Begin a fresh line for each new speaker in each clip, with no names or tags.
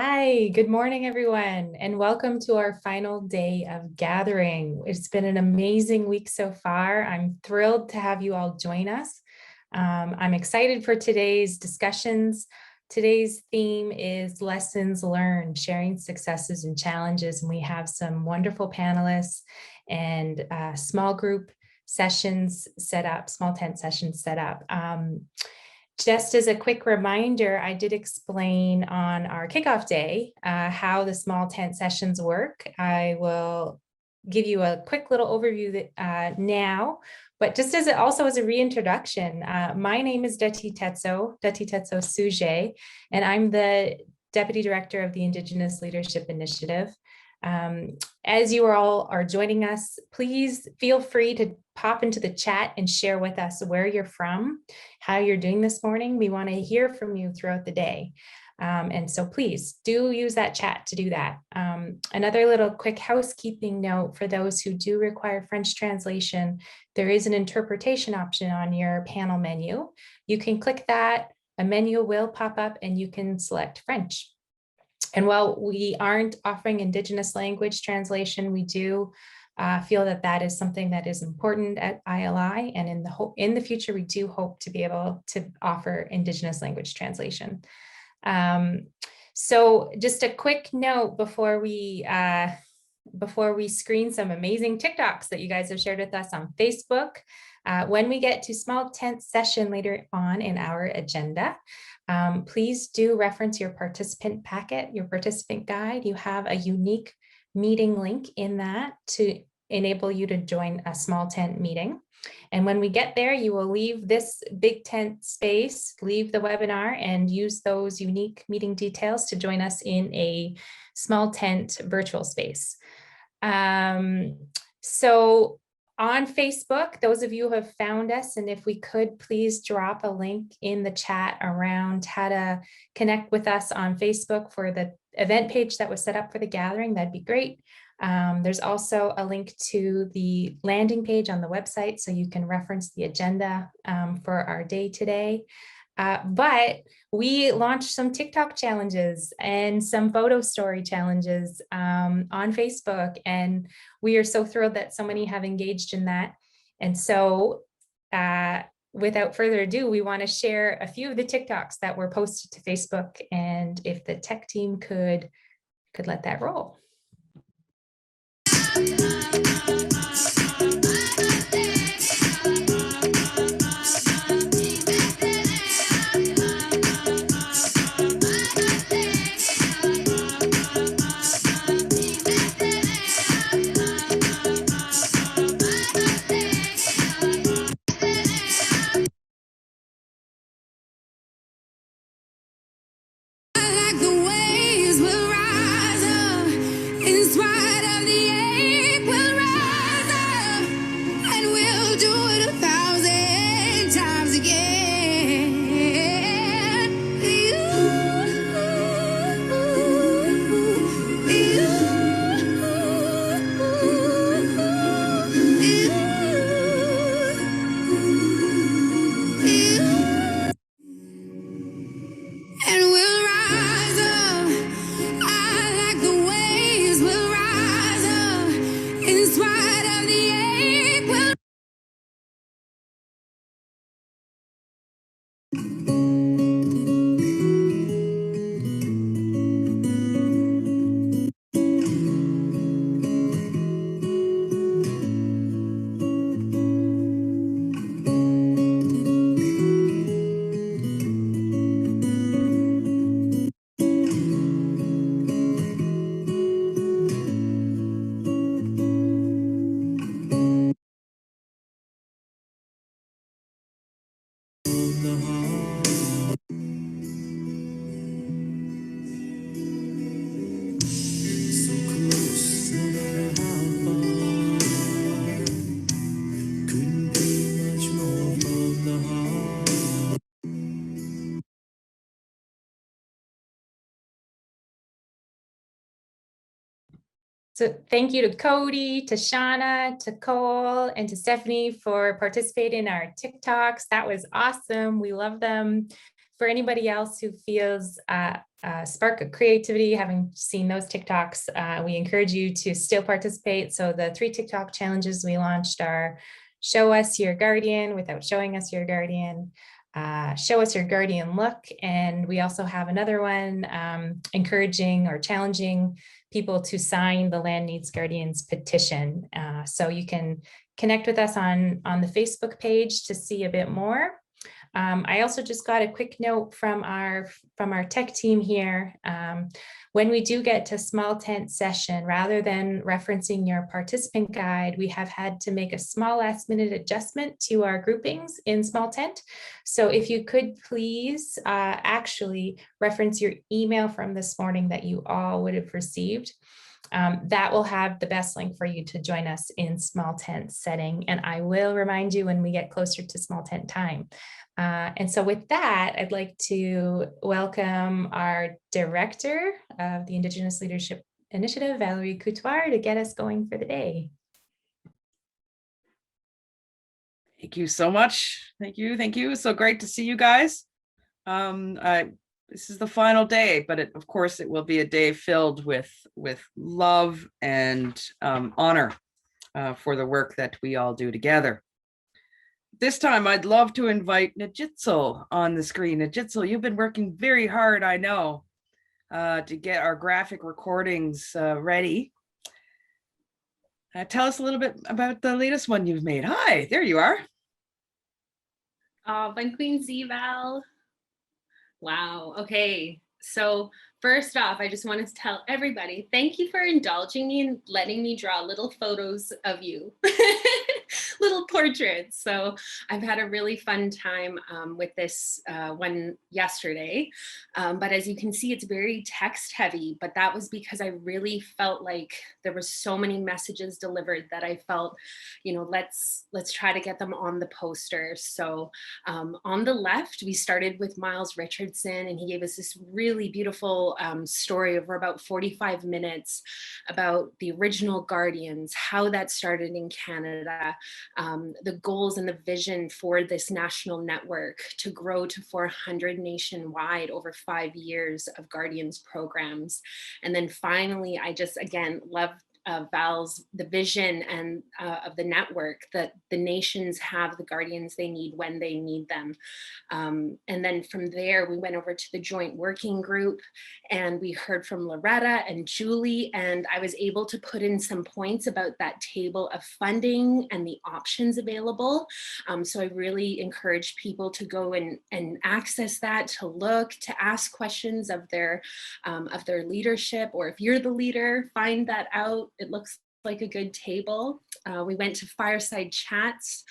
Hi, good morning, everyone, and welcome to our final day of gathering. It's been an amazing week so far. I'm thrilled to have you all join us. I'm excited for today's discussions. Today's theme is lessons learned, sharing successes and challenges, and we have some wonderful panelists and small group sessions set up, small tent sessions set up. Just as a quick reminder, I did explain on our kickoff day how the small tent sessions work. I will give you a quick little overview now, but just as also as a reintroduction, my name is Deti Tetso Suje, and I'm the Deputy Director of the Indigenous Leadership Initiative. As you all are joining us, please feel free to pop into the chat and share with us where you're from, how you're doing this morning. We want to hear from you throughout the day. And so please do use that chat to do that. Another little quick housekeeping note for those who do require French translation, there is an interpretation option on your panel menu. You can click that, a menu will pop up and you can select French. And while we aren't offering Indigenous language translation, we do feel that that is something that is important at ILI, and in the future, we do hope to be able to offer Indigenous language translation. So just a quick note before we screen some amazing TikToks that you guys have shared with us on Facebook. When we get to small tent session later on in our agenda, please do reference your participant packet, your participant guide. You have a unique meeting link in that to enable you to join a small tent meeting. And when we get there, you will leave this big tent space, leave the webinar, and use those unique meeting details to join us in a small tent virtual space. So on Facebook, those of you who have found us, and if we could please drop a link in the chat around how to connect with us on Facebook for the event page that was set up for the gathering, that'd be great. There's also a link to the landing page on the website, so you can reference the agenda for our day today. But we launched some TikTok challenges and some photo story challenges on Facebook, and we are so thrilled that so many have engaged in that. And so without further ado, we want to share a few of the TikToks that were posted to Facebook, and if the tech team could let that roll. So thank you to Cody, to Shauna, to Cole, and to Stephanie for participating in our TikToks. That was awesome. We love them. for anybody else who feels a spark of creativity, having seen those TikToks, we encourage you to still participate. So the 3 TikTok challenges we launched are show us your guardian without showing us your guardian, show us your guardian look. And we also have another one encouraging or challenging people to sign the Land Needs Guardians petition. So you can connect with us on the Facebook page to see a bit more. I also just got a quick note from our tech team here. When we do get to small tent session, rather than referencing your participant guide, we have had to make a small last minute adjustment to our groupings in small tent. So if you could please actually reference your email from this morning that you all would have received. That will have the best link for you to join us in small tent setting. And I will remind you when we get closer to small tent time. And so with that, I'd like to welcome our Director of the Indigenous Leadership Initiative, Valerie Couture, to get us going for the day.
Thank you so much. Thank you. Thank you. So great to see you guys. This is the final day, but of course it will be a day filled with love and honor for the work that we all do together. This time, I'd love to invite Nijitsul on the screen. Nijitsul, you've been working very hard, I know, to get our graphic recordings ready. Tell us a little bit about the latest one you've made. Hi, there you are.
Van Queen Z-Val. Wow, okay. So first off, I just want to tell everybody, thank you for indulging me and letting me draw little photos of you, little portraits. So I've had a really fun time with this one yesterday. But as you can see, it's very text heavy, but that was because I really felt like there were so many messages delivered that I felt, you know, let's try to get them on the poster. So on the left, we started with Miles Richardson, and he gave us this really beautiful story over about 45 minutes about the original Guardians, how that started in Canada, the goals and the vision for this national network to grow to 400 nationwide over 5 years of Guardians programs. And then finally, I just, again, love Val's, the vision and of the network, that the nations have the guardians they need when they need them. And then from there, we went over to the joint working group and we heard from Loretta and Julie, and I was able to put in some points about that table of funding and the options available. So I really encourage people to go and access that, to look, to ask questions of their leadership, or if you're the leader, find that out. It looks like a good table. We went to fireside chats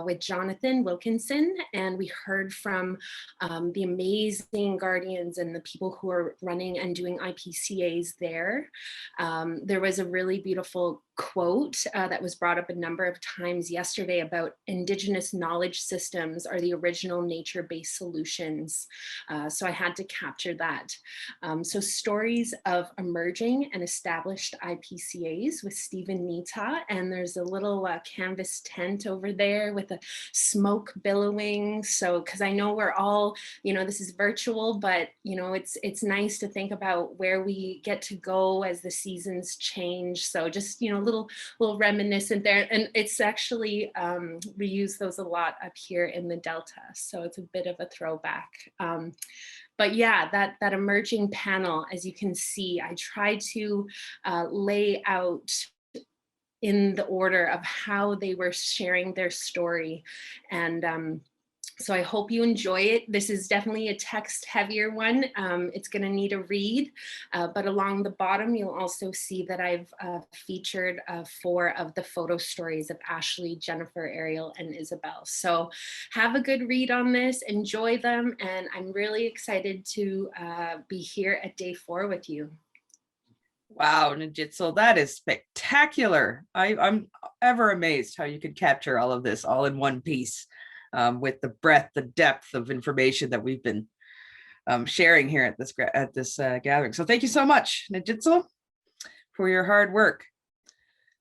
with Jonathan Wilkinson, and we heard from the amazing Guardians and the people who are running and doing IPCAs there. There was a really beautiful quote that was brought up a number of times yesterday about Indigenous knowledge systems are the original nature-based solutions. So I had to capture that. So stories of emerging and established IPCAs with Stephen Nita, and there's a little canvas tent over there with a smoke billowing. So, because I know we're all, you know, this is virtual, but you know, it's nice to think about where we get to go as the seasons change. So just, you know, little reminiscent there, and it's actually we use those a lot up here in the Delta, so it's a bit of a throwback. But yeah, that emerging panel, as you can see, I try to lay out in the order of how they were sharing their story. And so I hope you enjoy it. This is definitely a text heavier one. It's gonna need a read, but along the bottom, you'll also see that I've featured 4 of the photo stories of Ashley, Jennifer, Ariel, and Isabel. So have a good read on this, enjoy them, and I'm really excited to be here at day 4 with you.
Wow, Nijitsul, that is spectacular. I'm ever amazed how you could capture all of this all in one piece, with the breadth, the depth of information that we've been sharing here at this gathering. So thank you so much, Nijitsul, for your hard work.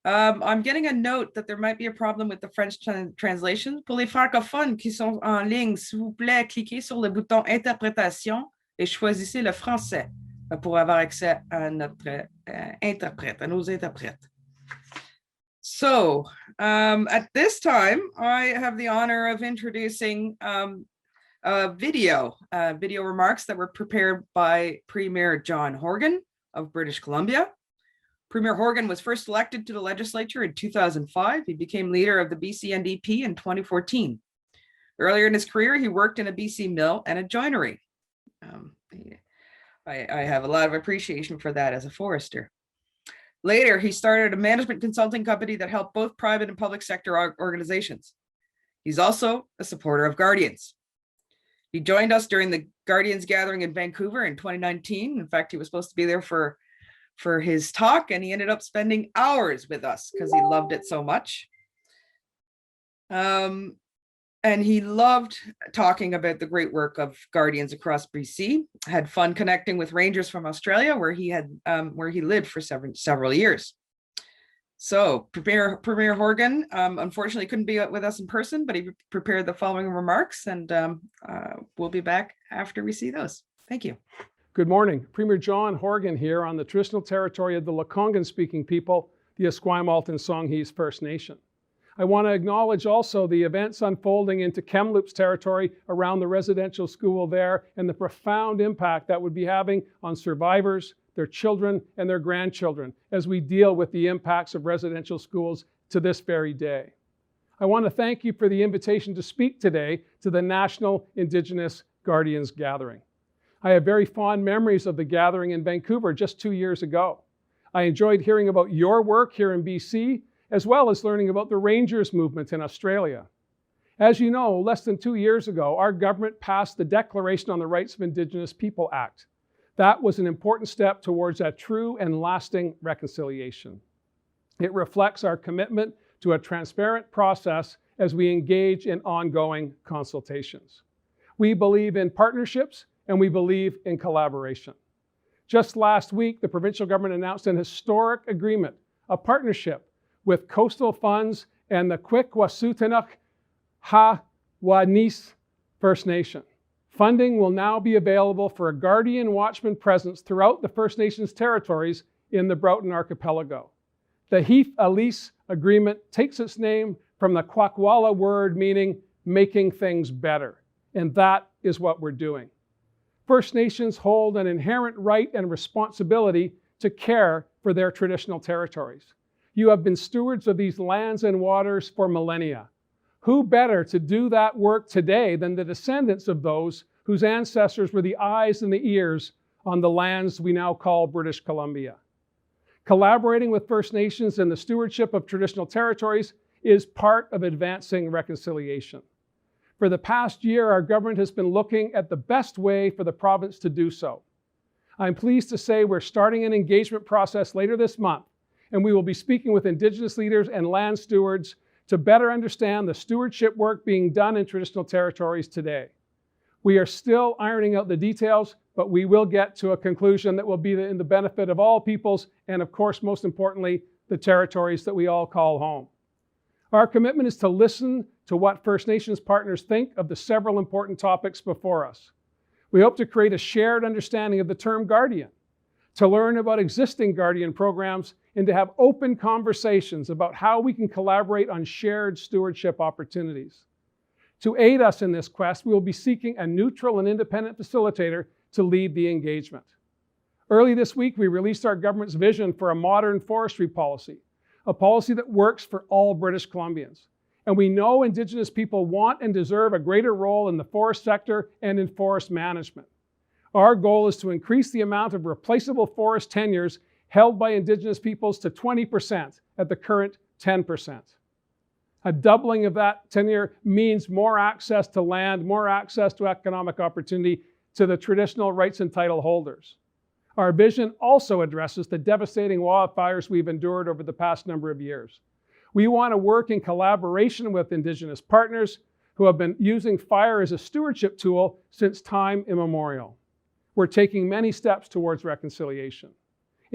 I'm getting a note that there might be a problem with the French translation. Pour les francophones qui sont en ligne, s'il vous plaît, cliquez sur le bouton interprétation et choisissez le français pour avoir accès à notre interprète, à nos interprètes. So at this time, I have the honor of introducing video remarks that were prepared by Premier John Horgan of British Columbia. Premier Horgan was first elected to the legislature in 2005. He became leader of the BC NDP in 2014. Earlier in his career, he worked in a BC mill and a joinery. I have a lot of appreciation for that as a forester. Later, he started a management consulting company that helped both private and public sector organizations. He's also a supporter of Guardians. He joined us during the Guardians gathering in Vancouver in 2019. In fact, he was supposed to be there for his talk, and he ended up spending hours with us because he loved it so much. And he loved talking about the great work of Guardians across BC. Had fun connecting with rangers from Australia, where he lived for several years. So Premier Horgan unfortunately couldn't be with us in person, but he prepared the following remarks, and we'll be back after we see those. Thank you.
Good morning. Premier John Horgan here on the traditional territory of the Lekwungen-speaking people, the Esquimalt and Songhees First Nation. I want to acknowledge also the events unfolding into Kamloops territory around the residential school there and the profound impact that would be having on survivors, their children, and their grandchildren as we deal with the impacts of residential schools to this very day. I want to thank you for the invitation to speak today to the National Indigenous Guardians Gathering. I have very fond memories of the gathering in Vancouver just 2 years ago. I enjoyed hearing about your work here in BC, as well as learning about the Rangers movement in Australia. As you know, less than 2 years ago, our government passed the Declaration on the Rights of Indigenous People Act. That was an important step towards a true and lasting reconciliation. It reflects our commitment to a transparent process as we engage in ongoing consultations. We believe in partnerships and we believe in collaboration. Just last week, the provincial government announced an historic agreement, a partnership with Coastal Funds and the Kwik-Wasuutsunuk Ha-Wa-Nice First Nation. Funding will now be available for a Guardian Watchman presence throughout the First Nations territories in the Broughton Archipelago. The Heath-a-Lease agreement takes its name from the Kwakwala word meaning making things better, and that is what we're doing. First Nations hold an inherent right and responsibility to care for their traditional territories. You have been stewards of these lands and waters for millennia. Who better to do that work today than the descendants of those whose ancestors were the eyes and the ears on the lands we now call British Columbia? Collaborating with First Nations in the stewardship of traditional territories is part of advancing reconciliation. For the past year, our government has been looking at the best way for the province to do so. I'm pleased to say we're starting an engagement process later this month, and we will be speaking with Indigenous leaders and land stewards to better understand the stewardship work being done in traditional territories today. We are still ironing out the details, but we will get to a conclusion that will be in the benefit of all peoples and, of course, most importantly, the territories that we all call home. Our commitment is to listen to what First Nations partners think of the several important topics before us. We hope to create a shared understanding of the term Guardian, to learn about existing Guardian programs, and to have open conversations about how we can collaborate on shared stewardship opportunities. To aid us in this quest, we will be seeking a neutral and independent facilitator to lead the engagement. Early this week, we released our government's vision for a modern forestry policy, a policy that works for all British Columbians. And we know Indigenous people want and deserve a greater role in the forest sector and in forest management. Our goal is to increase the amount of replaceable forest tenures held by Indigenous peoples to 20% at the current 10%. A doubling of that tenure means more access to land, more access to economic opportunity to the traditional rights and title holders. Our vision also addresses the devastating wildfires we've endured over the past number of years. We want to work in collaboration with Indigenous partners who have been using fire as a stewardship tool since time immemorial. We're taking many steps towards reconciliation.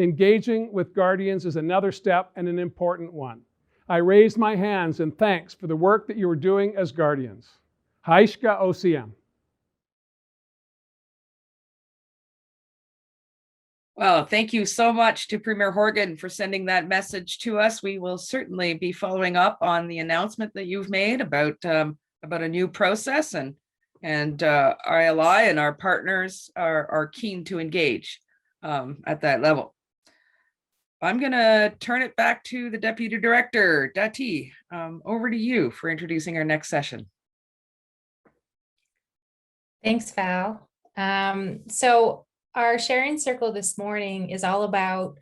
Engaging with guardians is another step and an important one. I raise my hands in thanks for the work that you are doing as guardians. Haishka OCM.
Well, thank you so much to Premier Horgan for sending that message to us. We will certainly be following up on the announcement that you've made about a new process, and ILI and our partners are keen to engage at that level. I'm going to turn it back to the Deputy Director, Dati. Over to you for introducing our next session.
Thanks, Val. So our sharing circle this morning is all about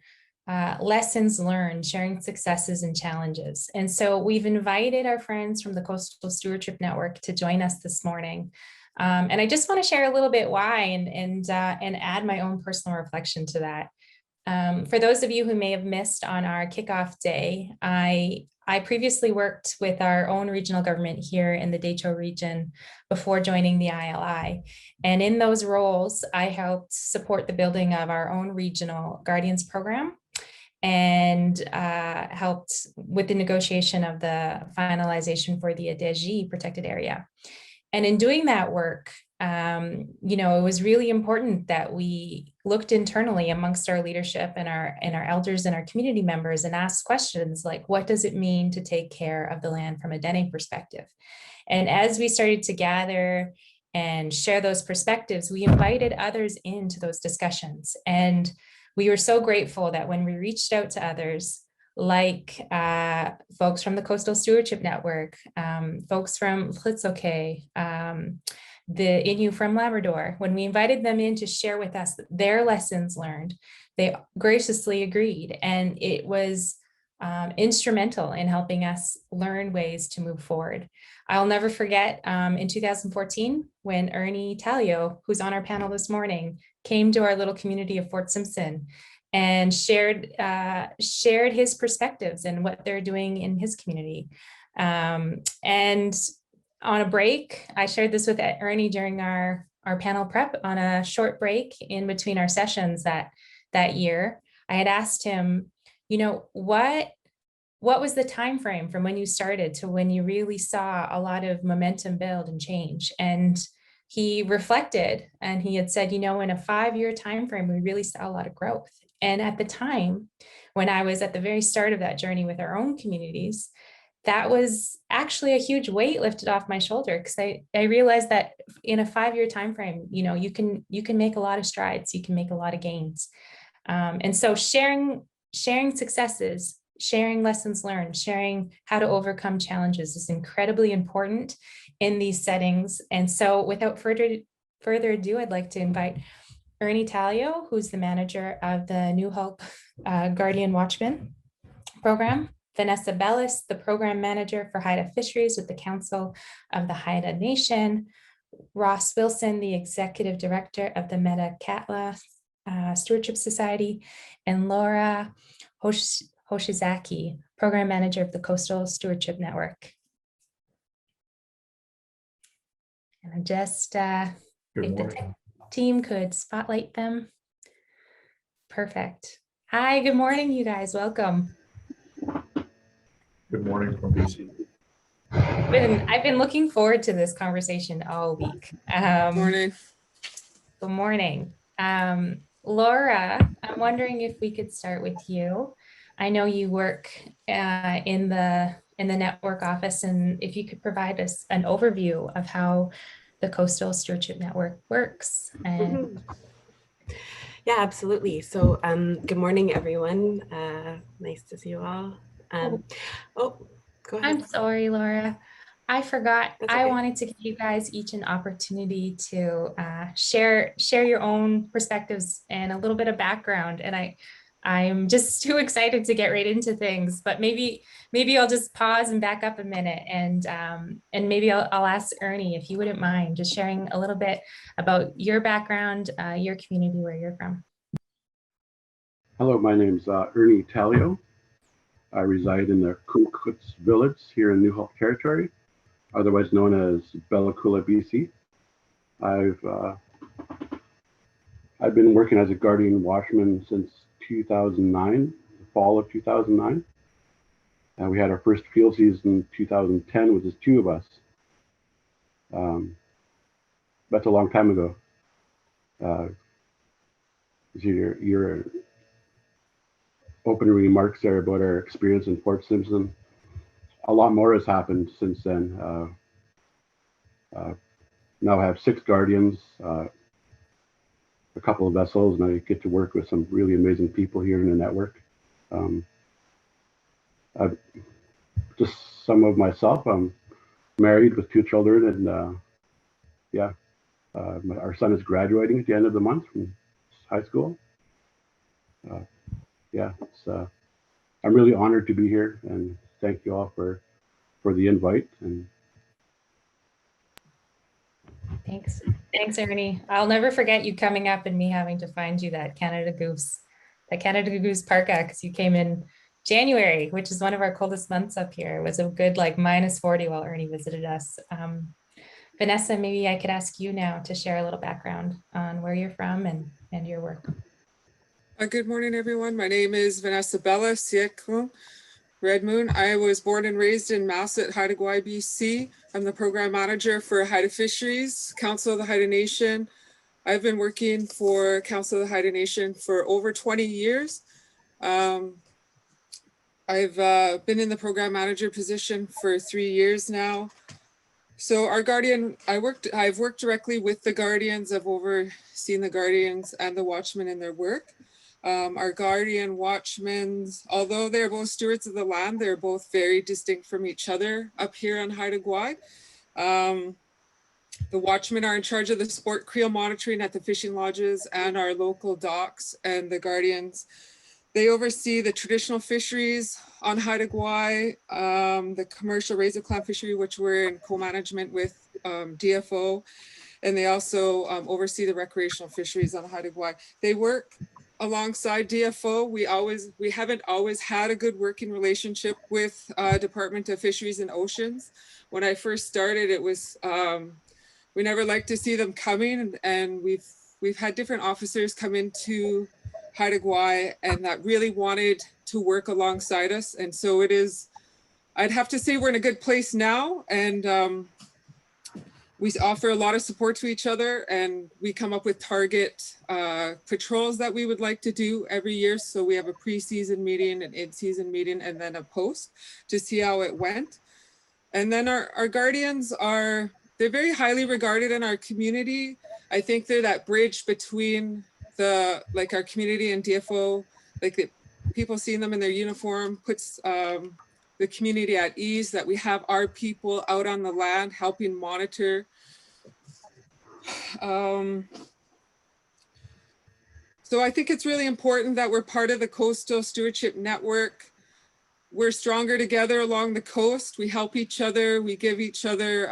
lessons learned, sharing successes and challenges. And so we've invited our friends from the Coastal Stewardship Network to join us this morning. And I just want to share a little bit why and add my own personal reflection to that. For those of you who may have missed on our kickoff day, I previously worked with our own regional government here in the Detroit region before joining the ILI. And in those roles, I helped support the building of our own regional Guardians program and helped with the negotiation of the finalization for the Adégie protected area. And in doing that work, it was really important that we looked internally amongst our leadership and our elders and our community members and asked questions like, what does it mean to take care of the land from a Dene perspective? And as we started to gather and share those perspectives, we invited others into those discussions. And we were so grateful that when we reached out to others, like folks from the Coastal Stewardship Network, folks from Flitsoké, the Innu from Labrador, when we invited them in to share with us their lessons learned, they graciously agreed. And it was instrumental in helping us learn ways to move forward. I'll never forget in 2014, when Ernie Talio, who's on our panel this morning, came to our little community of Fort Simpson and shared his perspectives and what they're doing in his community. And on a break, I shared this with Ernie during our panel prep on a short break in between our sessions that year. I had asked him, what was the time frame from when you started to when you really saw a lot of momentum build and change? And he reflected and he had said, in a 5-year time frame, we really saw a lot of growth. And at the time, when I was at the very start of that journey with our own communities, that was actually a huge weight lifted off my shoulder, because I realized that in a 5-year time frame, you can make a lot of strides, you can make a lot of gains. And so sharing successes, sharing lessons learned, sharing how to overcome challenges is incredibly important in these settings. And so without further ado, I'd like to invite Ernie Talio, who's the manager of the New Hope Guardian Watchman program, Vanessa Bellis, the program manager for Haida Fisheries with the Council of the Haida Nation, Ross Wilson, the executive director of the Metkatla Stewardship Society, and Laura Hoshizaki, program manager of the Coastal Stewardship Network. And I'm just, if the tech team could spotlight them. Perfect. Hi, good morning, you guys. Welcome.
Good morning from BC.
I've been looking forward to this conversation all week.
Morning.
Good morning. Laura, I'm wondering if we could start with you. I know you work in the network office, and if you could provide us an overview of how the Coastal Stewardship Network works. And
Yeah, absolutely. So good morning, everyone. Nice to see you all. Go ahead.
I'm sorry, Laura. I forgot.
That's
I
okay.
wanted to give you guys each an opportunity to share your own perspectives and a little bit of background. And I'm just too excited to get right into things. But maybe I'll just pause and back up a minute, and maybe I'll ask Ernie if you wouldn't mind just sharing a little bit about your background, your community, where you're from.
Hello, my name's Ernie Talio. I reside in the Kumquats village here in New Hope Territory, otherwise known as Bella Coola, BC. I've been working as a guardian watchman since 2009, the fall of 2009. And we had our first field season in 2010 with just 2 of us. That's a long time ago. Your opening remarks there about our experience in Fort Simpson. A lot more has happened since then. Now I have 6 Guardians, a couple of vessels, and I get to work with some really amazing people here in the network. Just some of myself. I'm married with 2 children, and our son is graduating at the end of the month from high school. I'm really honored to be here, and thank you all for the invite. And
Thanks, Ernie. I'll never forget you coming up and me having to find you that Canada Goose parka, because you came in January, which is one of our coldest months up here. It was a good like -40 while Ernie visited us. Vanessa, maybe I could ask you now to share a little background on where you're from and your work.
Good morning, everyone. My name is Vanessa Bella Sieklo Red Moon. I was born and raised in Masset, Haida Gwaii, BC. I'm the program manager for Haida Fisheries, Council of the Haida Nation. I've been working for Council of the Haida Nation for over 20 years. I've been in the program manager position for 3 years now. So our Guardian, I've worked directly with the Guardians. I've overseen the Guardians and the Watchmen in their work. Our Guardian Watchmen, although they're both stewards of the land, they're both very distinct from each other up here on Haida Gwaii. The Watchmen are in charge of the sport creel monitoring at the fishing lodges and our local docks, and the Guardians, they oversee the traditional fisheries on Haida Gwaii, the commercial razor clam fishery, which we're in co-management with DFO, and they also oversee the recreational fisheries on Haida Gwaii. They work alongside DFO. We haven't always had a good working relationship with Department of Fisheries and Oceans. When I first started, it was we never liked to see them coming, and we've had different officers come into Haida Gwaii and that really wanted to work alongside us. And so it is, I'd have to say we're in a good place now, and we offer a lot of support to each other, and we come up with target patrols that we would like to do every year. So we have a pre-season meeting, an in-season meeting, and then a post to see how it went. And then our Guardians they're very highly regarded in our community. I think they're that bridge between our community and DFO, the people seeing them in their uniform puts the community at ease, that we have our people out on the land helping monitor. So I think it's really important that we're part of the Coastal Stewardship Network. We're stronger together along the coast. We help each other. We give each other,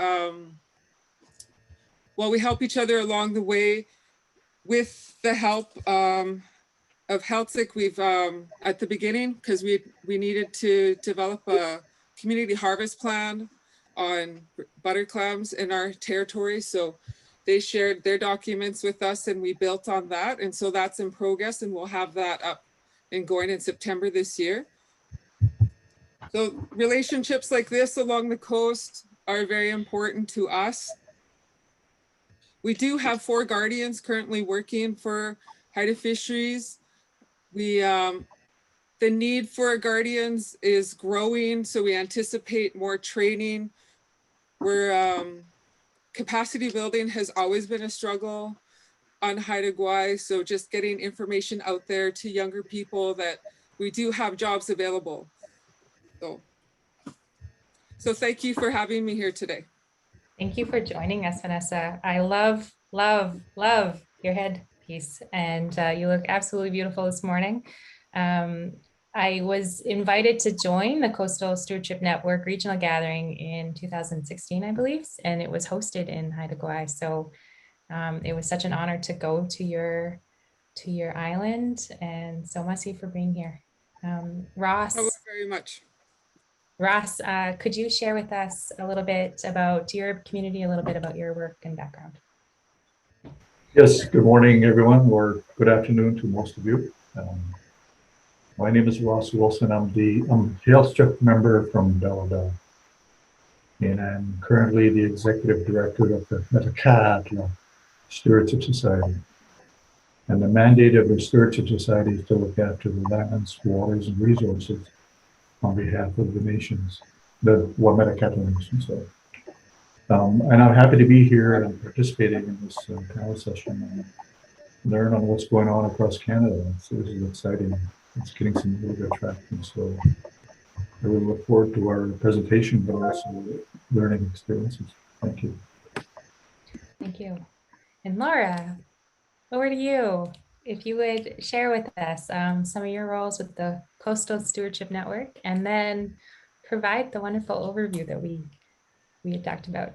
we help each other along the way. With the help of HealthSIC, we've at the beginning, because we needed to develop a community harvest plan on butter clams in our territory. So they shared their documents with us and we built on that. And so that's in progress, and we'll have that up and going in September this year. So relationships like this along the coast are very important to us. We do have 4 Guardians currently working for Haida Fisheries. The need for Guardians is growing, so we anticipate more training. Capacity building has always been a struggle on Haida Gwaii, so just getting information out there to younger people that we do have jobs available. So thank you for having me here today.
Thank you for joining us, Vanessa. I love, love, love your headpiece, and you look absolutely beautiful this morning. I was invited to join the Coastal Stewardship Network regional gathering in 2016, I believe, and it was hosted in Haida Gwaii. So it was such an honor to go to your island, and so merci for being here. Ross.
Thank you very much.
Ross, could you share with us a little bit about your community, a little bit about your work and background?
Yes, good morning, everyone, or good afternoon to most of you. My name is Ross Wilson. I'm Healthstrip member from Bella Bella. And I'm currently the executive director of the Metlakatla Stewardship Society. And the mandate of the Stewardship Society is to look after the lands, waters, and resources on behalf of the nations, the Metlakatla Nation. So, and I'm happy to be here and participating in this panel session and learn on what's going on across Canada. So this is exciting. It's getting some really good traction. So I really look forward to our presentation, but also learning experiences. Thank you.
Thank you. And Laura, over to you. If you would share with us some of your roles with the Coastal Stewardship Network, and then provide the wonderful overview that we had talked about.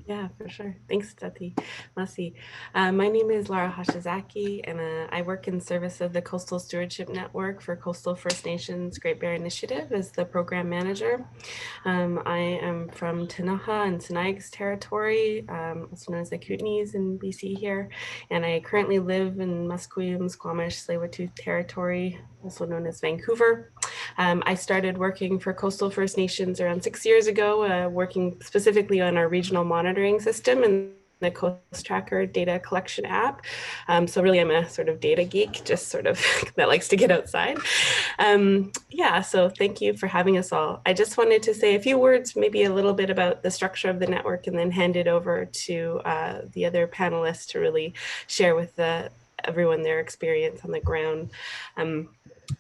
Yeah, for sure. Thanks, Tati. Masi. My name is Laura Hashizaki, and I work in service of the Coastal Stewardship Network for Coastal First Nations Great Bear Initiative as the program manager. I am from Tinaha and Sinixt territory, also known as the Kootenays in BC here, and I currently live in Musqueam, Squamish, Tsleil-Waututh territory, also known as Vancouver. I started working for Coastal First Nations around 6 years ago, working specifically on our regional monitoring system and the Coast Tracker data collection app. So really I'm a sort of data geek, just sort of that likes to get outside. Yeah, so thank you for having us all. I just wanted to say a few words, maybe a little bit about the structure of the network, and then hand it over to the other panelists to really share with everyone their experience on the ground.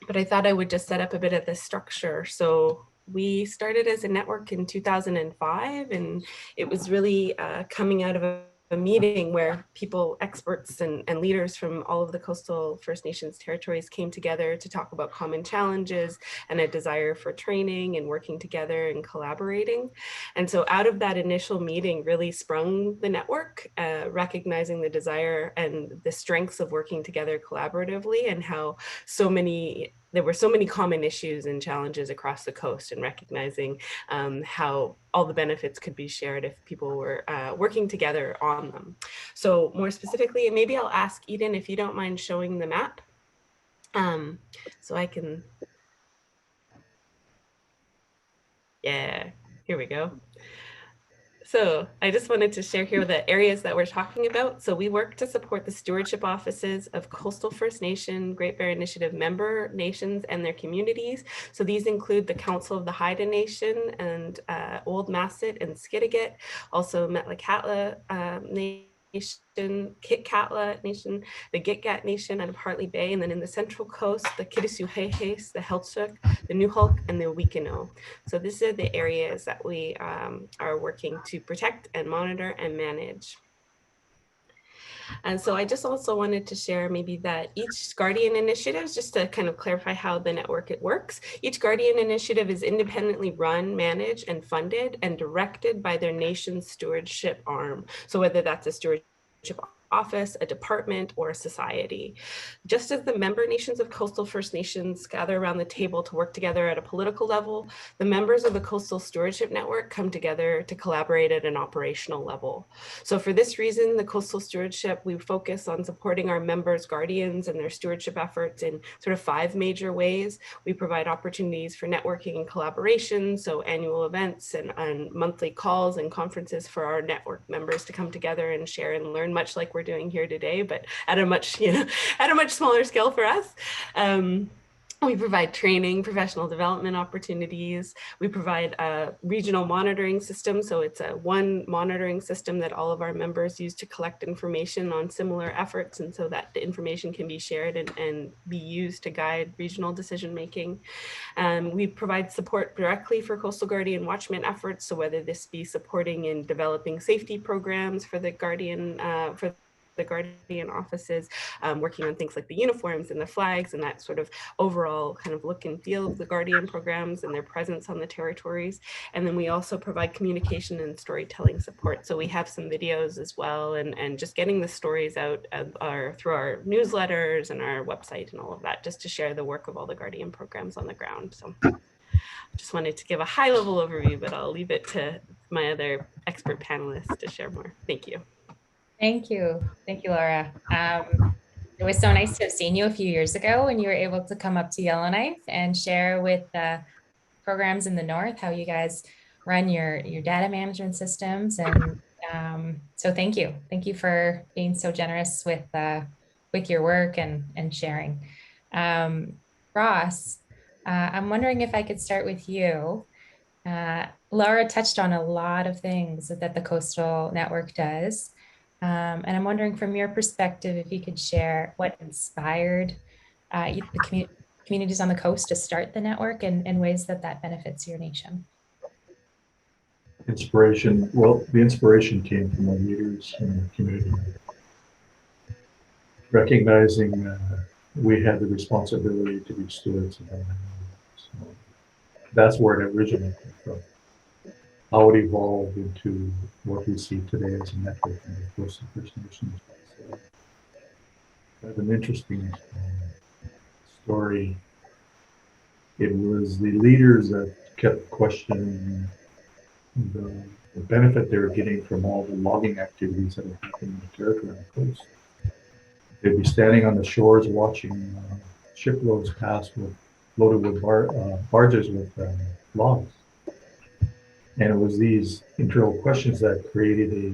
But I thought I would just set up a bit of the structure. So we started as a network in 2005, and it was really coming out of a meeting where people, experts and leaders from all of the Coastal First Nations territories came together to talk about common challenges and a desire for training and working together and collaborating. And so out of that initial meeting really sprung the network, recognizing the desire and the strengths of working together collaboratively, and how there were so many common issues and challenges across the coast, and recognizing how all the benefits could be shared if people were working together on them. So more specifically, and maybe I'll ask Eden if you don't mind showing the map, so I can, yeah, here we go. So I just wanted to share here the areas that we're talking about. So we work to support the stewardship offices of Coastal First Nation Great Bear Initiative member nations and their communities. So these include the Council of the Haida Nation and Old Masset and Skidegate, also Metlakatla Nation, Kitkatla Nation, the Gitgat Nation out of Hartley Bay, and then in the Central Coast, the Kitasoo-Hehes, the Heiltsuk, the Newhulk, and the Wekino. So these are the areas that we are working to protect and monitor and manage. And so I just also wanted to share maybe that each Guardian initiative, just to kind of clarify how the network works, each Guardian initiative is independently run, managed, and funded and directed by their nation's stewardship arm. So whether that's a stewardship office, a department, or a society. Just as the member nations of Coastal First Nations gather around the table to work together at a political level, the members of the Coastal Stewardship Network come together to collaborate at an operational level. So for this reason, the Coastal Stewardship, we focus on supporting our members, guardians, and their stewardship efforts in sort of 5 major ways. We provide opportunities for networking and collaboration, so annual events and monthly calls and conferences for our network members to come together and share and learn, much like we're doing here today, but at a much, at a much smaller scale for us. We provide training, professional development opportunities. We provide a regional monitoring system. So it's a one monitoring system that all of our members use to collect information on similar efforts. And so that the information can be shared and be used to guide regional decision making. We provide support directly for Coastal Guardian Watchman efforts. So whether this be supporting in developing safety programs for the Guardian, the Guardian offices, working on things like the uniforms and the flags and that sort of overall kind of look and feel of the Guardian programs and their presence on the territories. And then we also provide communication and storytelling support. So we have some videos as well, and just getting the stories out through our newsletters and our website and all of that, just to share the work of all the Guardian programs on the ground. So I just wanted to give a high level overview, but I'll leave it to my other expert panelists to share more. Thank you.
Thank you. Thank you, Laura. It was so nice to have seen you a few years ago when you were able to come up to Yellowknife and share with the programs in the north how you guys run your data management systems. And so thank you. Thank you for being so generous with your work and sharing. Ross, I'm wondering if I could start with you. Laura touched on a lot of things that the Coastal Network does. And I'm wondering from your perspective, if you could share what inspired the communities on the coast to start the network and ways that that benefits your nation.
Inspiration, well, the inspiration came from the leaders in the community, recognizing we had the responsibility to be stewards of our land. So that's where it originally came from. How it evolved into what we see today as a network in the Coastal First Nations. So that's an interesting story. It was the leaders that kept questioning the benefit they were getting from all the logging activities that were happening in the territory on the coast. They'd be standing on the shores watching shiploads pass with loaded with barges with logs. And it was these internal questions that created a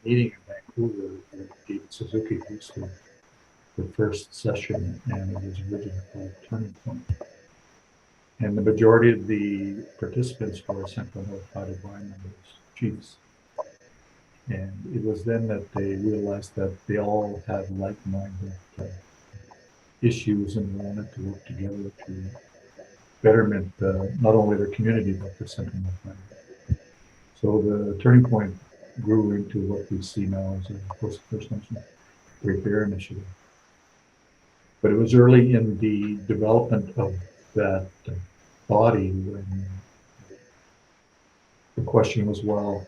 meeting in Vancouver that David Suzuki hosted the first session, and it was originally called Turning Point. And the majority of the participants were Central North Haida Gwaii members, chiefs. And it was then that they realized that they all had like-minded issues and wanted to work together to betterment not only their community, but the Central North Haida. So the Turning Point grew into what we see now as a Coastal First Nation Great Bear Initiative. But it was early in the development of that body when the question was, well,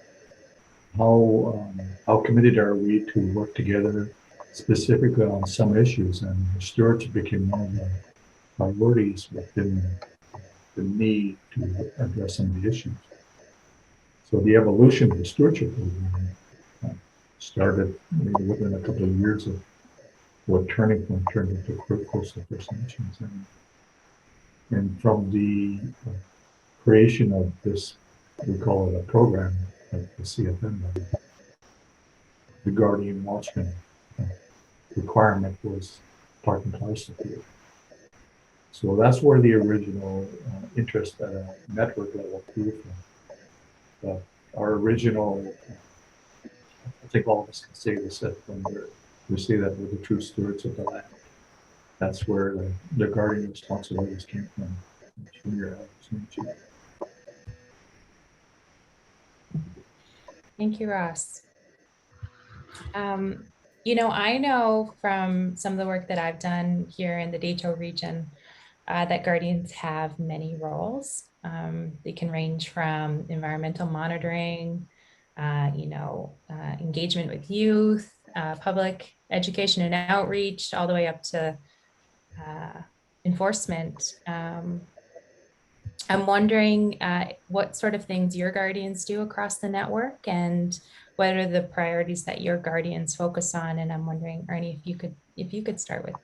how committed are we to work together specifically on some issues? And stewardship became one of the priorities within the need to address some of the issues. So the evolution of the stewardship program started within a couple of years of what Turning Point turned into Coastal First Nations. And from the creation of this, we call it a program at the CFN level, the Guardian Watchman requirement was part and parcel to it. So that's where the original interest at a network level grew from. But our original, I think all of us can say this, that when we say that we're the true stewards of the land. That's where the guardian responsibilities came from.
Thank you, Ross. I know from some of the work that I've done here in the Dayton region that guardians have many roles. They can range from environmental monitoring, engagement with youth, public education and outreach, all the way up to enforcement. I'm wondering what sort of things your guardians do across the network and what are the priorities that your guardians focus on? And I'm wondering, Ernie, if you could start with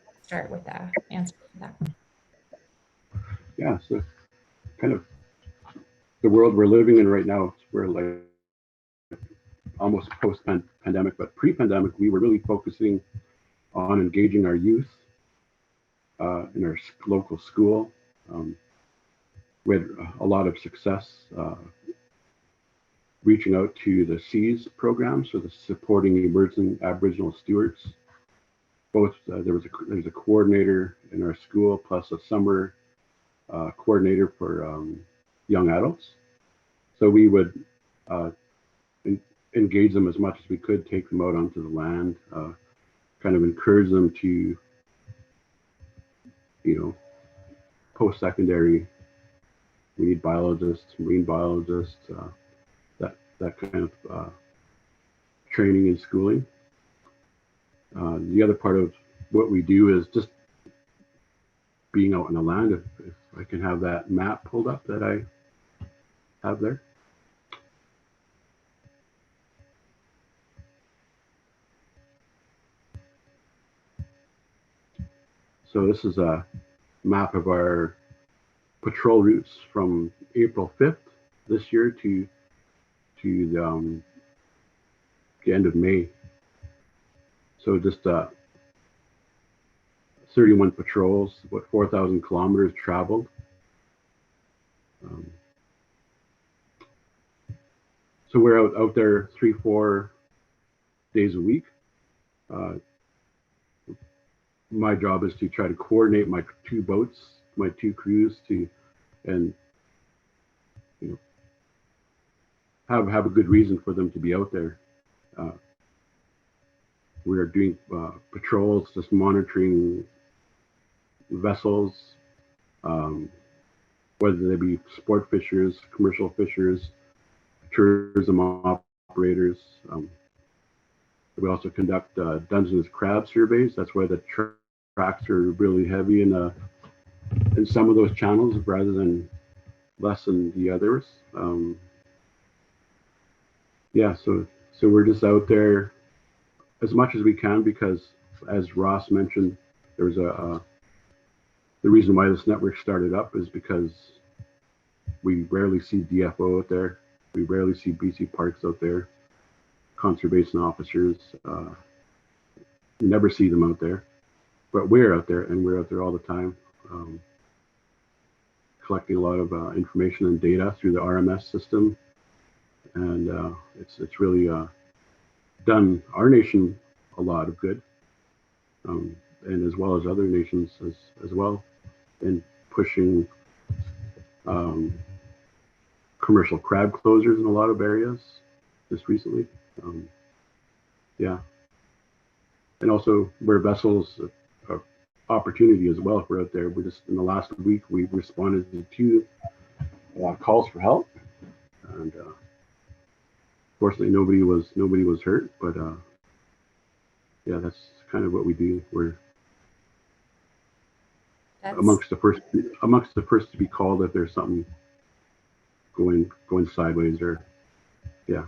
that answer for that.
Yeah, so kind of the world we're living in right now, we're like almost post-pandemic, but pre-pandemic, we were really focusing on engaging our youth in our local school. We had a lot of success reaching out to the SEAS program, so the Supporting Emerging Aboriginal Stewards. Both there's a coordinator in our school, plus a summer coordinator for young adults. So we would engage them as much as we could, take them out onto the land, kind of encourage them to, post-secondary. We need biologists, marine biologists, that kind of training and schooling. The other part of what we do is just being out on the land. If I can have that map pulled up that I have there. So this is a map of our patrol routes from April 5th this year to the end of May. So just 31 patrols, about 4,000 kilometers traveled. So we're out there 3-4 days a week. My job is to try to coordinate my two boats, my two crews, and have a good reason for them to be out there. We are doing patrols, just monitoring vessels, whether they be sport fishers, commercial fishers, tourism operators. We also conduct Dungeness crab surveys. That's where the tracks are really heavy in some of those channels rather than less in the others. Yeah, so we're just out there as much as we can because, as Ross mentioned, there's the reason why this network started up is because we rarely see DFO out there. We rarely see BC Parks out there, conservation officers. Never see them out there, but we're out there, and we're out there all the time, collecting a lot of information and data through the RMS system, and it's really done our nation a lot of good, and as well as other nations as well, in pushing commercial crab closures in a lot of areas just recently. Yeah, and also where vessels opportunity as well. If we're out there, we're just in the last week we responded to 2 calls for help, and fortunately nobody was hurt, but yeah, that's kind of what we do. We're amongst the first to be called if there's something going sideways, or yeah.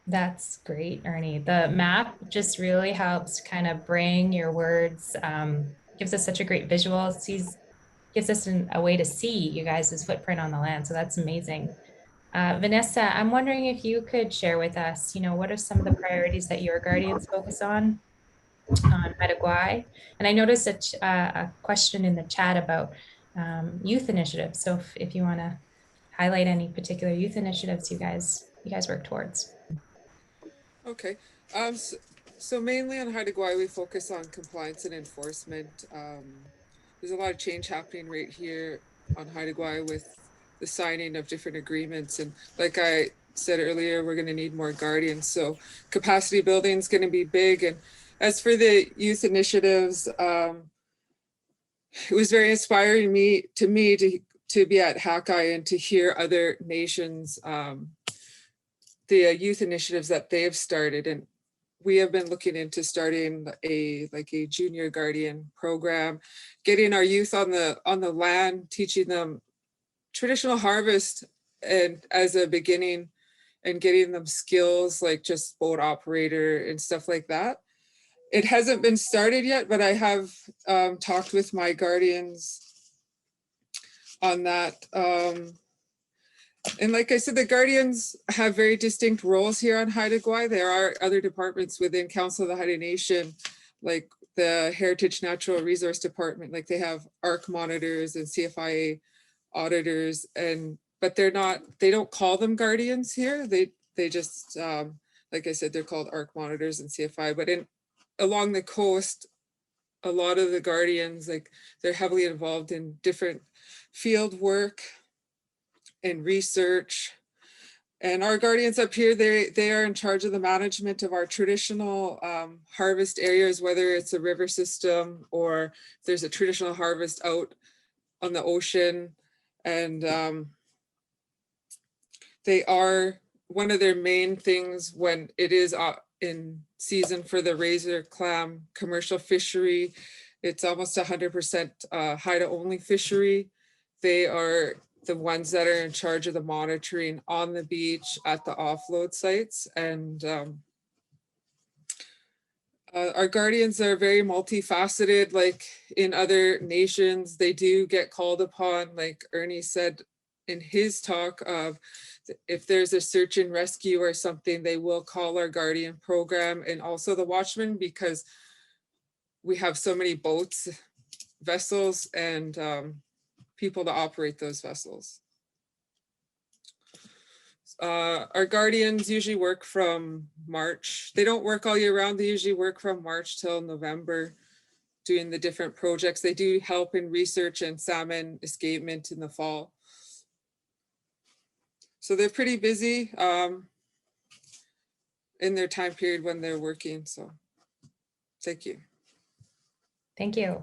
That's great, Ernie. The map just really helps kind of bring your words, gives us such a great visual, gives us a way to see you guys' footprint on the land. So that's amazing. Vanessa, I'm wondering if you could share with us, what are some of the priorities that your Guardians focus on Haida Gwaii? And I noticed a question in the chat about youth initiatives. So if you want to highlight any particular youth initiatives you guys work towards.
Okay. So mainly on Haida Gwaii, we focus on compliance and enforcement. There's a lot of change happening right here on Haida Gwaii with the signing of different agreements. And like I said earlier, we're going to need more guardians. So capacity building is going to be big. And as for the youth initiatives, it was very inspiring to me to be at Hakai and to hear other nations, the youth initiatives that they have started. And we have been looking into starting a junior guardian program, getting our youth on the land, teaching them traditional harvest and as a beginning, and getting them skills like just boat operator and stuff like that. It hasn't been started yet, but I have talked with my guardians on that. And like I said, the guardians have very distinct roles here on Haida Gwaii. There are other departments within Council of the Haida Nation, like the Heritage Natural Resource Department, like they have ARC monitors and CFIA auditors, but they don't call them guardians here. They just, like I said, they're called ARC monitors and CFI, but along the coast, a lot of the guardians, they're heavily involved in different field work and research. And our guardians up here, they are in charge of the management of our traditional harvest areas, whether it's a river system or there's a traditional harvest out on the ocean. And they are, one of their main things when it is in season for the razor clam commercial fishery, it's almost 100% Haida only fishery. They are the ones that are in charge of the monitoring on the beach at the offload sites. And Our guardians are very multifaceted, like in other nations, they do get called upon, like Ernie said in his talk, of if there's a search and rescue or something, they will call our guardian program and also the watchman, because we have so many boats, vessels, and people to operate those vessels. Our guardians usually work from March. They don't work all year round. They usually work from March till November doing the different projects. They do help in research and salmon escapement in the fall. So they're pretty busy in their time period when they're working. So thank you.
Thank you.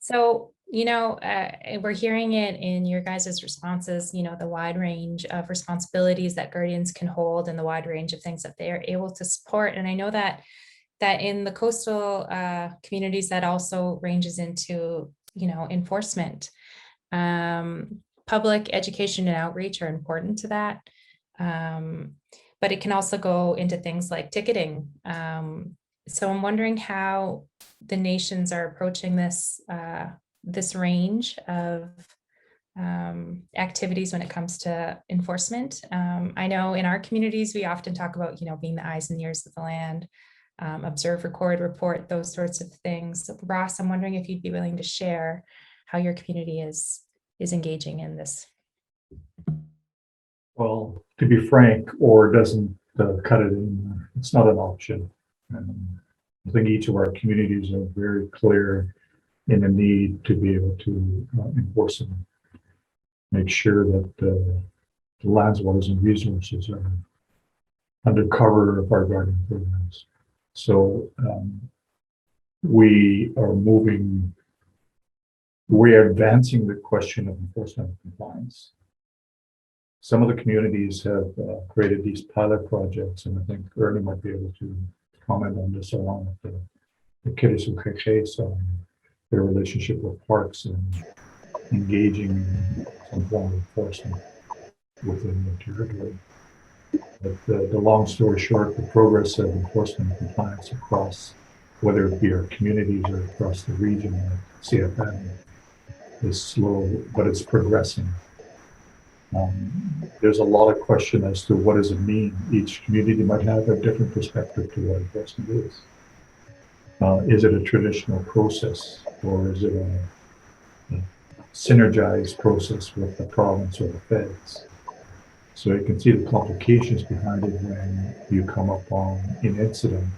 So, we're hearing it in your guys' responses, the wide range of responsibilities that guardians can hold and the wide range of things that they are able to support. And I know that in the coastal communities, that also ranges into, enforcement. Public education and outreach are important to that. But it can also go into things like ticketing. So I'm wondering how the nations are approaching this range of activities when it comes to enforcement. I know in our communities, we often talk about, being the eyes and ears of the land, observe, record, report, those sorts of things. So Ross, I'm wondering if you'd be willing to share how your community is engaging in this.
Well, to be frank, or doesn't cut it in, it's not an option. I think each of our communities are very clear in the need to be able to enforce and make sure that the lands, waters, and resources are under cover of our guardian programs. So we are advancing the question of enforcement and compliance. Some of the communities have created these pilot projects, and I think Ernie might be able to comment on this along with the Kirisukekes on their relationship with parks and engaging in some form of enforcement within the territory. But the long story short, the progress of enforcement and compliance across, whether it be our communities or across the region or CFM, is slow, but it's progressing. There's a lot of question as to what does it mean. Each community might have a different perspective to what enforcement is. Is it a traditional process, or is it a synergized process with the province or the feds? So you can see the complications behind it when you come upon an incident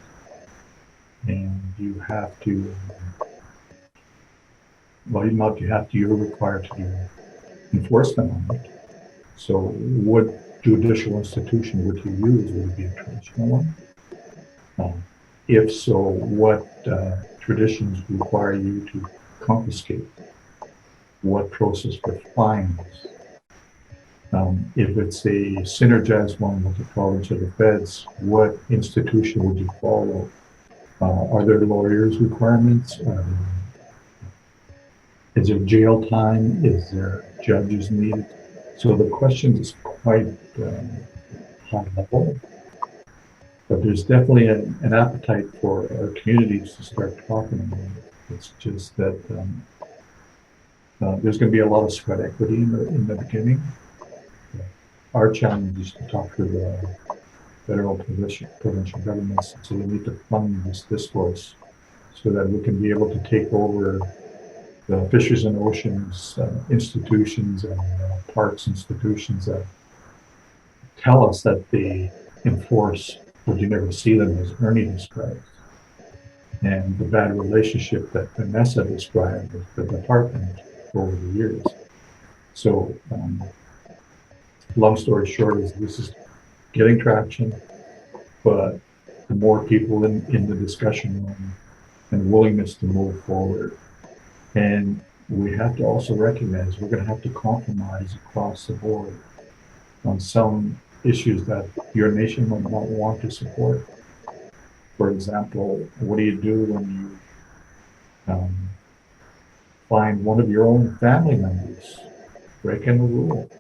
and you have to, you're required to do enforcement on it. So what judicial institution would you use? Would it be a traditional one? If so, what traditions require you to confiscate? What process for fines? If it's a synergized one with the province or the feds, what institution would you follow? Are there lawyers' requirements? Is there jail time? Is there judges needed? So the question is quite high level, but there's definitely an appetite for our communities to start talking about it. It's just that there's going to be a lot of sweat equity in the beginning. Our challenge is to talk to the federal provincial governments, so we need to fund this discourse so that we can be able to take over the fisheries and oceans institutions and parks institutions that tell us that they enforce, but you never see them, as Ernie described, and the bad relationship that Vanessa described with the department over the years. So long story short is this is getting traction, but the more people in the discussion room and willingness to move forward. And we have to also recognize we're going to have to compromise across the board on some issues that your nation might not want to support. For example, what do you do when you find one of your own family members breaking a rule?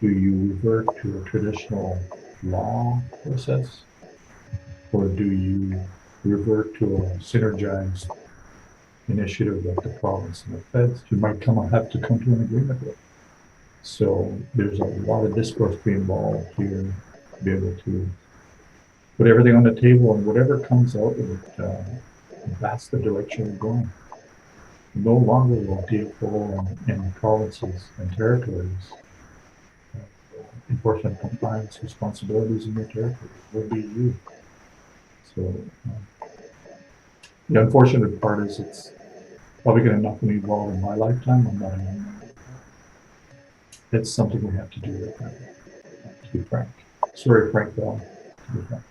Do you revert to a traditional law process? Or do you revert to a synergized initiative that the province and the feds, you might have to come to an agreement with? So there's a lot of discourse to be involved here to be able to put everything on the table, and whatever comes out of it, that's the direction we're going. No longer will DFO and provinces and territories enforcement compliance responsibilities in your territory. It will be you. So the unfortunate part is it's probably going to not be evolve in my lifetime. I'm not a young man. It's something we have to do right now, to be frank. Sorry, Frank Bell, to be frank.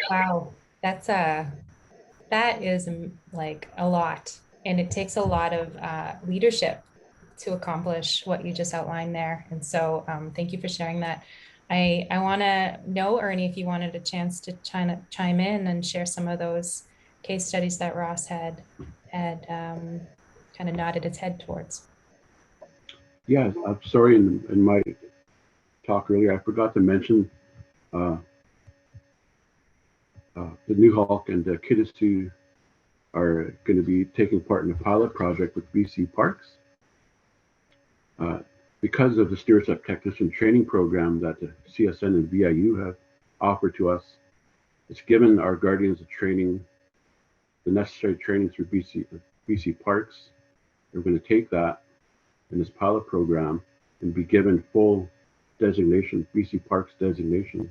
Wow, that is like a lot, and it takes a lot of leadership to accomplish what you just outlined there. And so thank you for sharing that. I want to know, Ernie, if you wanted a chance to chime in and share some of those case studies that Ross had kind of nodded its head towards.
Yeah, I'm sorry, in my talk earlier, I forgot to mention the New Hulk and Kitasoo are going to be taking part in a pilot project with BC Parks. Because of the Stewardship Technician Training Program that the CSN and VIU have offered to us, it's given our guardians the necessary training through BC Parks. They're going to take that in this pilot program and be given full designation, BC Parks designation.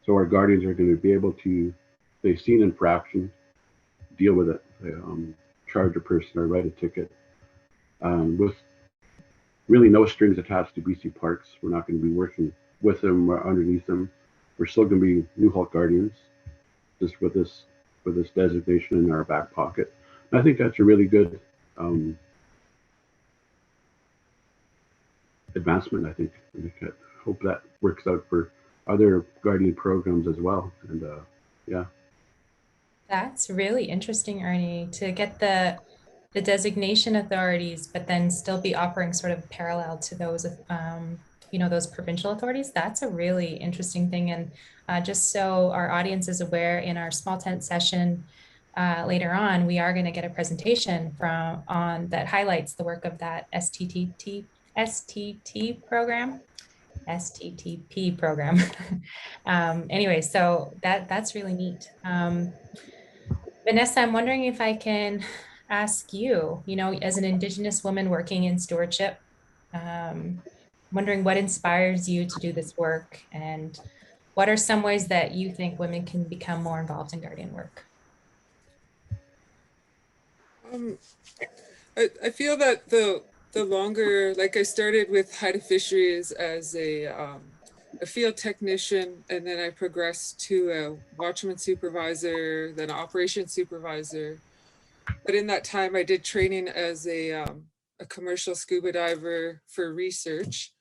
So our guardians are going to be able to, if they've seen infraction, deal with it, charge a person or write a ticket with really no strings attached to BC Parks. We're not going to be working with them or underneath them. We're still going to be New Hulk Guardians, just with this designation in our back pocket. And I think that's a really good advancement. I think I hope that works out for other Guardian programs as well. And yeah.
That's really interesting, Ernie, to get the designation authorities, but then still be operating sort of parallel to those, those provincial authorities. That's a really interesting thing. And just so our audience is aware, in our small tent session later on, we are going to get a presentation that highlights the work of that STTP program. Anyway, so that's really neat. Vanessa, I'm wondering if I can ask you, as an Indigenous woman working in stewardship, wondering what inspires you to do this work, and what are some ways that you think women can become more involved in Guardian work?
I feel that the longer, like I started with Haida Fisheries as a field technician, and then I progressed to a watchman supervisor, then an operations supervisor. But in that time, I did training as a commercial scuba diver for research.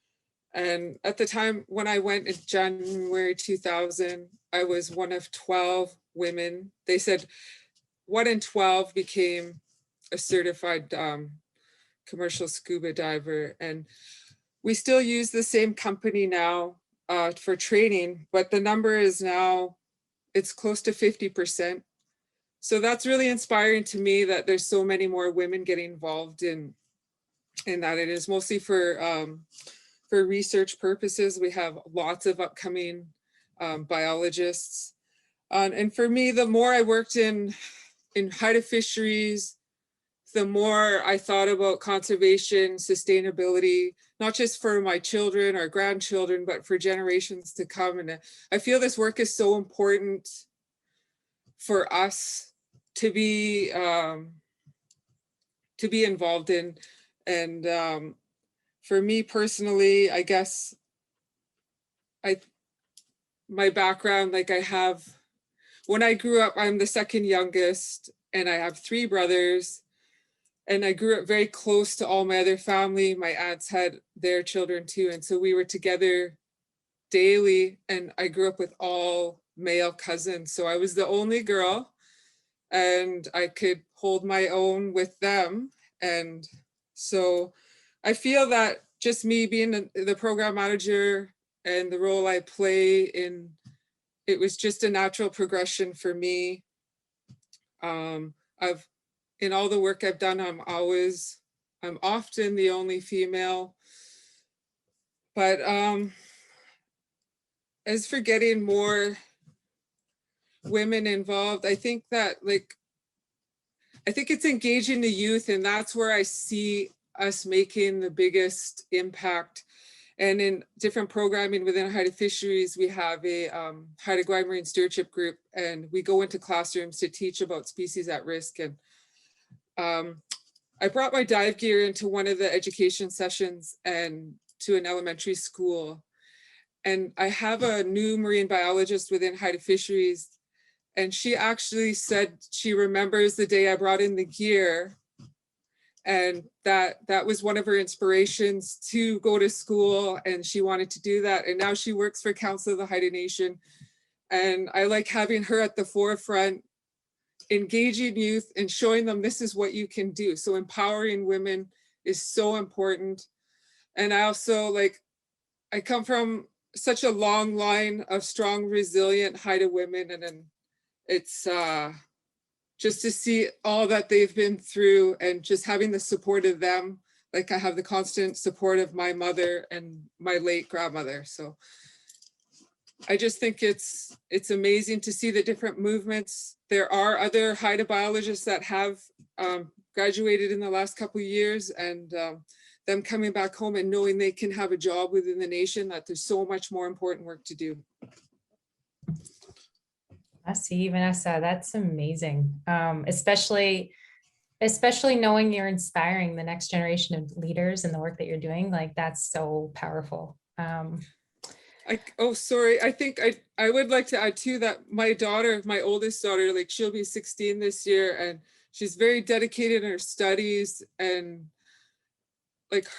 And at the time when I went in January 2000, I was one of 12 women. They said 1 in 12 became a certified commercial scuba diver. And we still use the same company now for training, but the number is now, it's close to 50%. So that's really inspiring to me that there's so many more women getting involved in that. It is mostly for research purposes. We have lots of upcoming biologists. And for me, the more I worked in Haida Fisheries, the more I thought about conservation, sustainability, not just for my children or grandchildren, but for generations to come. And I feel this work is so important for us to be involved in. And for me personally, I guess my background, like when I grew up, I'm the second youngest, and I have 3 brothers. And I grew up very close to all my other family. My aunts had their children too. And so we were together daily, and I grew up with all male cousins. So I was the only girl, and I could hold my own with them. And so I feel that just me being the program manager and the role I play in, it was just a natural progression for me. In all the work I've done, I'm often the only female, but as for getting more women involved, I think that I think it's engaging the youth, and that's where I see us making the biggest impact. And in different programming within Haida Fisheries, we have a Haida Gwaii Marine Stewardship Group, and we go into classrooms to teach about species at risk. And I brought my dive gear into one of the education sessions and to an elementary school. And I have a new marine biologist within Haida Fisheries, and she actually said she remembers the day I brought in the gear, and that was one of her inspirations to go to school, and she wanted to do that. And now she works for Council of the Haida Nation. And I like having her at the forefront, engaging youth and showing them this is what you can do. So empowering women is so important. And I also I come from such a long line of strong, resilient Haida women, and then it's just to see all that they've been through and just having the support of them. Like I have the constant support of my mother and my late grandmother. So I just think it's amazing to see the different movements. There are other Haida biologists that have graduated in the last couple of years, and them coming back home and knowing they can have a job within the nation, that there's so much more important work to do.
I see, Vanessa, that's amazing. Especially knowing you're inspiring the next generation of leaders in the work that you're doing. Like, that's so powerful.
Sorry. I think I would like to add too that my daughter, my oldest daughter, she'll be 16 this year, and she's very dedicated in her studies, and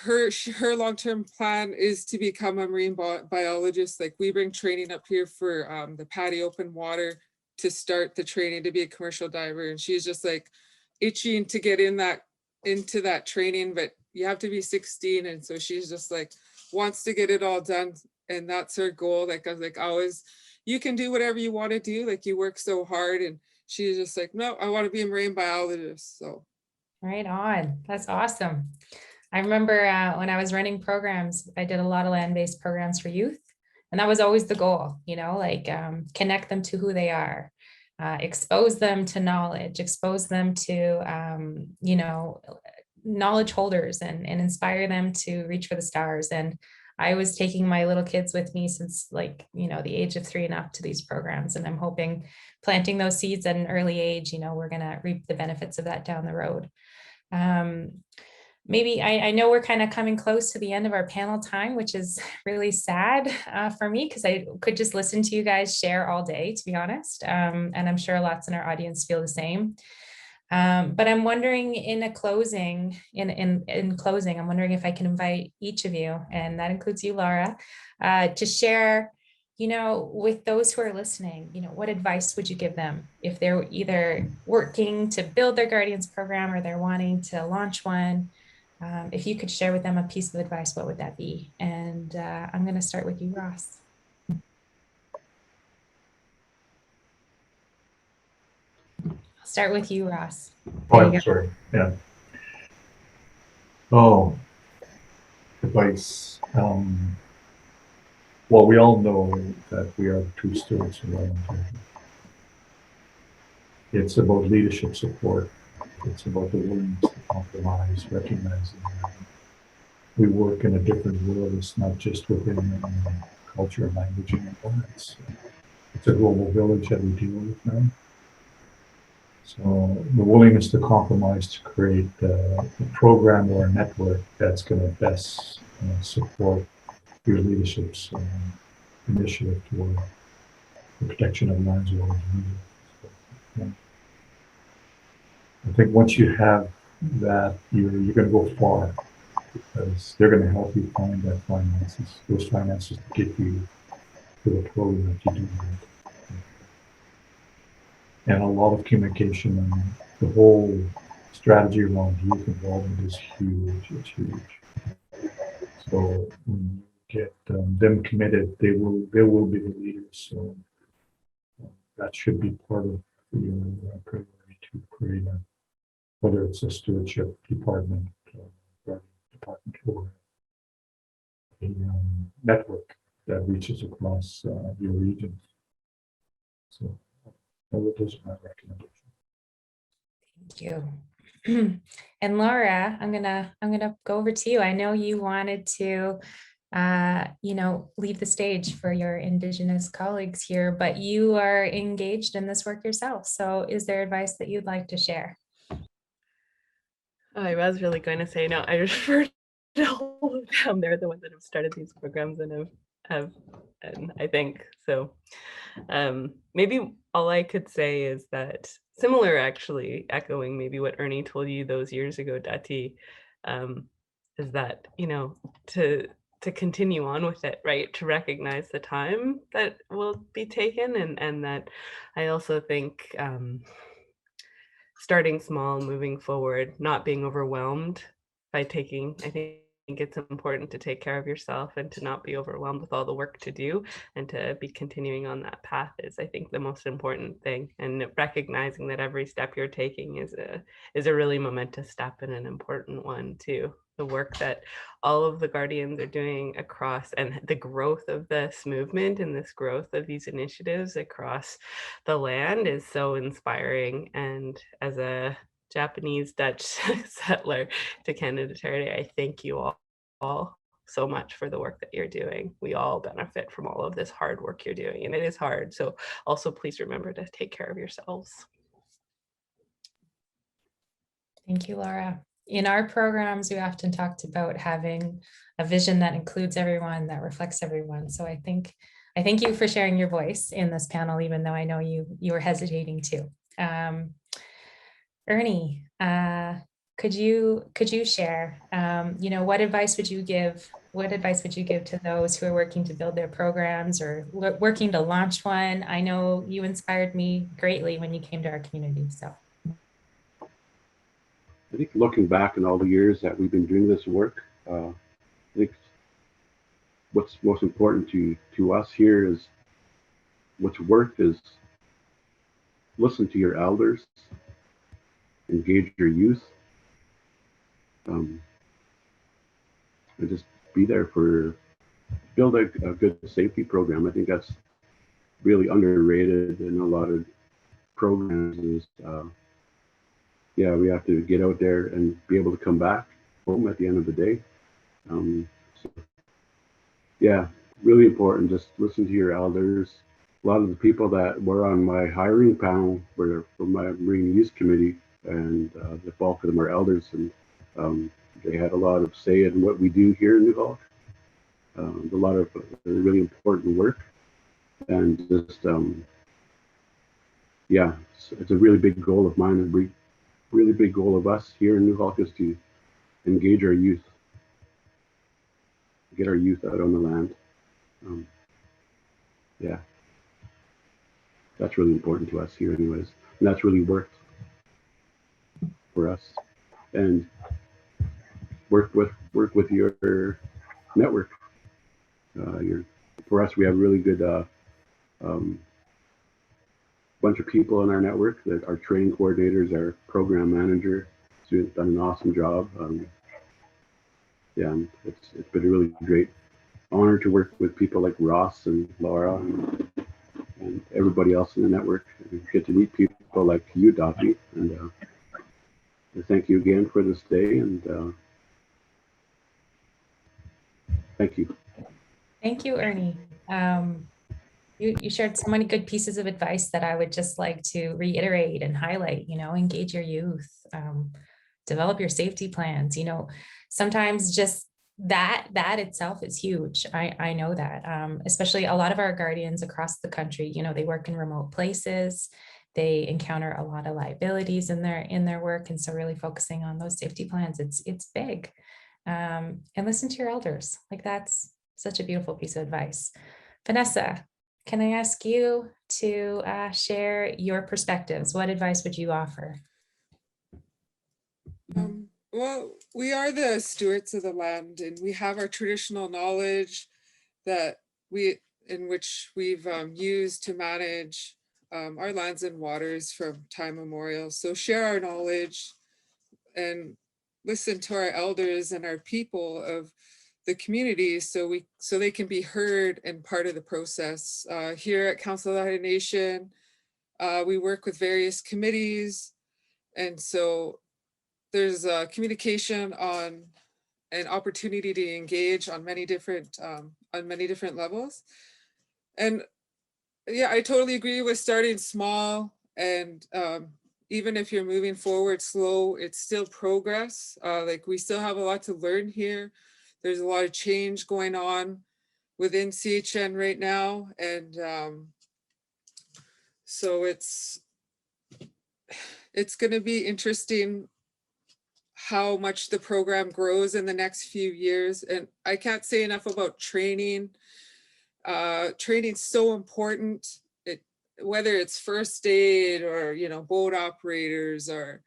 her long-term plan is to become a marine biologist. We bring training up here for the PADI open water to start the training to be a commercial diver, and she's just itching to get into that training, but you have to be 16, and so she's just wants to get it all done, and that's her goal. I was always, you can do whatever you want to do, you work so hard, and she's just no, I want to be a marine biologist. So
right on. That's awesome. I remember when I was running programs, I did a lot of land-based programs for youth. And that was always the goal, connect them to who they are, expose them to knowledge, expose them to, knowledge holders, and inspire them to reach for the stars. And I was taking my little kids with me since the age of 3 and up to these programs. And I'm hoping planting those seeds at an early age, we're going to reap the benefits of that down the road. Maybe I know we're kind of coming close to the end of our panel time, which is really sad for me, because I could just listen to you guys share all day, to be honest. And I'm sure lots in our audience feel the same. But I'm wondering in closing, I'm wondering if I can invite each of you, and that includes you, Laura, to share, with those who are listening, what advice would you give them if they're either working to build their Guardians program or they're wanting to launch one? If you could share with them a piece of advice, what would that be? And I'm going to start with you, Ross. I'll start with you, Ross.
Oh, I'm sorry. Yeah. Oh, advice. Well, we all know that we are two stewards of our own country. It's about leadership support. It's about the willingness to compromise, recognizing that we work in a different world. It's not just within culture, language, anymore. It's a global village that we deal with now. So the willingness to compromise to create a program or a network that's going to best support your leadership's initiative toward the protection of lands, waters, and rivers. I think once you have that, you're going to go far, because they're going to help you find those finances to get you to the program that you do want. And a lot of communication, and the whole strategy around youth involvement is huge. It's huge. So when you get them committed, they will be the leaders. So that should be part of your priority to create whether it's a stewardship department, department, or a network that reaches across your regions. So those are my recommendations.
Thank you. And Laura, I'm gonna go over to you. I know you wanted to leave the stage for your Indigenous colleagues here, but you are engaged in this work yourself. So is there advice that you'd like to share?
Oh, I was really going to say no. I refer to all of them. They're the ones that have started these programs and and I think so. Maybe all I could say is that similar, actually, echoing maybe what Ernie told you those years ago, Dati, is that to continue on with it, right? To recognize the time that will be taken, and that I also think. Starting small, moving forward, not being overwhelmed by taking, I think it's important to take care of yourself and to not be overwhelmed with all the work to do, and to be continuing on that path is, I think, the most important thing. And recognizing that every step you're taking is a really momentous step and an important one too. The work that all of the Guardians are doing across, and the growth of this movement and this growth of these initiatives across the land is so inspiring. And as a Japanese Dutch settler to Canada Territory, I thank you all so much for the work that you're doing. We all benefit from all of this hard work you're doing, and it is hard. So also please remember to take care of yourselves.
Thank you, Laura. In our programs, we often talked about having a vision that includes everyone, that reflects everyone. So I thank you for sharing your voice in this panel, even though I know you were hesitating too. Ernie, could you share, what advice would you give? What advice would you give to those who are working to build their programs or working to launch one? I know you inspired me greatly when you came to our community. So
I think looking back in all the years that we've been doing this work, I think what's most important to us here is what's worked is listen to your elders, engage your youth, and just be there build a good safety program. I think that's really underrated in a lot of programs is, we have to get out there and be able to come back home at the end of the day. Really important. Just listen to your elders. A lot of the people that were on my hiring panel were from my Marine Youth Committee, and the bulk of them are elders, and they had a lot of say in what we do here in New Hulk. A lot of really important work, and just it's a really big goal of mine, and really big goal of us here in New Hulk is to engage our youth, get our youth out on the land. That's really important to us here anyways, and that's really worked for us. And work with your network. For us, we have really good bunch of people in our network that our training coordinators, our program manager, who's done an awesome job. It's been a really great honor to work with people like Ross and Laura and everybody else in the network. We get to meet people like you, Dati, and thank you again for this day, and thank you.
thank you, Ernie. You shared so many good pieces of advice that I would just like to reiterate and highlight. Engage your youth, develop your safety plans. Sometimes just that itself is huge. I know that, especially a lot of our Guardians across the country, they work in remote places. They encounter a lot of liabilities in their work. And so really focusing on those safety plans, it's big. And listen to your elders. Like, that's such a beautiful piece of advice. Vanessa, can I ask you to share your perspectives? What advice would you offer?
Well, we are the stewards of the land, and we have our traditional knowledge that in which we've used to manage our lands and waters from time immemorial. So share our knowledge and listen to our elders and our people of the community so they can be heard and part of the process. Here at Council of the Haida Nation, we work with various committees, and so there's communication on an opportunity to engage on many different levels. And yeah, I totally agree with starting small, and even if you're moving forward slow, it's still progress. Like we still have a lot to learn here. There's a lot of change going on within CHN right now. And so it's going to be interesting how much the program grows in the next few years. And I can't say enough about training. Training's so important. Whether it's first aid or, you know, boat operators or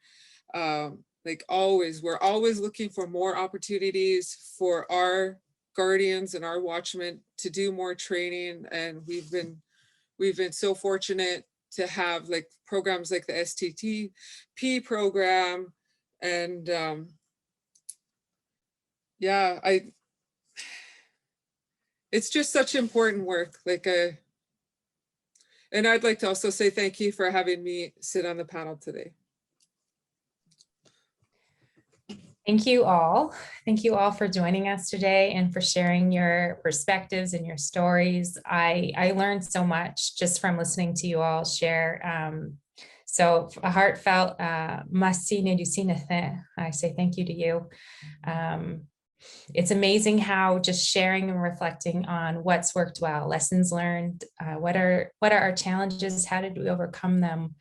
like always, we're always looking for more opportunities for our guardians and our watchmen to do more training. And we've been so fortunate to have like programs like the STTP program. And yeah, it's just such important work. And I'd like to also say thank you for having me sit on the panel today.
Thank you all. Thank you all for joining us today and for sharing your perspectives and your stories. I learned so much just from listening to you all share. So a heartfelt Masine Dusinathe. I say thank you to you. It's amazing how just sharing and reflecting on what's worked well, lessons learned, what are our challenges, how did we overcome them,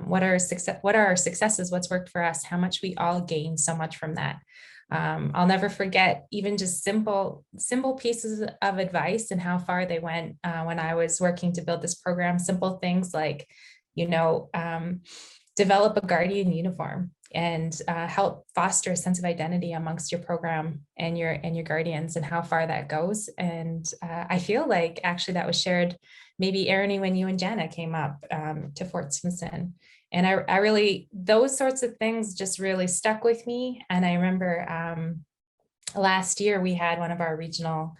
what are our successes, what's worked for us, how much we all gain so much from that. I'll never forget even just simple pieces of advice and how far they went when I was working to build this program. Simple things like, you know, develop a guardian uniform and help foster a sense of identity amongst your program and your guardians, and how far that goes. And I feel like actually that was shared maybe, Ernie, when you and Jana came up to Fort Simpson. And I really, those sorts of things just really stuck with me. And I remember last year we had one of our regional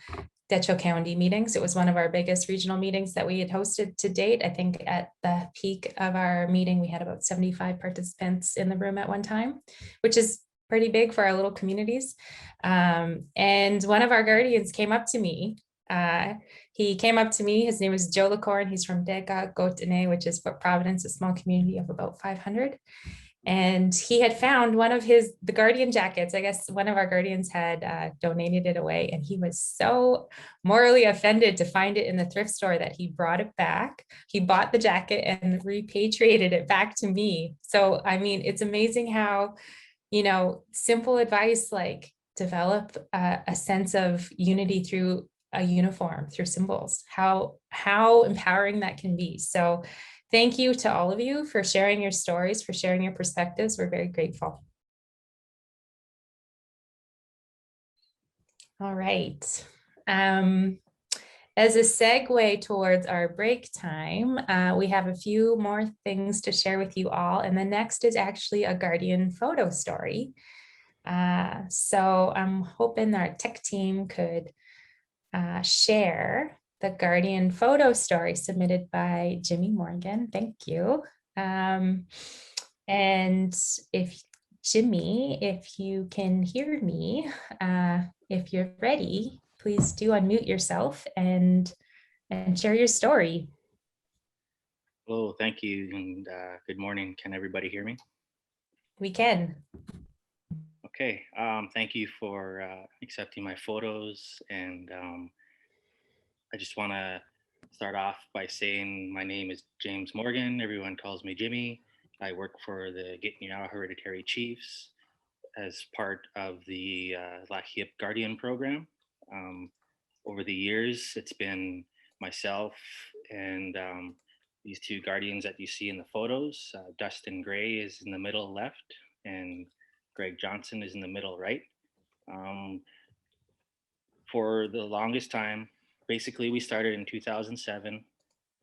Decho County meetings. It was one of our biggest regional meetings that we had hosted to date. I think at the peak of our meeting, we had about 75 participants in the room at one time, which is pretty big for our little communities. And one of our guardians came up to me. He came up to me, his name is Joe Lacorn. He's from Dega Gotene, which is Fort Providence, a small community of about 500. And he had found one of the guardian jackets. I guess one of our guardians had donated it away, and he was so morally offended to find it in the thrift store that he brought it back. He bought the jacket and repatriated it back to me. So, I mean, it's amazing how, you know, simple advice like develop a sense of unity through a uniform, through symbols, how empowering that can be. So thank you to all of you for sharing your stories, for sharing your perspectives. We're very grateful. All right. As a segue towards our break time, we have a few more things to share with you all. And the next is actually a guardian photo story. So I'm hoping our tech team could share the guardian photo story submitted by Jimmy Morgan. Thank you. And if Jimmy, if you can hear me, if you're ready, please do unmute yourself and share your story.
Hello, thank you, and good morning. Can everybody hear me?
We can.
Okay, thank you for accepting my photos, and I just want to start off by saying my name is James Morgan. Everyone calls me Jimmy. I work for the Gitniawa Hereditary Chiefs as part of the Lachiep Guardian program. Over the years, it's been myself and these two guardians that you see in the photos. Dustin Gray is in the middle left, and Greg Johnson is in the middle right. For the longest time, basically we started in 2007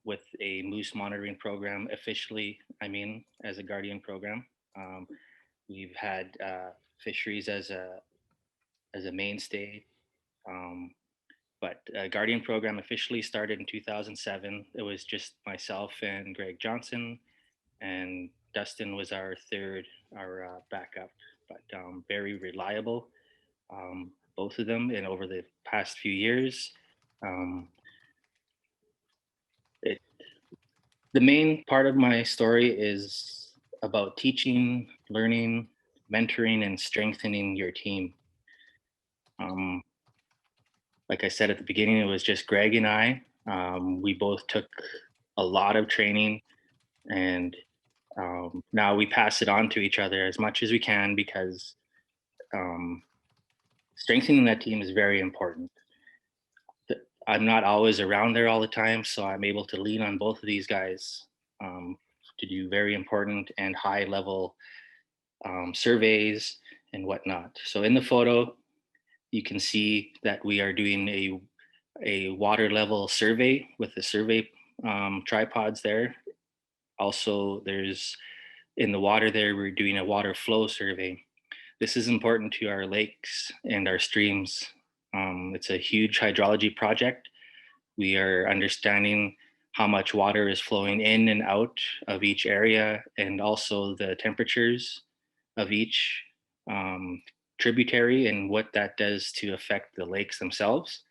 with a moose monitoring program, officially, I mean, as a Guardian program. We've had fisheries as a mainstay, but Guardian program officially started in 2007. It was just myself and Greg Johnson, and Dustin was our third, our backup, but very reliable, both of them. And over the past few years, the main part of my story is about teaching, learning, mentoring, and strengthening your team. Like I said at the beginning, it was just Greg and I. We both took a lot of training, and now we pass it on to each other as much as we can, because strengthening that team is very important. I'm not always around there all the time, so I'm able to lean on both of these guys to do very important and high level surveys and whatnot. So in the photo, you can see that we are doing a water level survey with the survey tripods there. Also, there's in the water there, we're doing a water flow survey. This is important to our lakes and our streams. It's a huge hydrology project. We are understanding how much water is flowing in and out of each area, and also the temperatures of each tributary and what that does to affect the lakes themselves.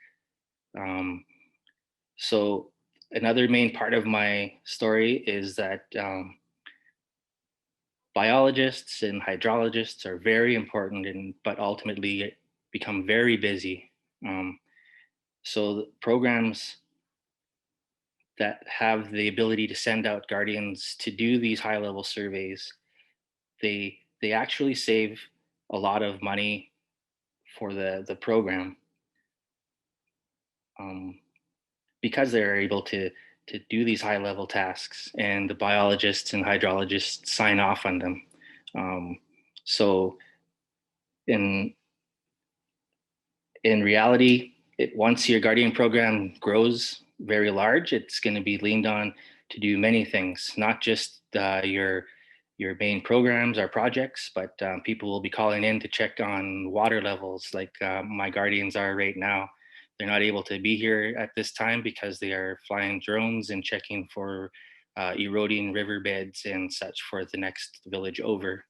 So another main part of my story is that biologists and hydrologists are very important, but ultimately become very busy. So the programs that have the ability to send out guardians to do these high level surveys, they actually save a lot of money for the program, because they're able to do these high level tasks, and the biologists and hydrologists sign off on them. So in reality, once your Guardian program grows very large, it's going to be leaned on to do many things, not just your main programs or projects, but people will be calling in to check on water levels, like my Guardians are right now. They're not able to be here at this time because they are flying drones and checking for eroding riverbeds and such for the next village over.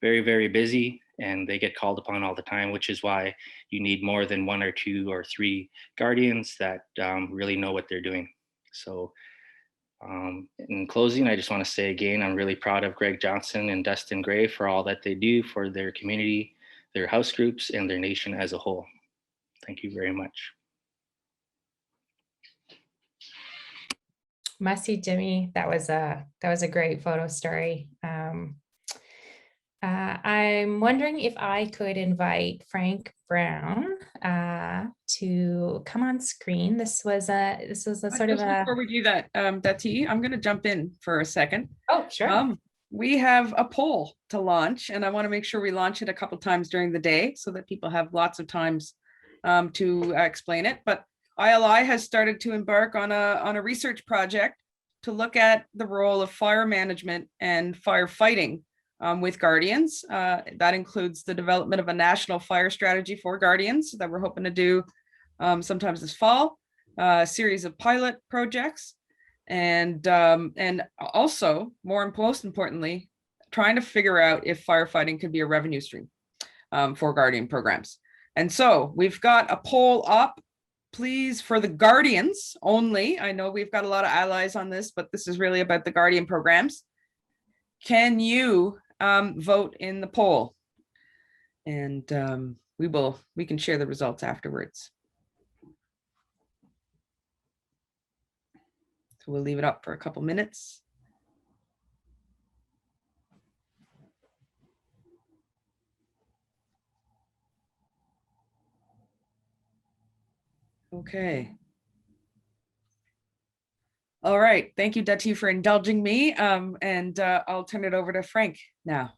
Very, very busy, and they get called upon all the time, which is why you need more than 1 or 2 or 3 guardians that really know what they're doing. So in closing, I just want to say again, I'm really proud of Greg Johnson and Dustin Gray for all that they do for their community, their house groups, and their nation as a whole. Thank you very much.
Must-see, Jimmy. That was a great photo story. I'm wondering if I could invite Frank Brown to come on screen. This was a sort of a.
Before we do that, Dati, I'm going to jump in for a second.
Oh, sure.
We have a poll to launch, and I want to make sure we launch it a couple times during the day so that people have lots of times to explain it. But ILI has started to embark on a research project to look at the role of fire management and firefighting with Guardians. That includes the development of a national fire strategy for Guardians that we're hoping to do sometimes this fall, a series of pilot projects, and also, most importantly, trying to figure out if firefighting could be a revenue stream for Guardian programs. And so we've got a poll up, please, for the Guardians only. I know we've got a lot of allies on this, but this is really about the Guardian programs. Can you vote in the poll? And we can share the results afterwards. So we'll leave it up for a couple minutes. Okay. All right. Thank you, Dati, for indulging me. And I'll turn it over to Frank now.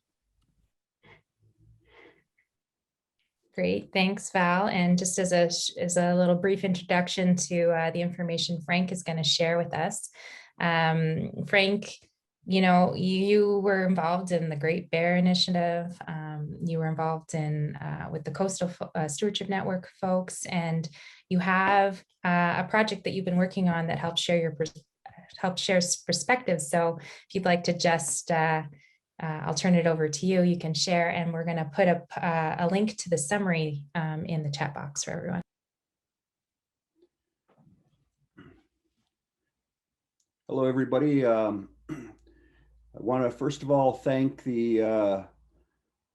Great, thanks, Val. And just as a little brief introduction to the information Frank is going to share with us. Frank, you were involved in the Great Bear Initiative. You were involved in with the Coastal Stewardship Network folks, and you have a project that you've been working on that helps share perspectives. So if you'd like to just I'll turn it over to you. You can share, and we're going to put up a link to the summary in the chat box for everyone.
Hello, everybody. I want to first of all thank the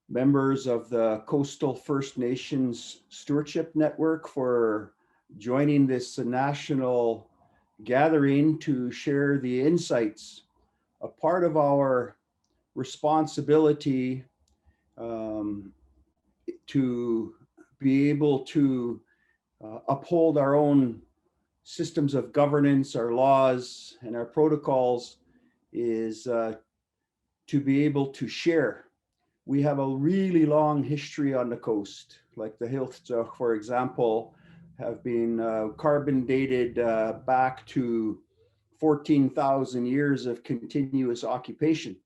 members of the Coastal First Nations Stewardship Network for joining this national gathering to share the insights. A part of our responsibility to be able to uphold our own systems of governance, our laws, and our protocols is to be able to share. We have a really long history on the coast, like the Hilftjoch, for example, have been carbon dated back to 14,000 years of continuous occupation.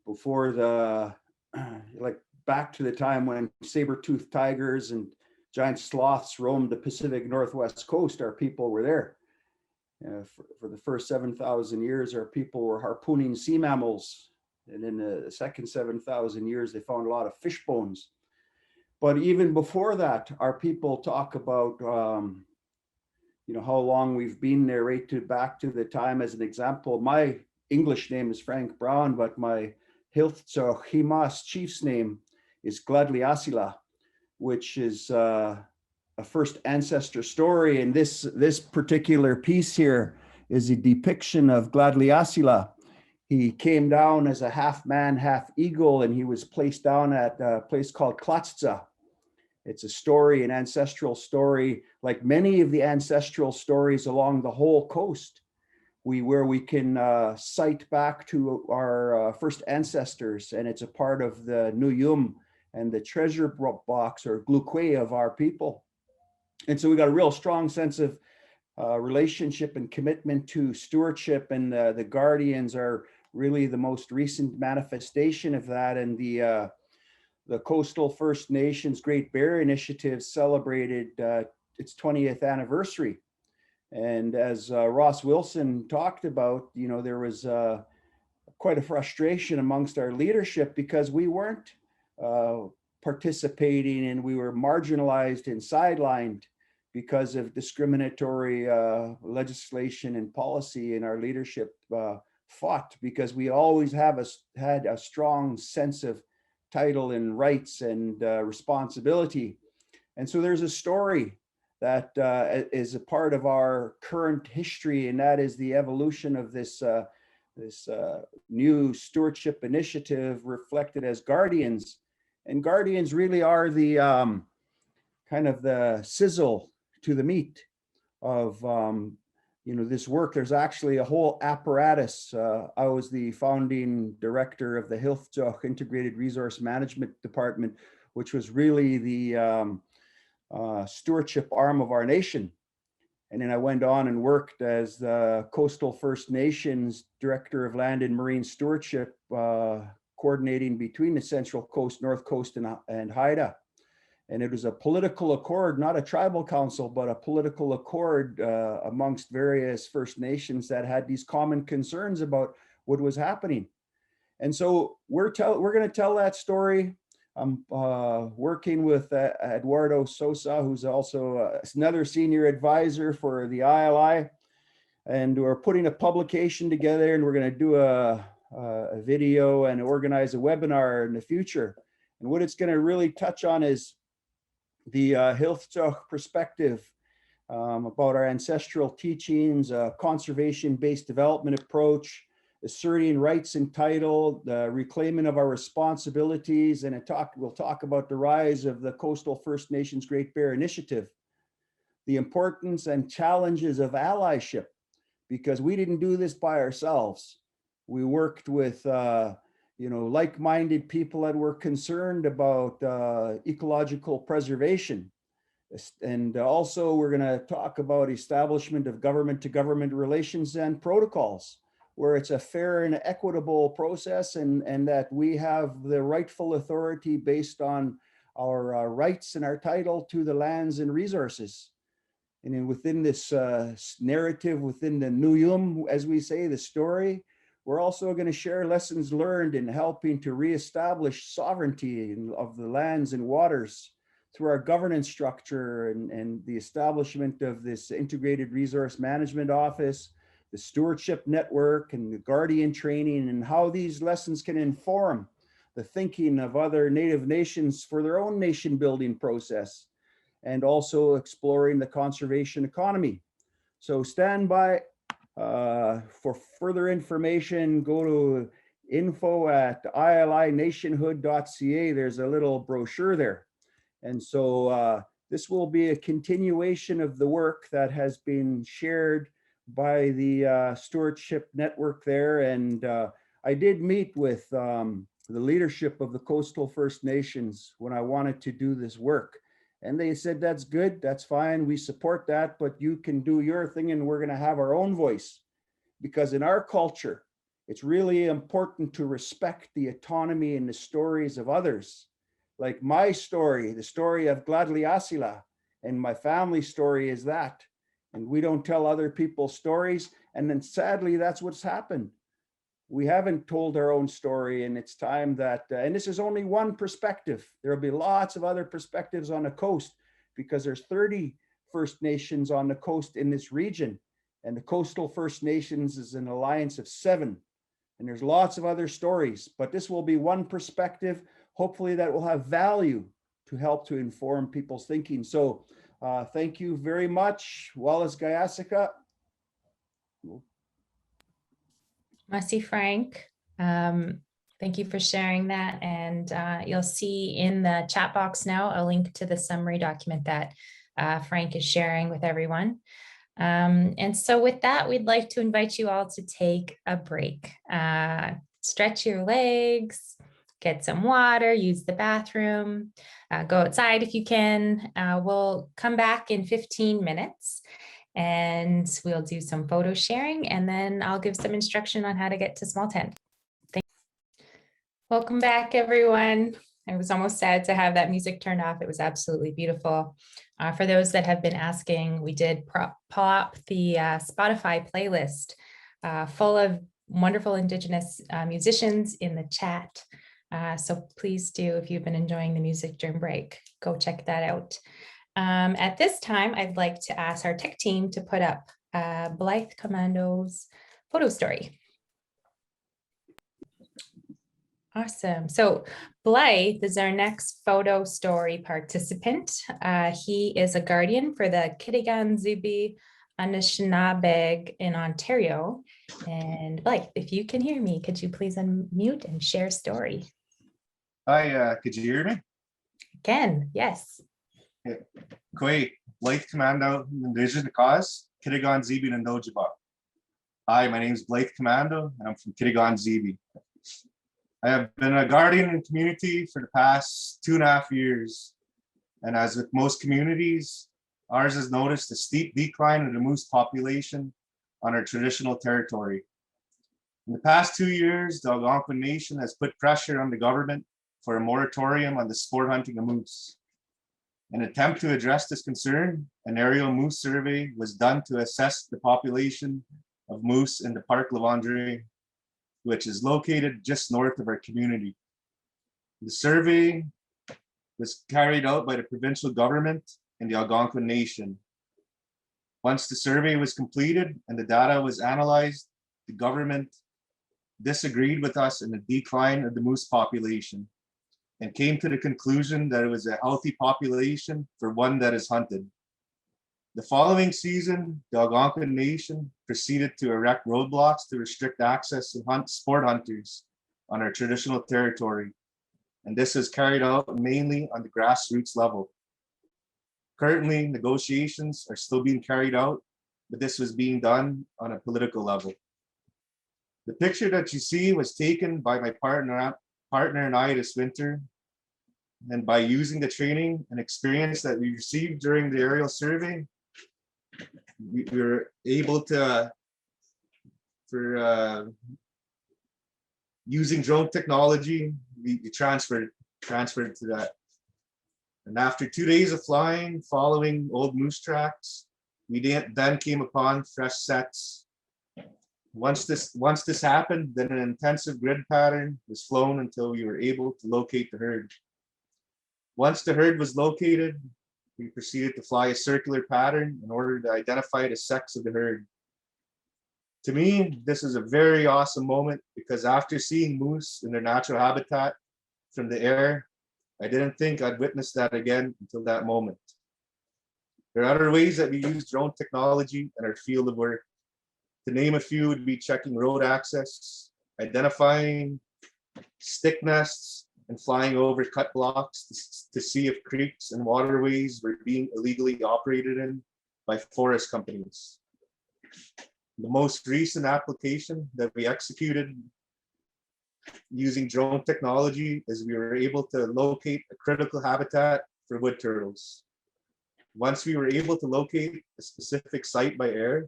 Before like back to the time when saber-toothed tigers and giant sloths roamed the Pacific Northwest coast, our people were there. For the first 7,000 years, our people were harpooning sea mammals. And in the second 7,000 years, they found a lot of fish bones. But even before that, our people talk about, how long we've been there, right back to the time. As an example, my English name is Frank Brown, but my Hilftjoch Himas chief's name is Gladliasila, which is a first ancestor story. And this particular piece here is a depiction of Gladliasila. He came down as a half man, half eagle, and he was placed down at a place called Klatsza. It's a story, an ancestral story, like many of the ancestral stories along the whole coast, where we can cite back to our first ancestors, and it's a part of the Nuyum and the treasure box or Glukwe of our people. And so we got a real strong sense of relationship and commitment to stewardship, and the Guardians are really the most recent manifestation of that. And the Coastal First Nations Great Bear Initiative celebrated its 20th anniversary. And as Ross Wilson talked about, there was quite a frustration amongst our leadership because we weren't participating, and we were marginalized and sidelined because of discriminatory legislation and policy. And our leadership fought, because we always had a strong sense of title and rights and responsibility. And so there's a story that is a part of our current history, and that is the evolution of this new stewardship initiative reflected as Guardians. And Guardians really are the kind of the sizzle to the meat of this work. There's actually a whole apparatus. I was the founding director of the Hilftjoch Integrated Resource Management Department, which was really the stewardship arm of our nation. And then I went on and worked as the Coastal First Nations Director of Land and Marine Stewardship, coordinating between the Central Coast, North Coast, and Haida. And it was a political accord, not a tribal council, but a political accord amongst various First Nations that had these common concerns about what was happening. And so we're going to tell that story. I'm working with Eduardo Sosa, who's also another senior advisor for the ILI. And we're putting a publication together, and we're going to do a video and organize a webinar in the future. And what it's going to really touch on is the Hilftjoch perspective about our ancestral teachings, conservation-based development approach, asserting rights and title, the reclaiming of our responsibilities, and we'll talk about the rise of the Coastal First Nations Great Bear Initiative, the importance and challenges of allyship, because we didn't do this by ourselves. We worked with like-minded people that were concerned about ecological preservation. And also we're going to talk about establishment of government-to-government relations and protocols, where it's a fair and equitable process, and that we have the rightful authority based on our rights and our title to the lands and resources. And then within this narrative, within the Nuyum, as we say, the story, we're also going to share lessons learned in helping to reestablish sovereignty of the lands and waters through our governance structure and the establishment of this integrated resource management office, the stewardship network, and the guardian training, and how these lessons can inform the thinking of other Native nations for their own nation building process, and also exploring the conservation economy. So stand by for further information. Go to info@ilinationhood.ca. There's a little brochure there. And so this will be a continuation of the work that has been shared by the stewardship network there. And I did meet with the leadership of the Coastal First Nations when I wanted to do this work. And they said, that's good, that's fine, we support that, but you can do your thing and we're going to have our own voice. Because in our culture, it's really important to respect the autonomy and the stories of others. Like my story, the story of Gladliasila, and my family story is that. And we don't tell other people's stories. And then sadly, that's what's happened. We haven't told our own story, and it's time that, and this is only one perspective. There'll be lots of other perspectives on the coast, because there's 30 First Nations on the coast in this region. And the Coastal First Nations is an alliance of 7. And there's lots of other stories, but this will be one perspective. Hopefully that will have value to help to inform people's thinking. So thank you very much. Wallace Gayasika.
Mercy, Frank. Thank you for sharing that. And you'll see in the chat box now a link to the summary document that Frank is sharing with everyone. And so with that, we'd like to invite you all to take a break. Stretch your legs, get some water, use the bathroom, go outside if you can. We'll come back in 15 minutes. And we'll do some photo sharing, and then I'll give some instruction on how to get to Small Tent. Welcome back, everyone. I was almost sad to have that music turned off. It was absolutely beautiful. For those that have been asking, we did pop the Spotify playlist full of wonderful Indigenous musicians in the chat. So please do, if you've been enjoying the music during break, go check that out. At this time, I'd like to ask our tech team to put up Blythe Commando's photo story. Awesome. So Blythe is our next photo story participant. He is a guardian for the Kitigan-Zibi Anishinaabe in Ontario. And Blythe, if you can hear me, could you please unmute and share a story?
Hi, could you hear me?
I can, yes.
Koi, Blythe Commando, Indigenous Cause, Kitigan-Zibi and Nojibok. Hi, my name is Blythe Commando, and I'm from Kitigan-Zibi. I have been a guardian in the community for the past 2.5 years. And as with most communities, ours has noticed a steep decline in the moose population on our traditional territory. In the past 2 years, the Algonquin Nation has put pressure on the government for a moratorium on the sport hunting of moose. In an attempt to address this concern, an aerial moose survey was done to assess the population of moose in the Parc La Vérendrye, which is located just north of our community. The survey was carried out by the provincial government and the Algonquin Nation. Once the survey was completed and the data was analyzed, the government disagreed with us in the decline of the moose population and came to the conclusion that it was a healthy population for one that is hunted. The following season, the Algonquin Nation proceeded to erect roadblocks to restrict access to sport hunters on our traditional territory, and this is carried out mainly on the grassroots level. Currently, negotiations are still being carried out, but this was being done on a political level. The picture that you see was taken by my partner and I this winter. And by using the training and experience that we received during the aerial survey, we were able to, using drone technology, we transferred to that. And after 2 days of flying, following old moose tracks, we then came upon fresh sets. Once this happened, then an intensive grid pattern was flown until we were able to locate the herd. Once the herd was located, we proceeded to fly a circular pattern in order to identify the sex of the herd. To me, this is a very awesome moment because after seeing moose in their natural habitat from the air, I didn't think I'd witness that again until that moment. There are other ways that we use drone technology in our field of work. To name a few would be checking road access, identifying stick nests, and flying over cut blocks to see if creeks and waterways were being illegally operated in by forest companies. The most recent application that we executed using drone technology is we were able to locate a critical habitat for wood turtles. Once we were able to locate a specific site by air,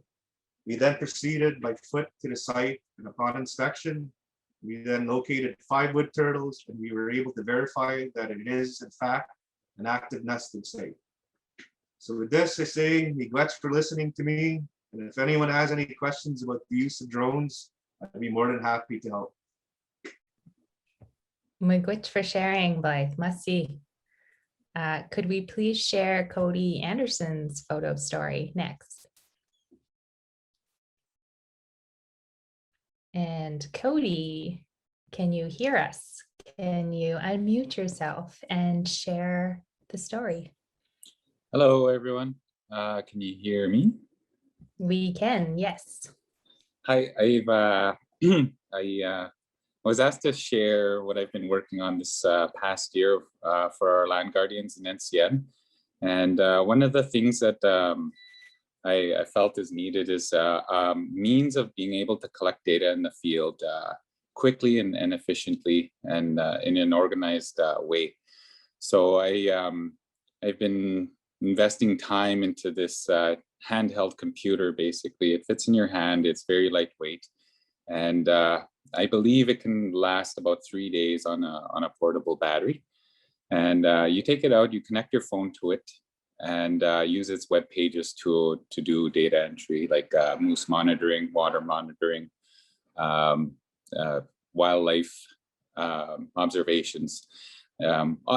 we then proceeded by foot to the site, and upon inspection, we then located 5 wood turtles, and we were able to verify that it is, in fact, an active nesting site. So with this, I say, miigwech for listening to me, and if anyone has any questions about the use of drones, I'd be more than happy to help.
Miigwech for sharing, Blythe. Must see. Could we please share Cody Anderson's photo story next? And Cody, can you hear us? Can you unmute yourself and share the story?
Hello, everyone. Can you hear me?
We can, yes.
Hi, I was asked to share what I've been working on this past year for our land guardians in NCN. And one of the things that I felt is needed is means of being able to collect data in the field quickly and efficiently and in an organized way. So I've been investing time into this handheld computer. Basically, it fits in your hand. It's very lightweight, and I believe it can last about 3 days on a portable battery. And you take it out, you connect your phone to it, and use its web pages to do data entry like moose monitoring, water monitoring, wildlife observations,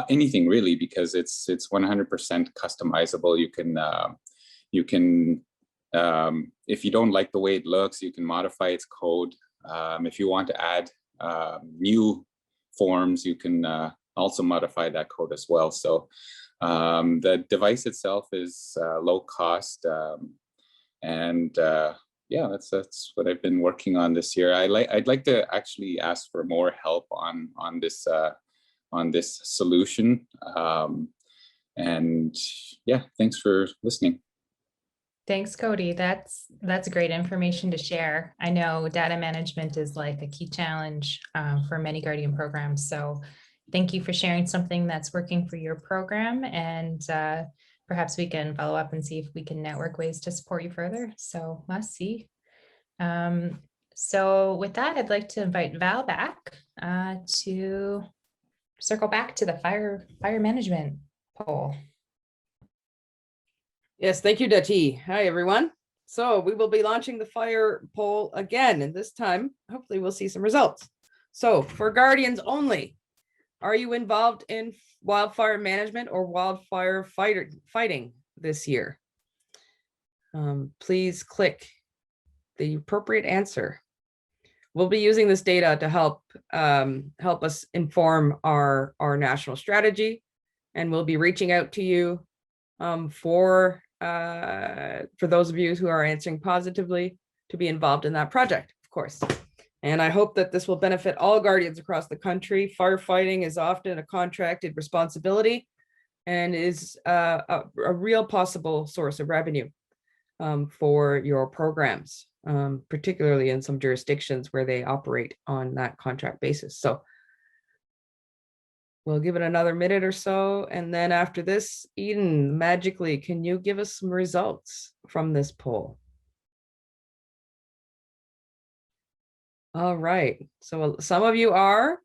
anything really, because it's 100% customizable. You can if you don't like the way it looks, you can modify its code. If you want to add new forms, you can also modify that code as well. So the device itself is low cost, and yeah, that's what I've been working on this year. I'd like to actually ask for more help on this solution, and yeah, thanks for listening.
Thanks, Cody. That's great information to share. I know data management is like a key challenge for many Guardian programs. So thank you for sharing something that's working for your program, and perhaps we can follow up and see if we can network ways to support you further. So must see. So with that, I'd like to invite Val back to circle back to the fire management poll.
Yes, thank you, Dati. Hi, everyone. So we will be launching the fire poll again, and this time, hopefully we'll see some results. So for Guardians only, are you involved in wildfire management or wildfire fighting this year? Please click the appropriate answer. We'll be using this data to help us inform our national strategy, and we'll be reaching out to you for those of you who are answering positively to be involved in that project, of course. And I hope that this will benefit all Guardians across the country. Firefighting is often a contracted responsibility and is a real possible source of revenue. for your programs, particularly in some jurisdictions where they operate on that contract basis. So we'll give it another minute or so. And then after this, Eden, magically, can you give us some results from this poll? All right. So some of you are,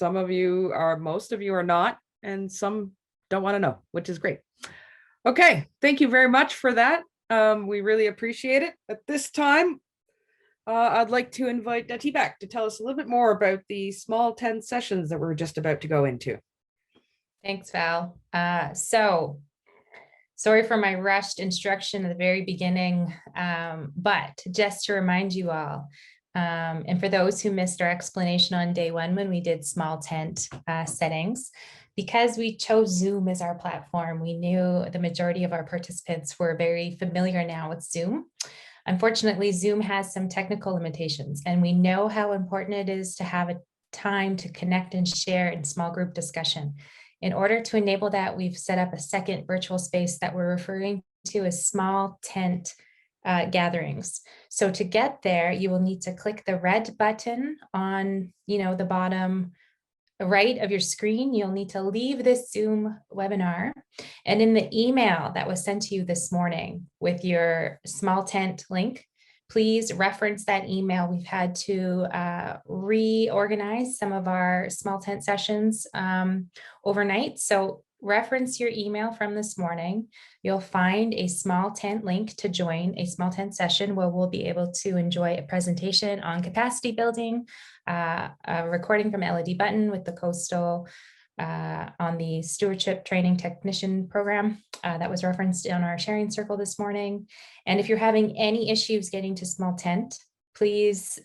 most of you are not, and some don't want to know, which is great. Okay, thank you very much for that. We really appreciate it. At this time, I'd like to invite Dati back to tell us a little bit more about the small tent sessions that we're just about to go into.
Thanks, Val. So sorry for my rushed instruction at the very beginning, but just to remind you all, and for those who missed our explanation on day one when we did small tent settings, because we chose Zoom as our platform, we knew the majority of our participants were very familiar now with Zoom. Unfortunately, Zoom has some technical limitations, and we know how important it is to have a time to connect and share in small group discussion. In order to enable that, we've set up a second virtual space that we're referring to as small tent gatherings. So to get there, you will need to click the red button on, the bottom right of your screen. You'll need to leave this Zoom webinar, and in the email that was sent to you this morning with your small tent link, please reference that email. We've had to reorganize some of our small tent sessions overnight. So reference your email from this morning. You'll find a small tent link to join a small tent session where we'll be able to enjoy a presentation on capacity building, a recording from Elodie Button with the Coastal on the Stewardship Training Technician Program that was referenced in our sharing circle this morning. And if you're having any issues getting to small tent, please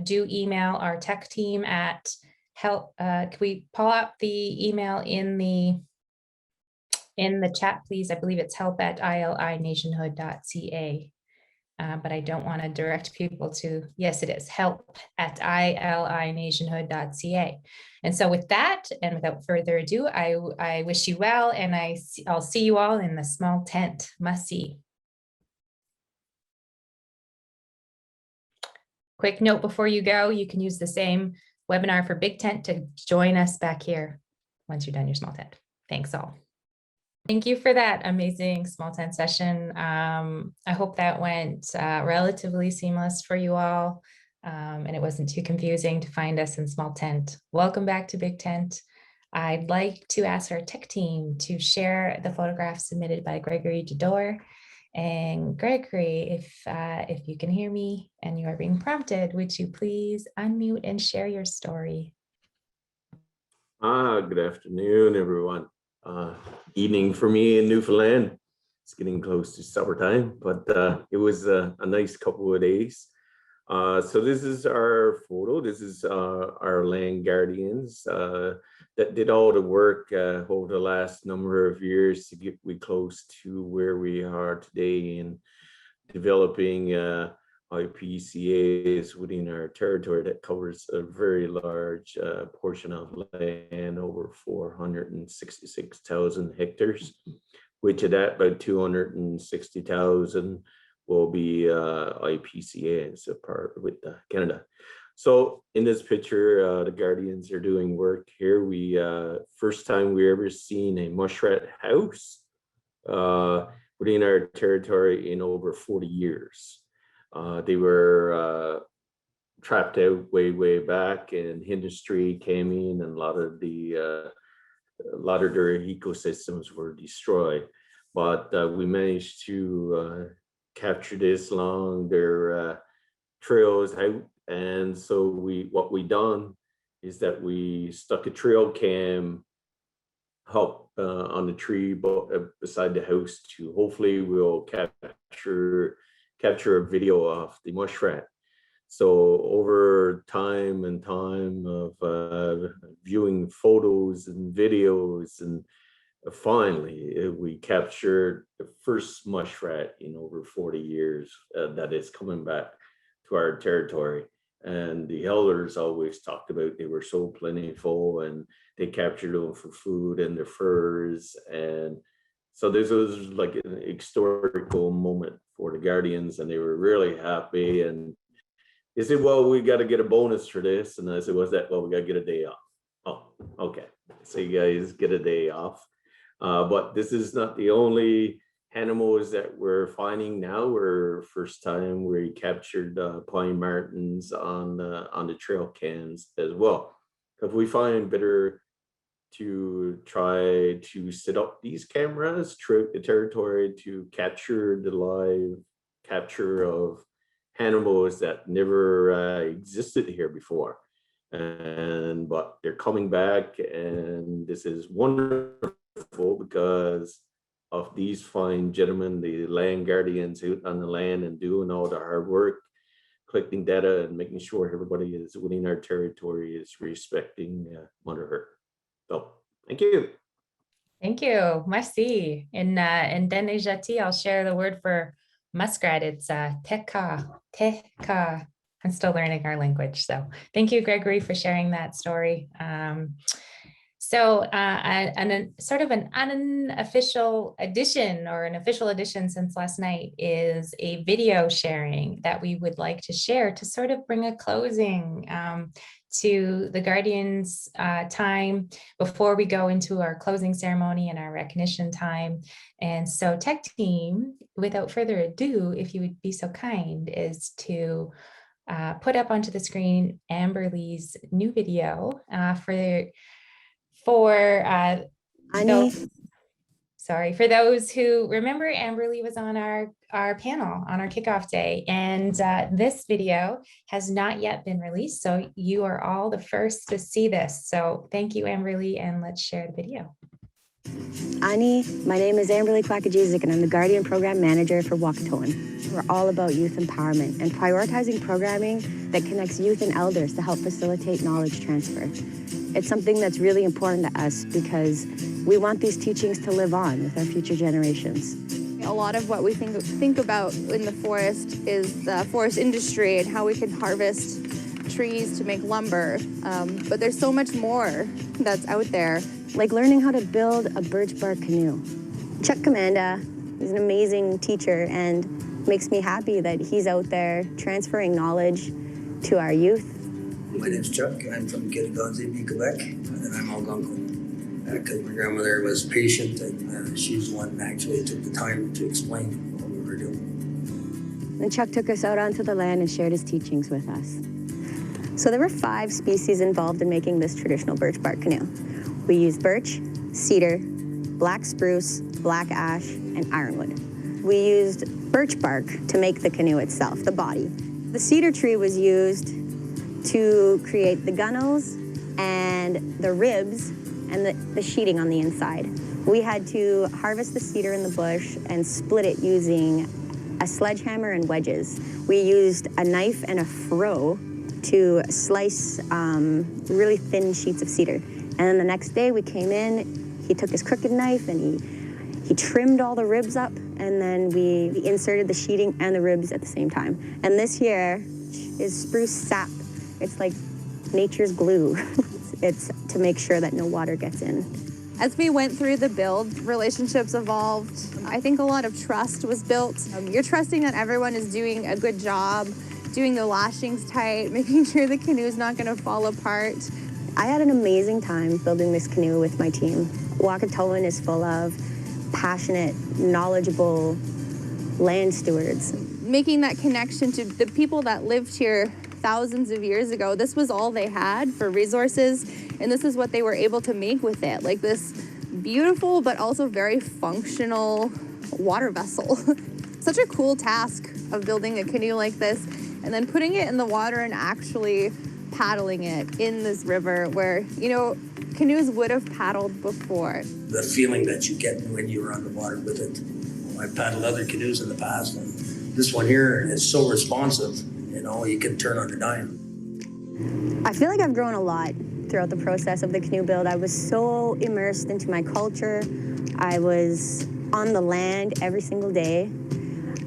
do email our tech team at help. Can we pull up the email in the chat, please? I believe it's help@ilinationhood.ca. But I don't want to direct people to, yes, it is help@ilinationhood.ca. And so with that, and without further ado, I wish you well, and I'll see you all in the small tent. Must see. Quick note before you go, you can use the same webinar for Big Tent to join us back here once you're done your small tent. Thanks all. Thank you for that amazing small tent session. I hope that went relatively seamless for you all, and it wasn't too confusing to find us in small tent. Welcome back to Big Tent. I'd like to ask our tech team to share the photographs submitted by Gregory Jador. And Gregory, if you can hear me and you are being prompted, would you please unmute and share your story?
Good afternoon, everyone. Evening for me in Newfoundland. It's getting close to supper time, but it was a nice couple of days. So this is our photo. This is our land guardians that did all the work over the last number of years to get we close to where we are today in developing IPCAs within our territory that covers a very large portion of land, over 466,000 hectares, which of that about 260,000 will be IPCAs, a part with Canada. So in this picture, the Guardians are doing work here. We first time we ever seen a muskrat house within our territory in over 40 years. They were trapped out way back, and industry came in, and a lot of their ecosystems were destroyed. But we managed to capture this along their trails out, and so what we done is that we stuck a trail cam up on the tree beside the house to hopefully we'll capture a video of the muskrat. So over time of viewing photos and videos, and finally we captured the first muskrat in over 40 years that is coming back to our territory. And the elders always talked about they were so plentiful, and they captured them for food and their furs. And So this was like an historical moment for the Guardians, and they were really happy. And they said, well, we got to get a bonus for this. And I said, what's that? Well, we got to get a day off. Oh, okay. So you guys get a day off. But this is not the only animals that we're finding now. We're first time we captured pine martens on the trail cams as well. Because we find better to try to set up these cameras throughout the territory to capture the live capture of animals that never existed here before. But they're coming back, and this is wonderful because of these fine gentlemen, the land guardians out on the land and doing all the hard work, collecting data and making sure everybody is within our territory is respecting Mother Earth. So thank you.
Thank you. Merci. In Denijati, I'll share the word for muskrat. It's teka. I'm still learning our language. So thank you, Gregory, for sharing that story. Sort of an unofficial addition, or an official addition since last night, is a video sharing that we would like to share to sort of bring a closing to the Guardians time before we go into our closing ceremony and our recognition time. And so tech team, without further ado, if you would be so kind, is to put up onto the screen Amberly's new video for those who remember. Amberly was on our panel on our kickoff day, and this video has not yet been released, so you are all the first to see this. So thank you, Amberly, and let's share the video.
Ani, my name is Amberly Kwakajizik, and I'm the Guardian Program Manager for Wakatoan. We're all about youth empowerment and prioritizing programming that connects youth and elders to help facilitate knowledge transfer. It's something that's really important to us because we want these teachings to live on with our future generations.
A lot of what we think about in the forest is the forest industry and how we can harvest trees to make lumber. But there's so much more that's out there.
Like learning how to build a birch bark canoe. Chuck Commanda is an amazing teacher and makes me happy that he's out there transferring knowledge to our youth.
My name's Chuck. I'm from Kitigan-Zibi, Quebec, and I'm Algonquin. Because my grandmother was patient, and she's the one that actually took the time to explain what we were doing.
And Chuck took us out onto the land and shared his teachings with us. So there were 5 species involved in making this traditional birch bark canoe. We used birch, cedar, black spruce, black ash, and ironwood. We used birch bark to make the canoe itself, the body. The cedar tree was used to create the gunnels and the ribs and the sheeting on the inside. We had to harvest the cedar in the bush and split it using a sledgehammer and wedges. We used a knife and a furrow to slice really thin sheets of cedar. And then the next day we came in, he took his crooked knife and he trimmed all the ribs up, and then we inserted the sheeting and the ribs at the same time. And this here is spruce sap. It's like nature's glue. It's to make sure that no water gets in.
As we went through the build, relationships evolved. I think a lot of trust was built. You're trusting that everyone is doing a good job, doing the lashings tight, making sure the canoe's not gonna fall apart.
I had an amazing time building this canoe with my team. Wakatoan is full of passionate, knowledgeable land stewards.
Making that connection to the people that lived here thousands of years ago, this was all they had for resources, and this is what they were able to make with it, like this beautiful but also very functional water vessel. Such a cool task of building a canoe like this and then putting it in the water and actually paddling it in this river where, you know, canoes would have paddled before.
The feeling that you get when you're on the water with it. I've paddled other canoes in the past, and this one here is so responsive. You know, you can turn on a dime.
I feel like I've grown a lot throughout the process of the canoe build. I was so immersed into my culture. I was on the land every single day.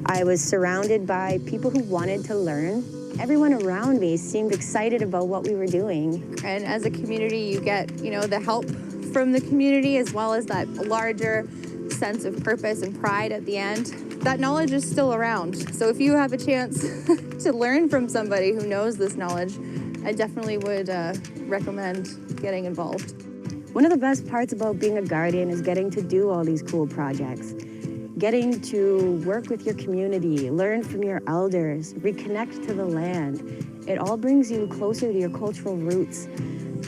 I was surrounded by people who wanted to learn. Everyone around me seemed excited about what we were doing.
And as a community, you get, you know, the help from the community as well as that larger sense of purpose and pride at the end, that knowledge is still around. So if you have a chance to learn from somebody who knows this knowledge, I definitely would recommend getting involved.
One of the best parts about being a guardian is getting to do all these cool projects. Getting to work with your community, learn from your elders, reconnect to the land. It all brings you closer to your cultural roots.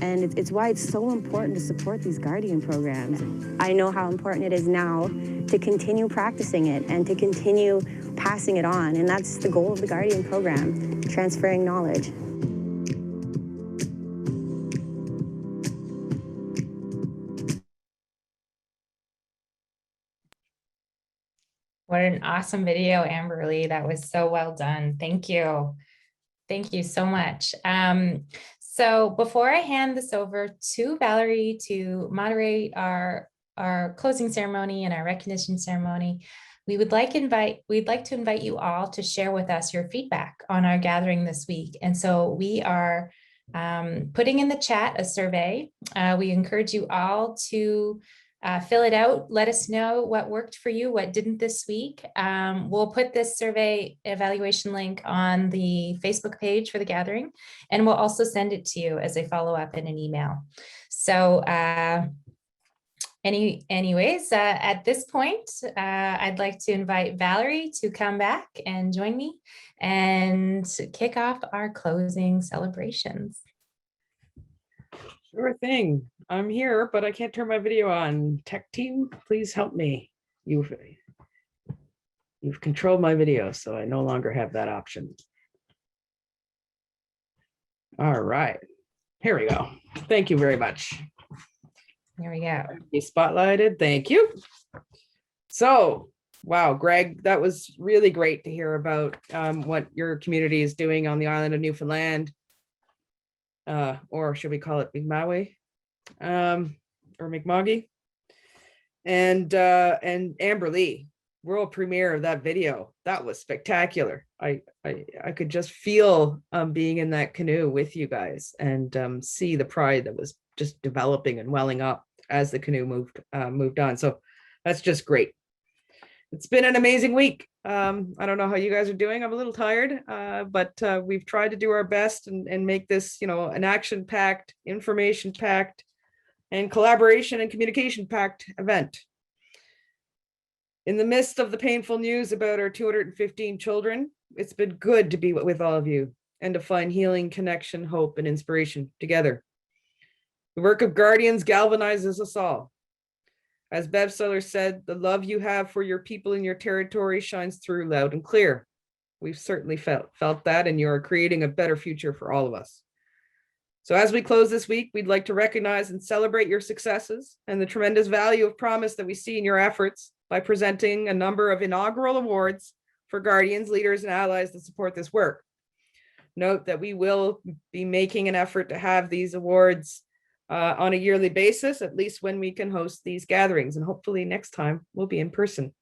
And it's why it's so important to support these guardian programs. I know how important it is now to continue practicing it and to continue passing it on. And that's the goal of the guardian program, transferring knowledge.
What an awesome video, Amberly. That was so well done. Thank you. Thank you so much. So before I hand this over to Valerie to moderate our closing ceremony and our recognition ceremony, we'd like to invite you all to share with us your feedback on our gathering this week. And so we are putting in the chat a survey. We encourage you all to fill it out. Let us know what worked for you, what didn't this week. We'll put this survey evaluation link on the Facebook page for the gathering, and we'll also send it to you as a follow-up in an email. So anyways, at this point, I'd like to invite Valerie to come back and join me and kick off our closing celebrations.
Sure thing. I'm here, but I can't turn my video on. Tech team, please help me. You've controlled my video, so I no longer have that option. All right, here we go. Thank you very much.
Here we go.
Be spotlighted. Thank you. So, wow, Greg, that was really great to hear about what your community is doing on the island of Newfoundland. Or should we call it Mi'kmaq, or Mi'kma'ki? And Amber Lee, world premiere of that video. That was spectacular. I could just feel being in that canoe with you guys and see the pride that was just developing and welling up as the canoe moved on. So that's just great. It's been an amazing week. I don't know how you guys are doing. I'm a little tired, but we've tried to do our best and make this, an action-packed, information-packed, and collaboration and communication-packed event. In the midst of the painful news about our 215 children, it's been good to be with all of you and to find healing, connection, hope, and inspiration together. The work of Guardians galvanizes us all. As Bev Sellers said, the love you have for your people in your territory shines through loud and clear. We've certainly felt that, and you are creating a better future for all of us. So as we close this week, we'd like to recognize and celebrate your successes and the tremendous value of promise that we see in your efforts by presenting a number of inaugural awards for guardians, leaders, and allies that support this work. Note that we will be making an effort to have these awards on a yearly basis, at least when we can host these gatherings, and hopefully next time we'll be in person.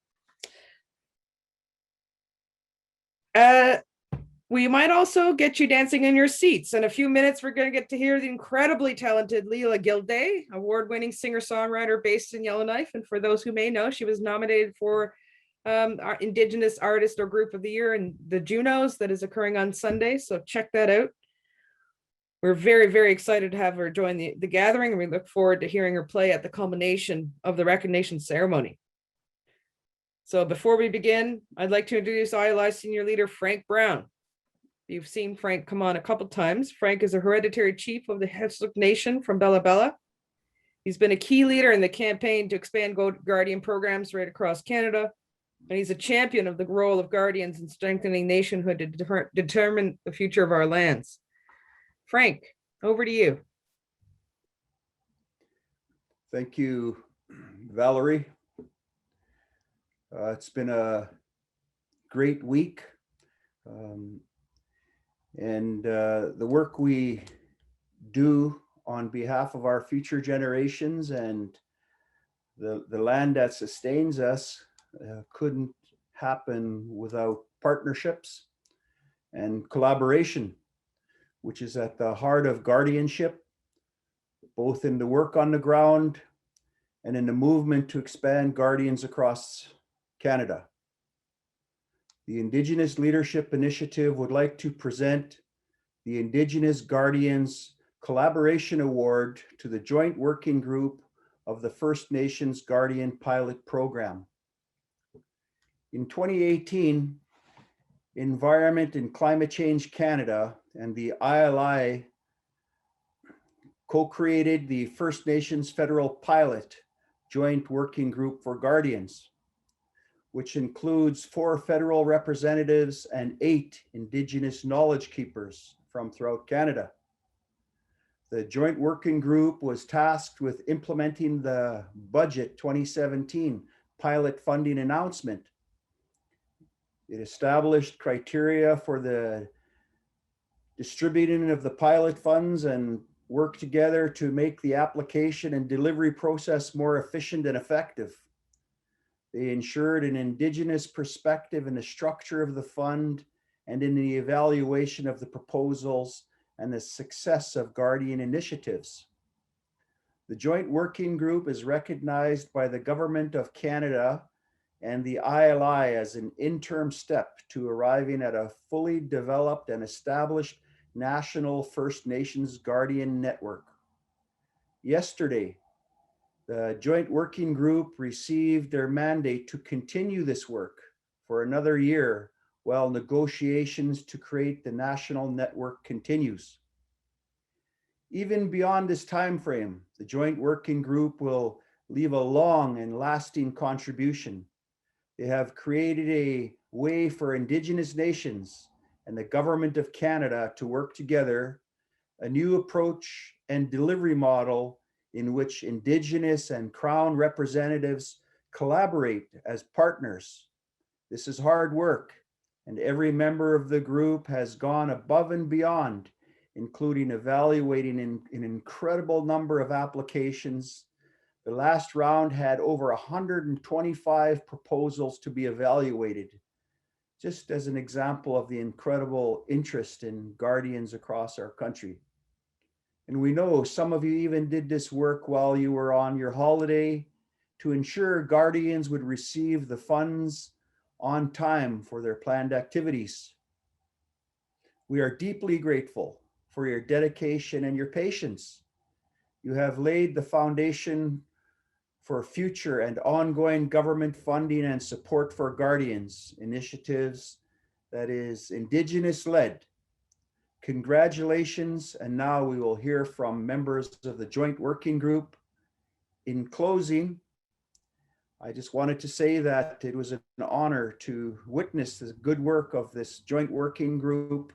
We might also get you dancing in your seats. In a few minutes, we're going to get to hear the incredibly talented Leela Gilday, award-winning singer-songwriter based in Yellowknife. And for those who may know, she was nominated for our Indigenous Artist or Group of the Year in the Junos that is occurring on Sunday. So check that out. We're very, very excited to have her join the gathering, and we look forward to hearing her play at the culmination of the recognition ceremony. So before we begin, I'd like to introduce ILI Senior Leader Frank Brown. You've seen Frank come on a couple times. Frank is a hereditary chief of the Heiltsuk Nation from Bella Bella. He's been a key leader in the campaign to expand Guardian programs right across Canada, and he's a champion of the role of Guardians in strengthening nationhood to determine the future of our lands. Frank, over to you.
Thank you, Valerie. It's been a great week. The work we do on behalf of our future generations and the land that sustains us couldn't happen without partnerships and collaboration, which is at the heart of guardianship, both in the work on the ground and in the movement to expand Guardians across Canada. The Indigenous Leadership Initiative would like to present the Indigenous Guardians Collaboration Award to the Joint Working Group of the First Nations Guardian Pilot Program. In 2018, Environment and Climate Change Canada and the ILI co-created the First Nations Federal Pilot Joint Working Group for Guardians, which includes 4 federal representatives and 8 Indigenous knowledge keepers from throughout Canada. The Joint Working Group was tasked with implementing the Budget 2017 pilot funding announcement. It established criteria for the distributing of the pilot funds and worked together to make the application and delivery process more efficient and effective. They ensured an Indigenous perspective in the structure of the fund and in the evaluation of the proposals and the success of Guardian initiatives. The Joint Working Group is recognized by the Government of Canada and the ILI as an interim step to arriving at a fully developed and established national First Nations Guardian network. Yesterday, the Joint Working Group received their mandate to continue this work for another year while negotiations to create the national network continues. Even beyond this time frame, the Joint Working Group will leave a long and lasting contribution. They have created a way for Indigenous nations and the Government of Canada to work together, a new approach and delivery model in which Indigenous and Crown representatives collaborate as partners. This is hard work, and every member of the group has gone above and beyond, including evaluating an incredible number of applications. The last round had over 125 proposals to be evaluated, just as an example of the incredible interest in Guardians across our country. And we know some of you even did this work while you were on your holiday to ensure Guardians would receive the funds on time for their planned activities. We are deeply grateful for your dedication and your patience. You have laid the foundation for future and ongoing government funding and support for Guardians initiatives that is Indigenous led. Congratulations, and now we will hear from members of the Joint Working Group. In closing, I just wanted to say that it was an honor to witness the good work of this Joint Working Group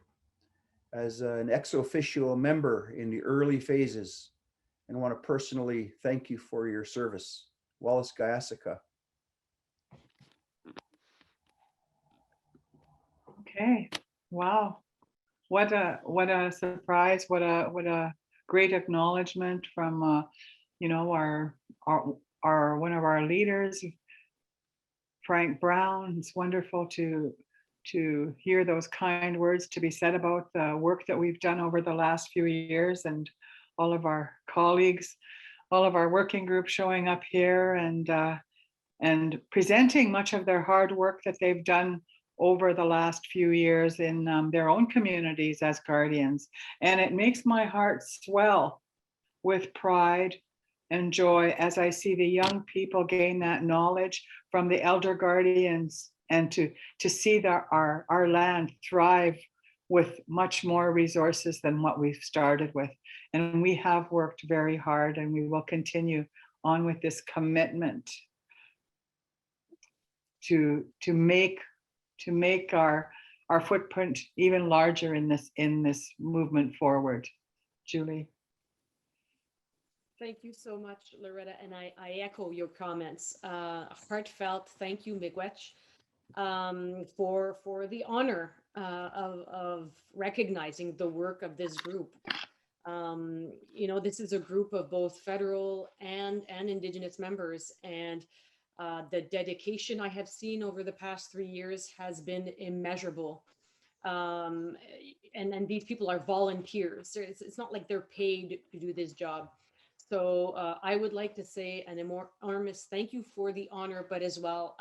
as an ex officio member in the early phases, and want to personally thank you for your service. Wallace Gayasika.
Okay, wow. What a surprise, what a great acknowledgement from you know, our one of our leaders, Frank Brown. It's wonderful to hear those kind words to be said about the work that we've done over the last few years, and all of our colleagues, all of our working groups showing up here and presenting much of their hard work that they've done over the last few years in their own communities as Guardians. And it makes my heart swell with pride and joy as I see the young people gain that knowledge from the elder Guardians, and to see that our land thrive with much more resources than what we've started with. And we have worked very hard, and we will continue on with this commitment to make our footprint even larger in this movement forward. Julie.
Thank you so much, Loretta, and I echo your comments. Heartfelt thank you, Miigwech, for the honor of recognizing the work of this group. You know, this is a group of both federal and Indigenous members, and the dedication I have seen over the past 3 years has been immeasurable. And these people are volunteers. It's not like they're paid to do this job. So I would like to say an enormous thank you for the honor, but as well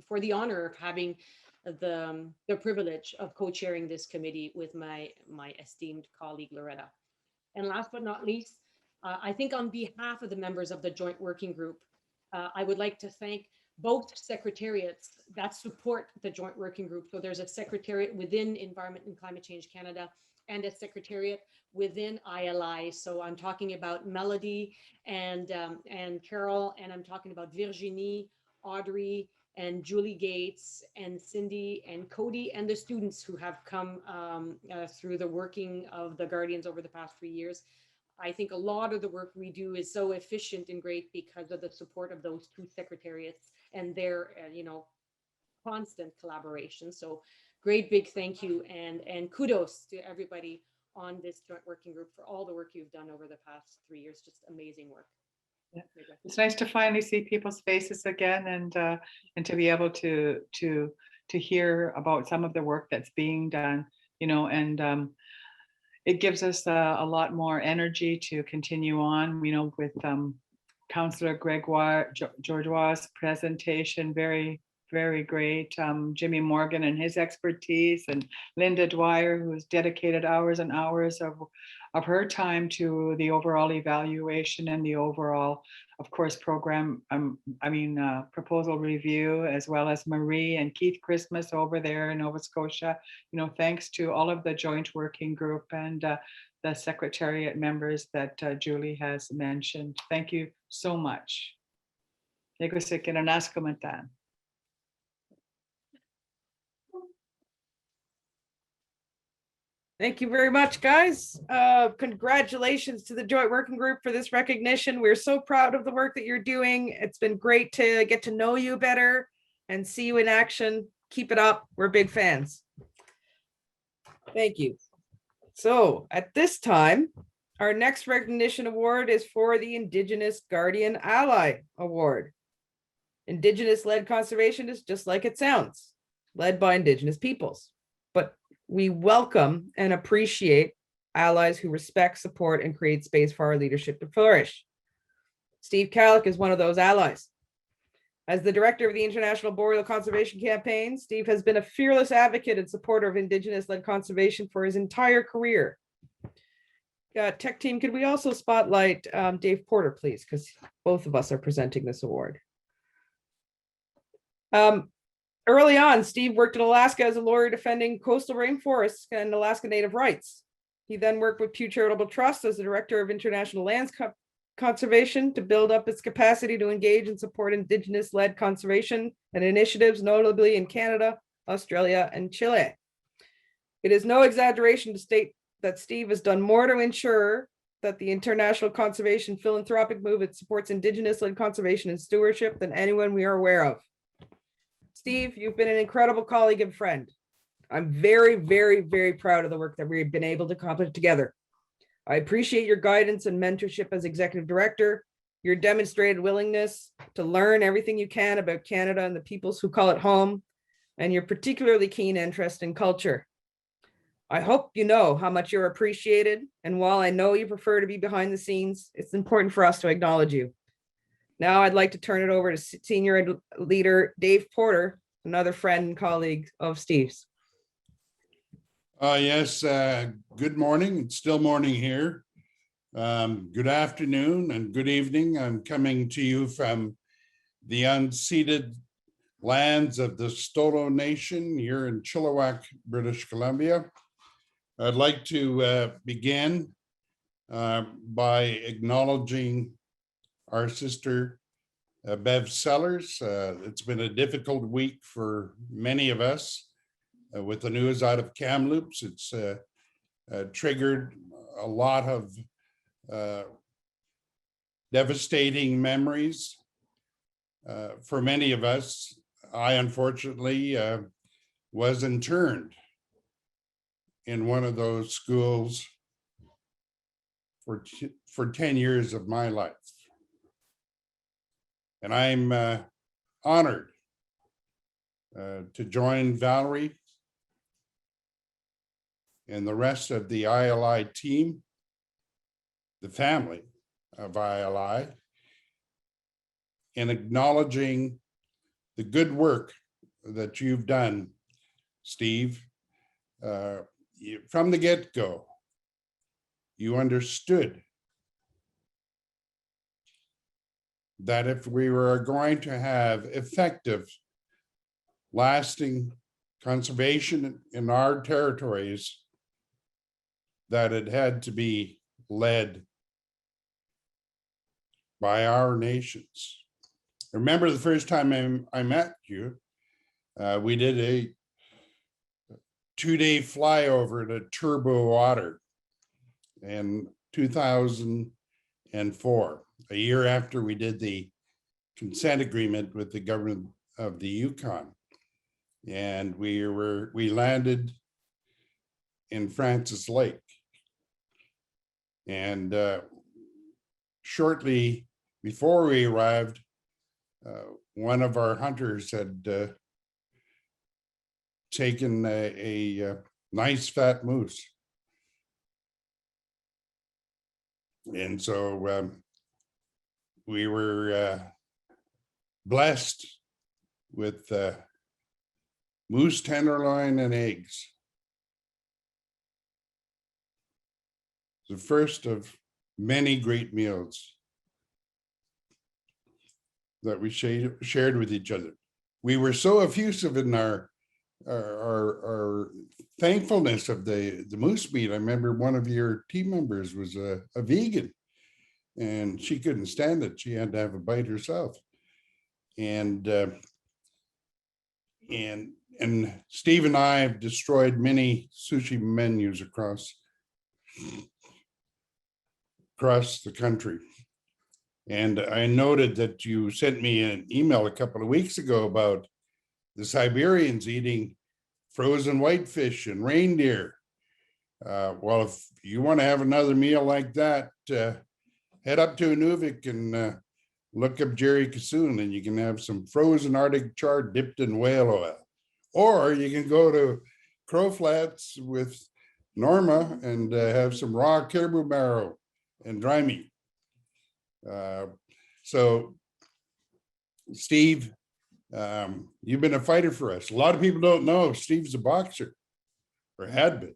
for the honor of having the privilege of co-chairing this committee with my esteemed colleague Loretta. And last but not least, I think on behalf of the members of the Joint Working Group, I would like to thank both secretariats that support the Joint Working Group. So there's a secretariat within Environment and Climate Change Canada and a secretariat within ILI. So I'm talking about Melody and Carol, and I'm talking about Virginie, Audrey, and Julie Gates, and Cindy, and Cody, and the students who have come through the working of the Guardians over the past 3 years. I think a lot of the work we do is so efficient and great because of the support of those two secretariats and their, constant collaboration. So great big thank you and kudos to everybody on this Joint Working Group for all the work you've done over the past 3 years. Just amazing work.
Yeah. It's nice to finally see people's faces again and to be able to hear about some of the work that's being done, and it gives us a lot more energy to continue on, with Councillor Georgeois' presentation, very, very great. Jimmy Morgan and his expertise, and Linda Dwyer, who's dedicated hours and hours of her time to the overall evaluation and the overall, of course, program, proposal review, as well as Marie and Keith Christmas over there in Nova Scotia. Thanks to all of the Joint Working Group and the Secretariat members that Julie has mentioned. Thank you so much.
Thank you very much, guys. Congratulations to the Joint Working Group for this recognition. We're so proud of the work that you're doing. It's been great to get to know you better and see you in action. Keep it up. We're big fans. Thank you. So at this time, our next recognition award is for the Indigenous Guardian Ally Award. Indigenous-led conservation is just like it sounds, led by Indigenous peoples. But we welcome and appreciate allies who respect, support, and create space for our leadership to flourish. Steve Kallick is one of those allies. As the director of the International Boreal Conservation Campaign, Steve has been a fearless advocate and supporter of Indigenous-led conservation for his entire career. Tech team, could we also spotlight Dave Porter, please, because both of us are presenting this award. Early on, Steve worked in Alaska as a lawyer defending coastal rainforests and Alaska Native rights. He then worked with Pew Charitable Trust as the director of international lands conservation to build up its capacity to engage and support Indigenous-led conservation and initiatives, notably in Canada, Australia, and Chile. It is no exaggeration to state that Steve has done more to ensure that the international conservation philanthropic movement supports Indigenous-led conservation and stewardship than anyone we are aware of. Steve, you've been an incredible colleague and friend. I'm very, very, very proud of the work that we've been able to accomplish together. I appreciate your guidance and mentorship as executive director, your demonstrated willingness to learn everything you can about Canada and the peoples who call it home, and your particularly keen interest in culture. I hope you know how much you're appreciated, and while I know you prefer to be behind the scenes, it's important for us to acknowledge you. Now I'd like to turn it over to Senior Leader Dave Porter, another friend and colleague of Steve's.
Yes, good morning. It's still morning here. Good afternoon and good evening. I'm coming to you from the unceded lands of the Stolo Nation here in Chilliwack, British Columbia. I'd like to begin by acknowledging our sister Bev Sellers. It's been a difficult week for many of us with the news out of Kamloops. It's triggered a lot of devastating memories for many of us. I unfortunately was interned in one of those schools for 10 years of my life. And I'm honored to join Valerie and the rest of the ILI team, the family of ILI and acknowledging the good work that you've done, Steve. From the get-go, you understood that if we were going to have effective, lasting conservation in our territories, that it had to be led by our nations. I remember the first time I met you, we did a 2-day flyover to Turbo Water in 2004, a year after we did the consent agreement with the government of the Yukon. And we landed in Francis Lake. And shortly before we arrived, one of our hunters had taken a nice fat moose. And so we were blessed with moose tenderloin and eggs. The first of many great meals that we shared with each other. We were so effusive in our thankfulness of the moose meat. I remember one of your team members was a vegan, and she couldn't stand it. She had to have a bite herself. And Steve and I have destroyed many sushi menus across the country. And I noted that you sent me an email a couple of weeks ago about the Siberians eating frozen whitefish and reindeer. Well, if you want to have another meal like that, head up to Inuvik and look up Jerry Kassoon, and you can have some frozen Arctic char dipped in whale oil. Or you can go to Crow Flats with Norma and have some raw caribou marrow and dry meat. So, Steve, you've been a fighter for us. A lot of people don't know Steve's a boxer, or had been.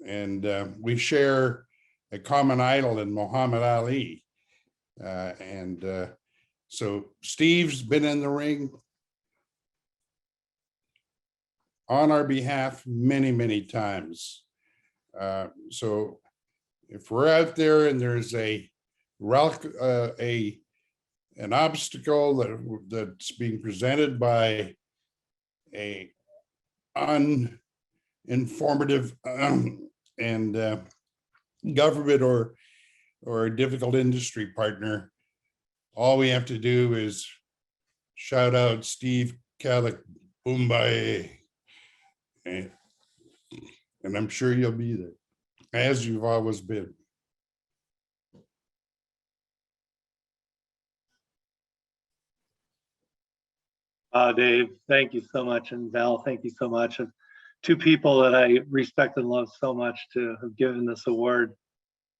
And we share a common idol in Muhammad Ali. So Steve's been in the ring on our behalf many, many times. So if we're out there and there's an obstacle that's being presented by a uninformative and government or a difficult industry partner, all we have to do is shout out Steve Kalik, Mumbai, and I'm sure you'll be there, as you've always been.
Dave, thank you so much. And Val, thank you so much. And two people that I respect and love so much to have given this award.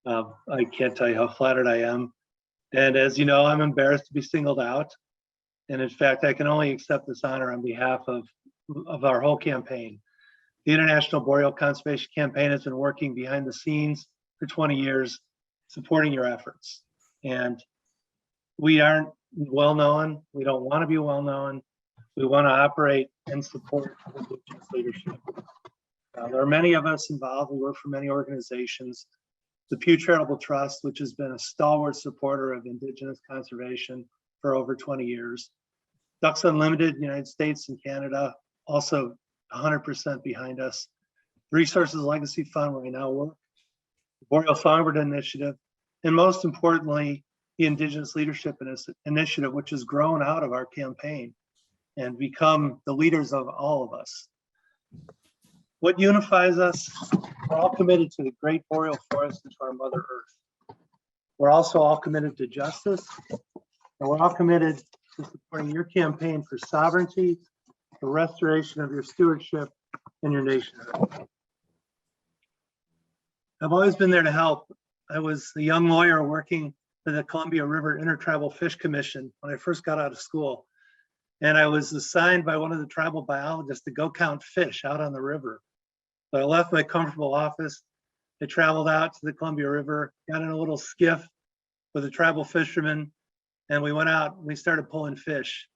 I can't tell you how flattered I am. And as you know, I'm embarrassed to be singled out. And in fact, I can only accept this honor on behalf of our whole campaign. The International Boreal Conservation Campaign has been working behind the scenes for 20 years, supporting your efforts. And we aren't well known. We don't want to be well known. We want to operate and support Indigenous leadership. There are many of us involved. We work for many organizations. The Pew Charitable Trust, which has been a stalwart supporter of Indigenous conservation for over 20 years. Ducks Unlimited, United States and Canada, also 100% behind us. Resources Legacy Fund, where we now work. The Boreal Songbird Initiative, and most importantly, the Indigenous Leadership Initiative, which has grown out of our campaign and become the leaders of all of us. What unifies us? We're all committed to the great boreal forest and to our Mother Earth. We're also all committed to justice, and we're all committed to supporting your campaign for sovereignty, the restoration of your stewardship and your nationhood. I've always been there to help. I was a young lawyer working for the Columbia River Intertribal Fish Commission when I first got out of school. And I was assigned by one of the tribal biologists to go count fish out on the river. So I left my comfortable office. I traveled out to the Columbia River, got in a little skiff with a tribal fisherman, and we went out and we started pulling fish.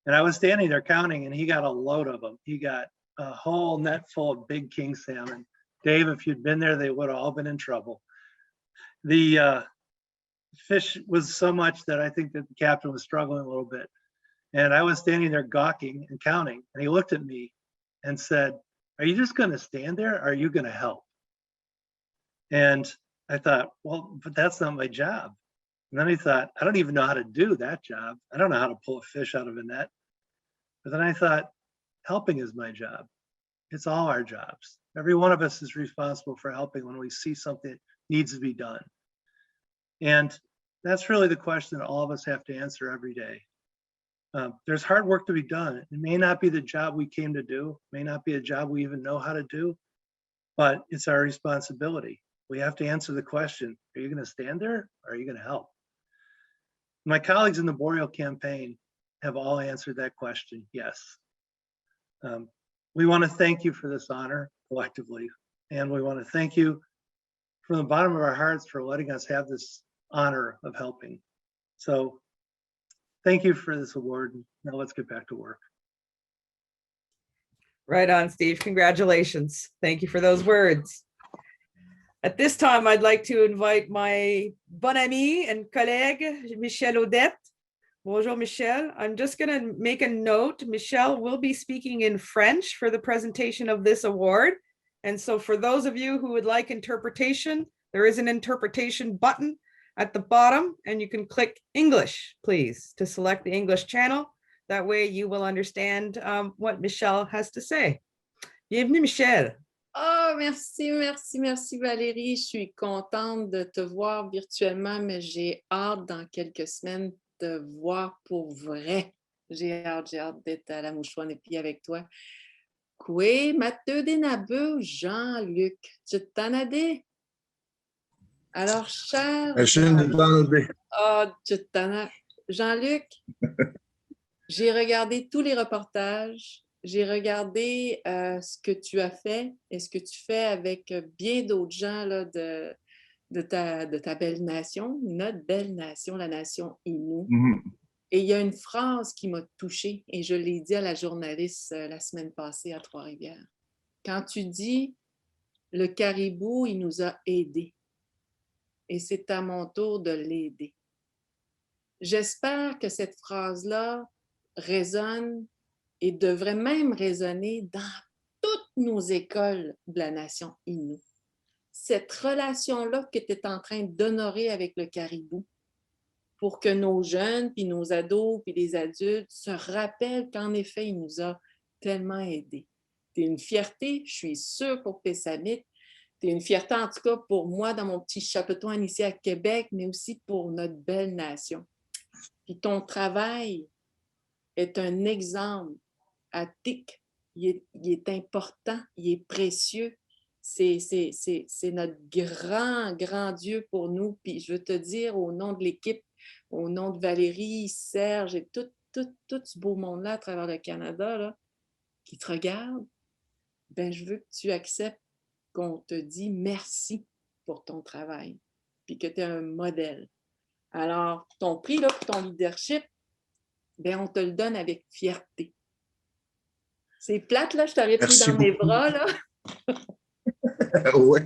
And I was standing there counting, and he got a load of them. He got a whole net full of big king salmon. Dave, if you'd been there, they would have all been in trouble. The fish was so much that I think that the captain was struggling a little bit. And I was standing there gawking and counting, and he looked at me and said, "Are you just going to stand there, or are you going to help?" And I thought, well, but that's not my job. And then I thought, I don't even know how to do that job. I don't know how to pull a fish out of a net. But then I thought, helping is my job. It's all our jobs. Every one of us is responsible for helping when we see something that needs to be done. And that's really the question that all of us have to answer every day. There's hard work to be done. It may not be the job we came to do, may not be a job we even know how to do, but it's our responsibility. We have to answer the question, are you going to stand there, or are you going to help? My colleagues in the Boreal campaign have all answered that question, yes. We want to thank you for this honor collectively, and we want to thank you from the bottom of our hearts for letting us have this honor of helping. So thank you for this award. Now let's get back to work.
Right on, Steve. Congratulations. Thank you for those words. At this time, I'd like to invite my bon ami and collègue, Michel Odette. Bonjour, Michel. I'm just going to make a note. Michel will be speaking in French for the presentation of this award. And so for those of you who would like interpretation, there is an interpretation button at the bottom, and you can click English, please, to select the English channel. That way you will understand what Michel has to say. Bienvenue, Michel.
Oh, merci, merci, merci Valérie. Je suis contente de te voir virtuellement, mais j'ai hâte dans quelques semaines de te voir pour vrai. J'ai hâte d'être à la Mouchouane et puis avec toi. Kwe, Mathieu Denabeu, Jean-Luc, Chitanade. Alors, cher Jean-Luc, j'ai regardé tous les reportages. J'ai regardé ce que tu as fait et ce que tu fais avec bien d'autres gens là, de ta belle nation, notre belle nation, la nation Innu. Mm-hmm. Et il y a une phrase qui m'a touchée et je l'ai dit à la journaliste la semaine passée à Trois-Rivières. Quand tu dis « le caribou, il nous a aidés et c'est à mon tour de l'aider ». J'espère que cette phrase-là résonne et devrait même résonner dans toutes nos écoles de la nation Innu. Cette relation-là que tu es en train d'honorer avec le caribou pour que nos jeunes, puis nos ados, puis les adultes se rappellent qu'en effet, il nous a tellement aidés. C'est une fierté, je suis sûre, pour Pessamit. C'est une fierté, en tout cas, pour moi, dans mon petit chapiteau ici à Québec, mais aussi pour notre belle nation. Puis ton travail est un exemple à TIC. Il est important, il est précieux. C'est notre grand, grand Dieu pour nous. Puis je veux te dire, au nom de l'équipe, au nom de Valérie, Serge et tout ce beau monde-là à travers le Canada là, qui te regarde, ben, je veux que tu acceptes qu'on te dise merci pour ton travail, puis que tu es un modèle. Alors, ton prix, là, pour ton leadership, ben, on te le donne avec fierté. C'est plate, là, je t'aurais pris dans mes bras, là.
Oui.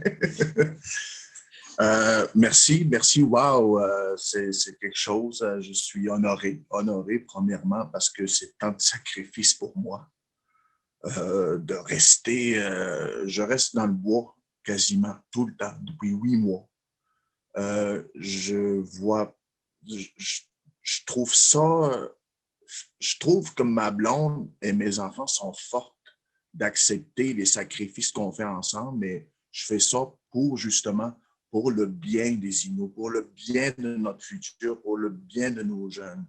Merci, wow, c'est quelque chose, je suis honoré premièrement parce que c'est tant de sacrifices pour moi de rester, je reste dans le bois quasiment tout le temps, depuis 8 mois. Je trouve que ma blonde et mes enfants sont fortes d'accepter les sacrifices qu'on fait ensemble, mais je fais ça justement pour le bien des Inuits, pour le bien de notre futur, pour le bien de nos jeunes.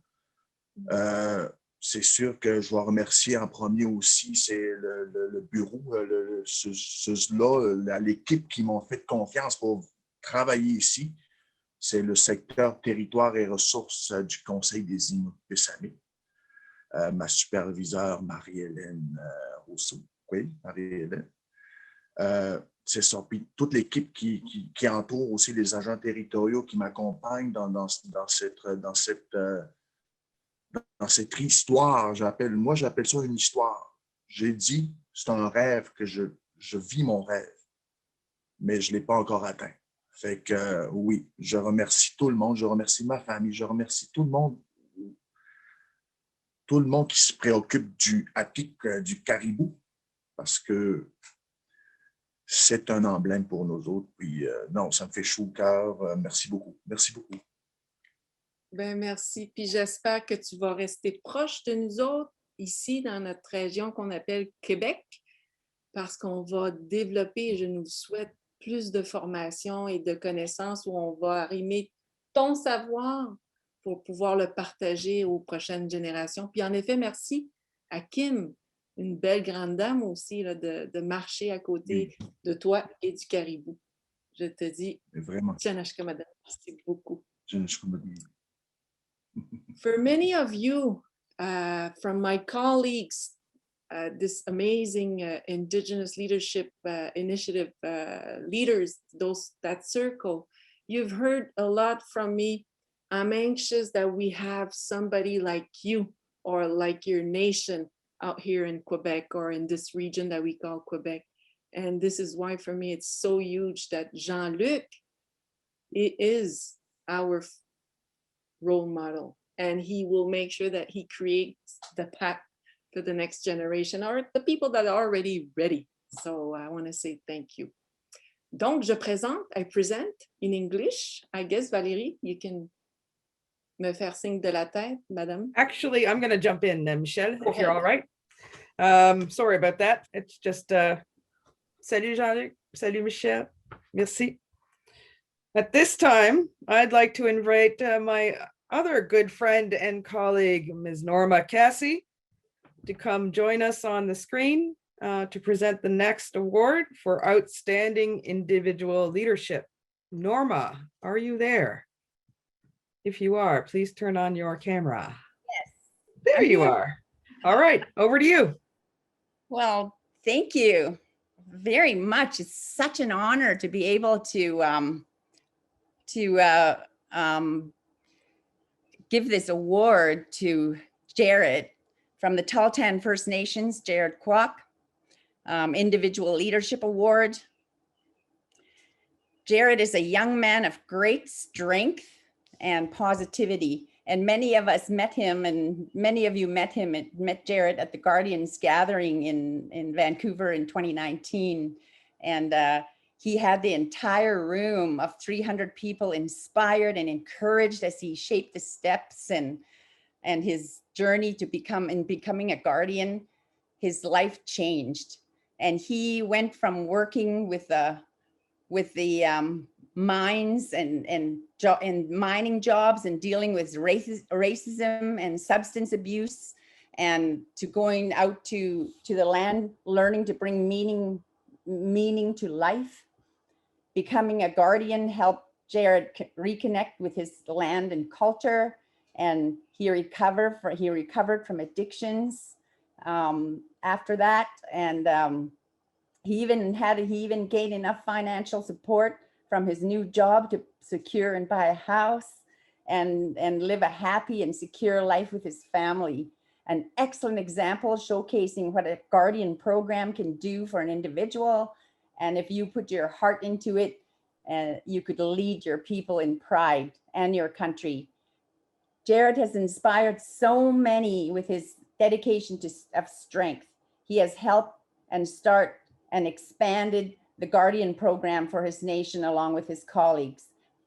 C'est sûr que je dois remercier en premier aussi, c'est le bureau, l'équipe qui m'ont fait confiance pour travailler ici. c'est le secteur territoire et ressources du Conseil des Inuits Pessamit. Ma superviseure, Marie-Hélène Rousseau. Oui, Marie-Hélène. C'est ça. Puis toute l'équipe qui entoure aussi les agents territoriaux qui m'accompagnent dans cette histoire. Moi, j'appelle ça une histoire. J'ai dit, c'est un rêve que je vis mon rêve, mais je ne l'ai pas encore atteint. Fait que oui, je remercie tout le monde, je remercie ma famille, je remercie tout le monde qui se préoccupe du Atik, du caribou, parce que c'est un emblème pour nous autres. Puis non, ça me fait chaud au cœur. Merci beaucoup. Merci beaucoup.
Ben merci. Puis j'espère que tu vas rester proche de nous autres ici dans notre région qu'on appelle Québec, parce qu'on va développer, je nous le souhaite, plus de formation et de connaissances où on va arrimer ton savoir pour pouvoir le partager aux prochaines générations. Puis en effet, merci à Kim, une belle grande dame aussi, là, de marcher à côté de toi et du caribou. Je te dis, Tjanashkamadan, merci beaucoup. For many of you, from my colleagues, this amazing Indigenous Leadership Initiative leaders, that circle, you've heard a lot from me. I'm anxious that we have somebody like you or like your nation out here in Quebec or in this region that we call Quebec. And this is why for me it's so huge that Jean-Luc is our role model, and he will make sure that he creates the path for the next generation or the people that are already ready. So I want to say thank you. Donc, I present in English. I guess, Valérie, you can me faire signe de la tête, madame.
Actually, I'm going to jump in, Michelle,
Go
if you're
ahead.
all right. Sorry about that. It's just, salut Jean-Luc, salut Michelle, merci. At this time, I'd like to invite my other good friend and colleague, Ms. Norma Cassie, to come join us on the screen to present the next award for outstanding individual leadership. Norma, are you there? If you are, please turn on your camera.
Yes.
There
I'm
you
here.
are. All right, over to you.
Well, thank you very much. It's such an honor to be able to give this award to Jared from the Tahltan First Nations, Jared Kwok, Individual Leadership Award. Jared is a young man of great strength and positivity, and many of us met him, and many of you met Jared at the Guardians gathering in Vancouver in 2019. And he had the entire room of 300 people inspired and encouraged as he shaped the steps and his journey to becoming a Guardian. His life changed, and he went from working with the mines and mining jobs and dealing with racism and substance abuse, and to going out to the land, learning to bring meaning to life. Becoming a Guardian helped Jared reconnect with his land and culture, and he recovered from addictions after that. And he even gained enough financial support from his new job to secure and buy a house and live a happy and secure life with his family. An excellent example showcasing what a Guardian program can do for an individual. And if you put your heart into it, you could lead your people in pride and your country. Jared has inspired so many with his dedication of strength. He has helped and start and expanded the Guardian program for his nation along with his colleagues.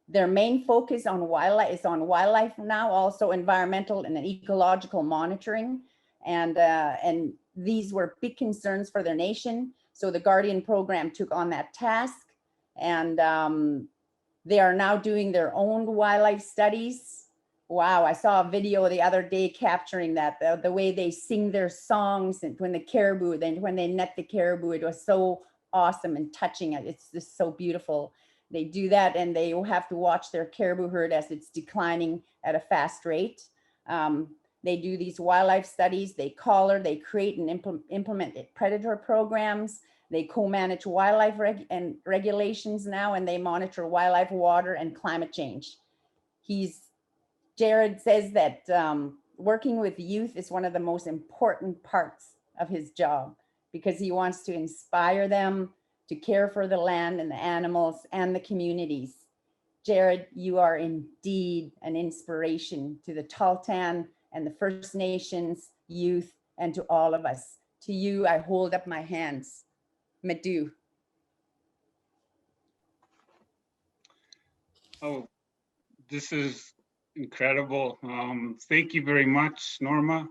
Their main focus is on wildlife now, also environmental and ecological monitoring. And these were big concerns for their nation. So the Guardian program took on that task, and they are now doing their own wildlife studies. Wow, I saw a video the other day capturing that, the way they sing their songs and when they net the caribou, it was so awesome and touching. It's just so beautiful. They do that and they have to watch their caribou herd as it's declining at a fast rate. They do these wildlife studies, they collar, they create and implement predator programs. They co-manage wildlife regulations now, and they monitor wildlife, water, and climate change. Jared says that working with youth is one of the most important parts of his job, because he wants to inspire them to care for the land and the animals and the communities. Jared, you are indeed an inspiration to the Tahltan and the First Nations youth and to all of us. To you, I hold up my hands. Madhu.
Oh, this is incredible. Thank you very much, Norma.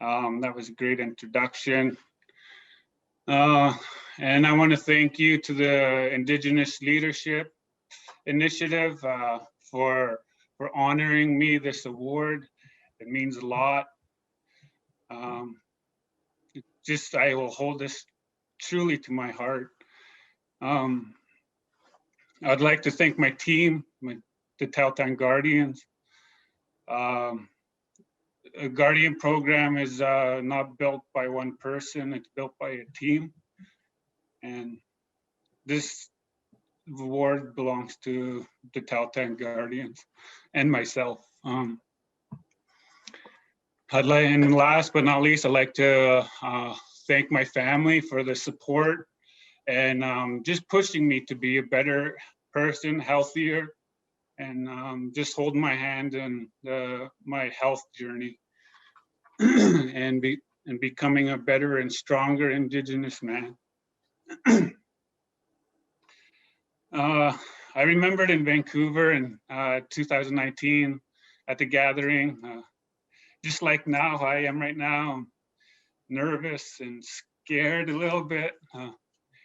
That was a great introduction. And I want to thank you to the Indigenous Leadership Initiative for honoring me this award. It means a lot. I will hold this truly to my heart. I'd like to thank my team, the Tahltan Guardians. A Guardian program is not built by one person, it's built by a team. And this award belongs to the Tahltan Guardians and myself. And last but not least, I'd like to thank my family for the support and just pushing me to be a better person, healthier, and just holding my hand in my health journey and becoming a better and stronger Indigenous man. I remembered in Vancouver in 2019 at the gathering, just like now, I am right now, I'm nervous and scared a little bit,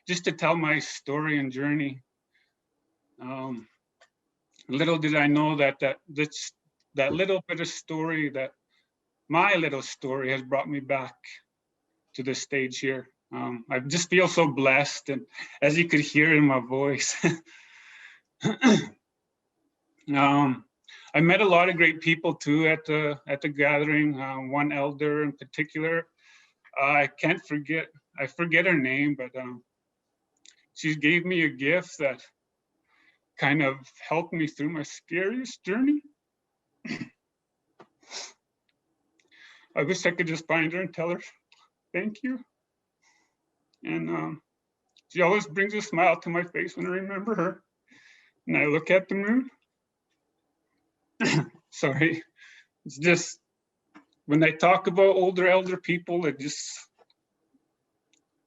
just to tell my story and journey. Little did I know that little bit of story, that my little story has brought me back to this stage here. I just feel so blessed, and as you could hear in my voice. I met a lot of great people too at the gathering. One elder in particular, I forget her name, but she gave me a gift that kind of helped me through my scariest journey. I wish I could just find her and tell her thank you. And she always brings a smile to my face when I remember her. And I look at the moon. Sorry, it's just, when I talk about elder people, it just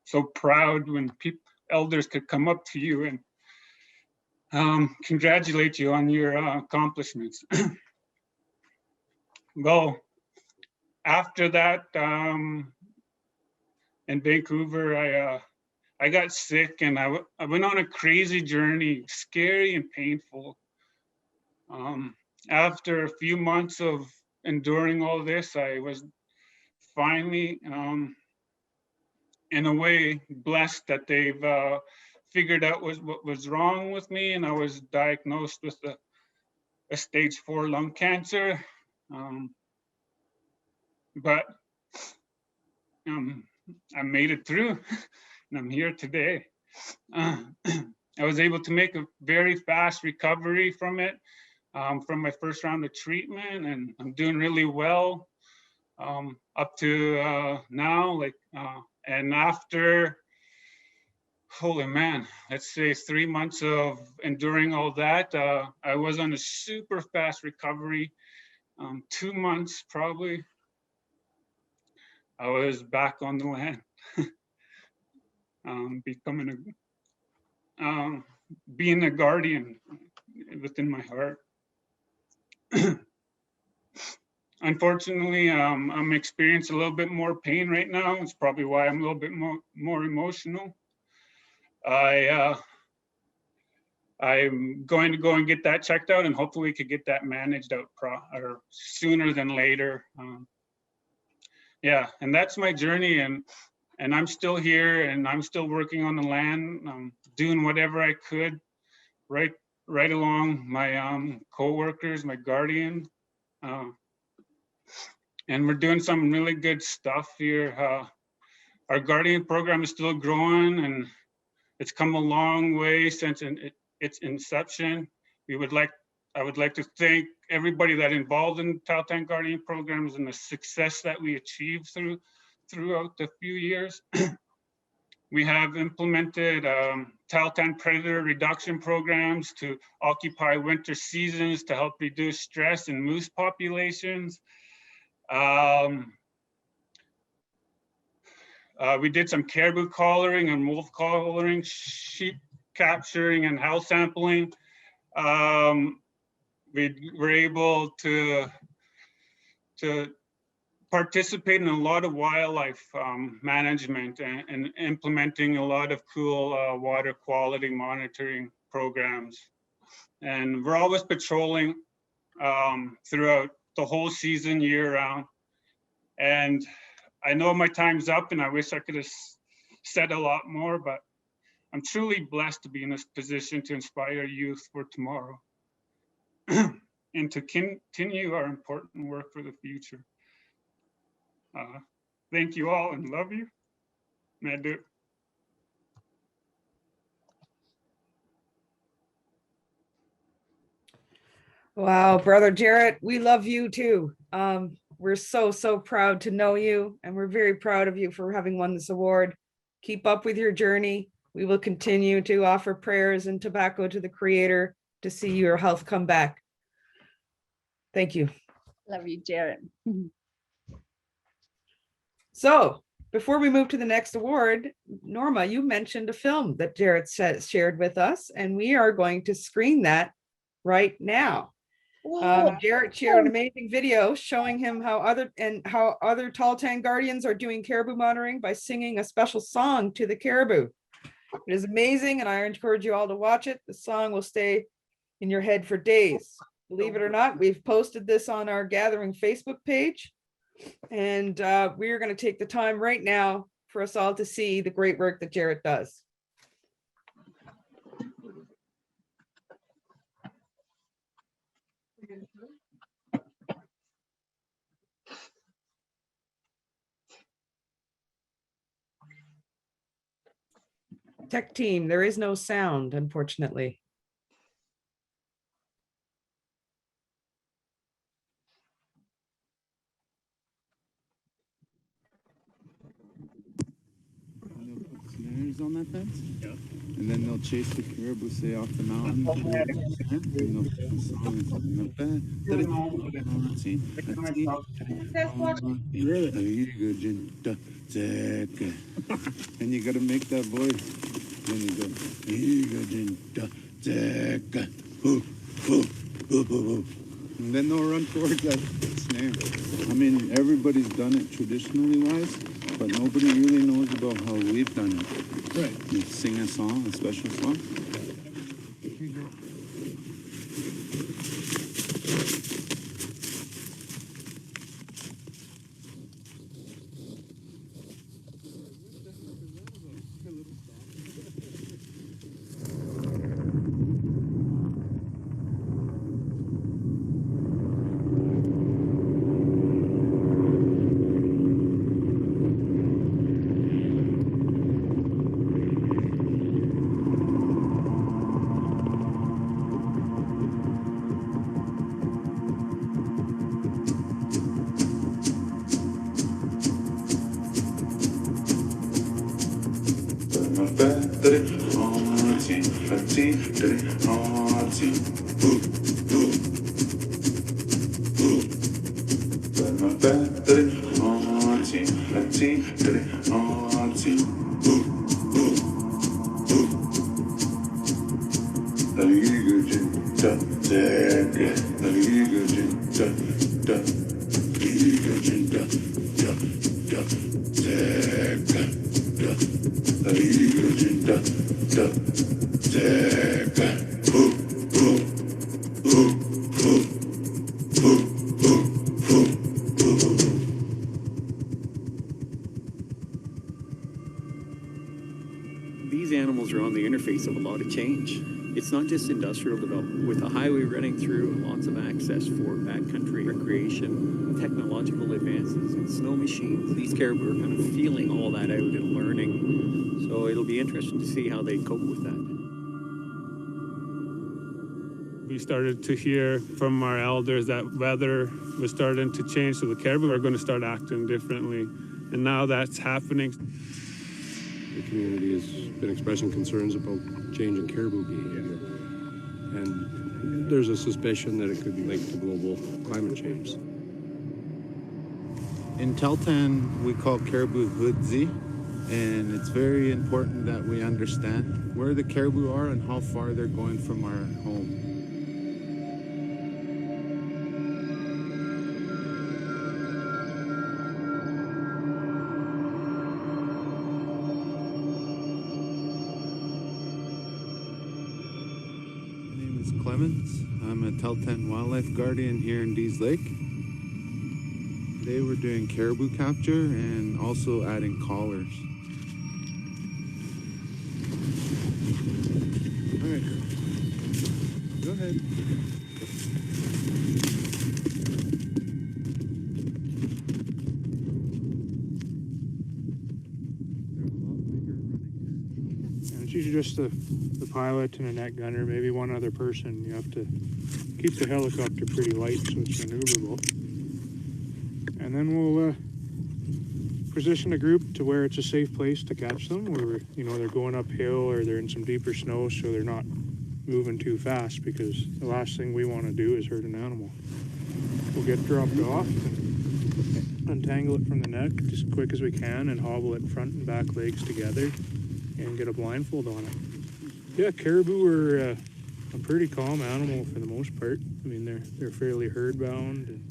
so proud when elders could come up to you and congratulate you on your accomplishments. Well, after that, in Vancouver, I got sick, and I went on a crazy journey, scary and painful. After a few months of enduring all this, I was finally, in a way, blessed that they've figured out what was wrong with me, and I was diagnosed with a stage 4 lung cancer. But I made it through, and I'm here today. I was able to make a very fast recovery from it, from my first round of treatment, and I'm doing really well up to now. And after, holy man, let's say 3 months of enduring all that, I was on a super fast recovery. 2 months probably, I was back on the land, being a guardian within my heart. Unfortunately, I'm experiencing a little bit more pain right now. It's probably why I'm a little bit more emotional. I'm going to go and get that checked out, and hopefully we could get that managed out or sooner than later. Yeah, and that's my journey, and I'm still here, and I'm still working on the land, doing whatever I could right along my co-workers, my guardian. And we're doing some really good stuff here. Our guardian program is still growing, and it's come a long way since its inception. I would like to thank everybody that involved in Tahltan Guardian programs and the success that we achieved throughout the few years. We have implemented Tahltan predator reduction programs to occupy winter seasons to help reduce stress in moose populations. We did some caribou collaring and wolf collaring, sheep capturing and health sampling. We were able to participate in a lot of wildlife management and implementing a lot of cool water quality monitoring programs. And we're always patrolling throughout the whole season, year round. And I know my time's up and I wish I could have said a lot more, but I'm truly blessed to be in this position to inspire youth for tomorrow and to continue our important work for the future. Thank you all and love you. Madu.
Wow, Brother Jarrett, we love you too. We're so proud to know you, and we're very proud of you for having won this award. Keep up with your journey. We will continue to offer prayers and tobacco to the Creator to see your health come back. Thank you.
Love you, Jarrett.
So before we move to the next award, Norma, you mentioned a film that Jarrett shared with us, and we are going to screen that right now. Jarrett shared an amazing video showing him how other Tahltan Guardians are doing caribou monitoring by singing a special song to the caribou. It is amazing, and I encourage you all to watch it. The song will stay in your head for days. Believe it or not, we've posted this on our Gathering Facebook page, and we are going to take the time right now for us all to see the great work that Jarrett does. Tech team, there is no sound, unfortunately.
Snares on that fence? Yeah. And then they'll chase the caribou, say, off the mountain. And they'll sing a song. And you gotta make that voice. Then you go, and then they'll run towards that snare. I mean, everybody's done it traditionally wise, but nobody really knows about how we've done it. Right. You sing a song, a special song.
These animals are on the interface of a lot of change.
It's not just industrial development. With a highway running through and lots of access for backcountry recreation, technological advances in snow machines, these caribou are kind of feeling all that out and learning. So it'll be interesting to see how they cope with that.
We started to hear from our elders that weather was starting to change, so the caribou are going to start acting differently. And now that's happening.
The community has been expressing concerns about changing caribou behavior. And there's a suspicion that it could be linked to global climate change.
In Tahltan, we call caribou Hudzi, and it's very important that we understand where the caribou are and how far they're going from our home. I'm a Tahltan wildlife guardian here in Dease Lake. Today we're doing caribou capture and also adding collars. All right, go ahead.
It's usually just the pilot and a net gunner, maybe one other person. You have to keep the helicopter pretty light so it's maneuverable. And then we'll position a group to where it's a safe place to catch them, where they're going uphill or they're in some deeper snow, so they're not moving too fast, because the last thing we want to do is hurt an animal. We'll get dropped off and untangle it from the neck as quick as we can and hobble it front and back legs together and get a blindfold on it. Yeah, caribou are a pretty calm animal for the most part. I mean, they're fairly herd bound. And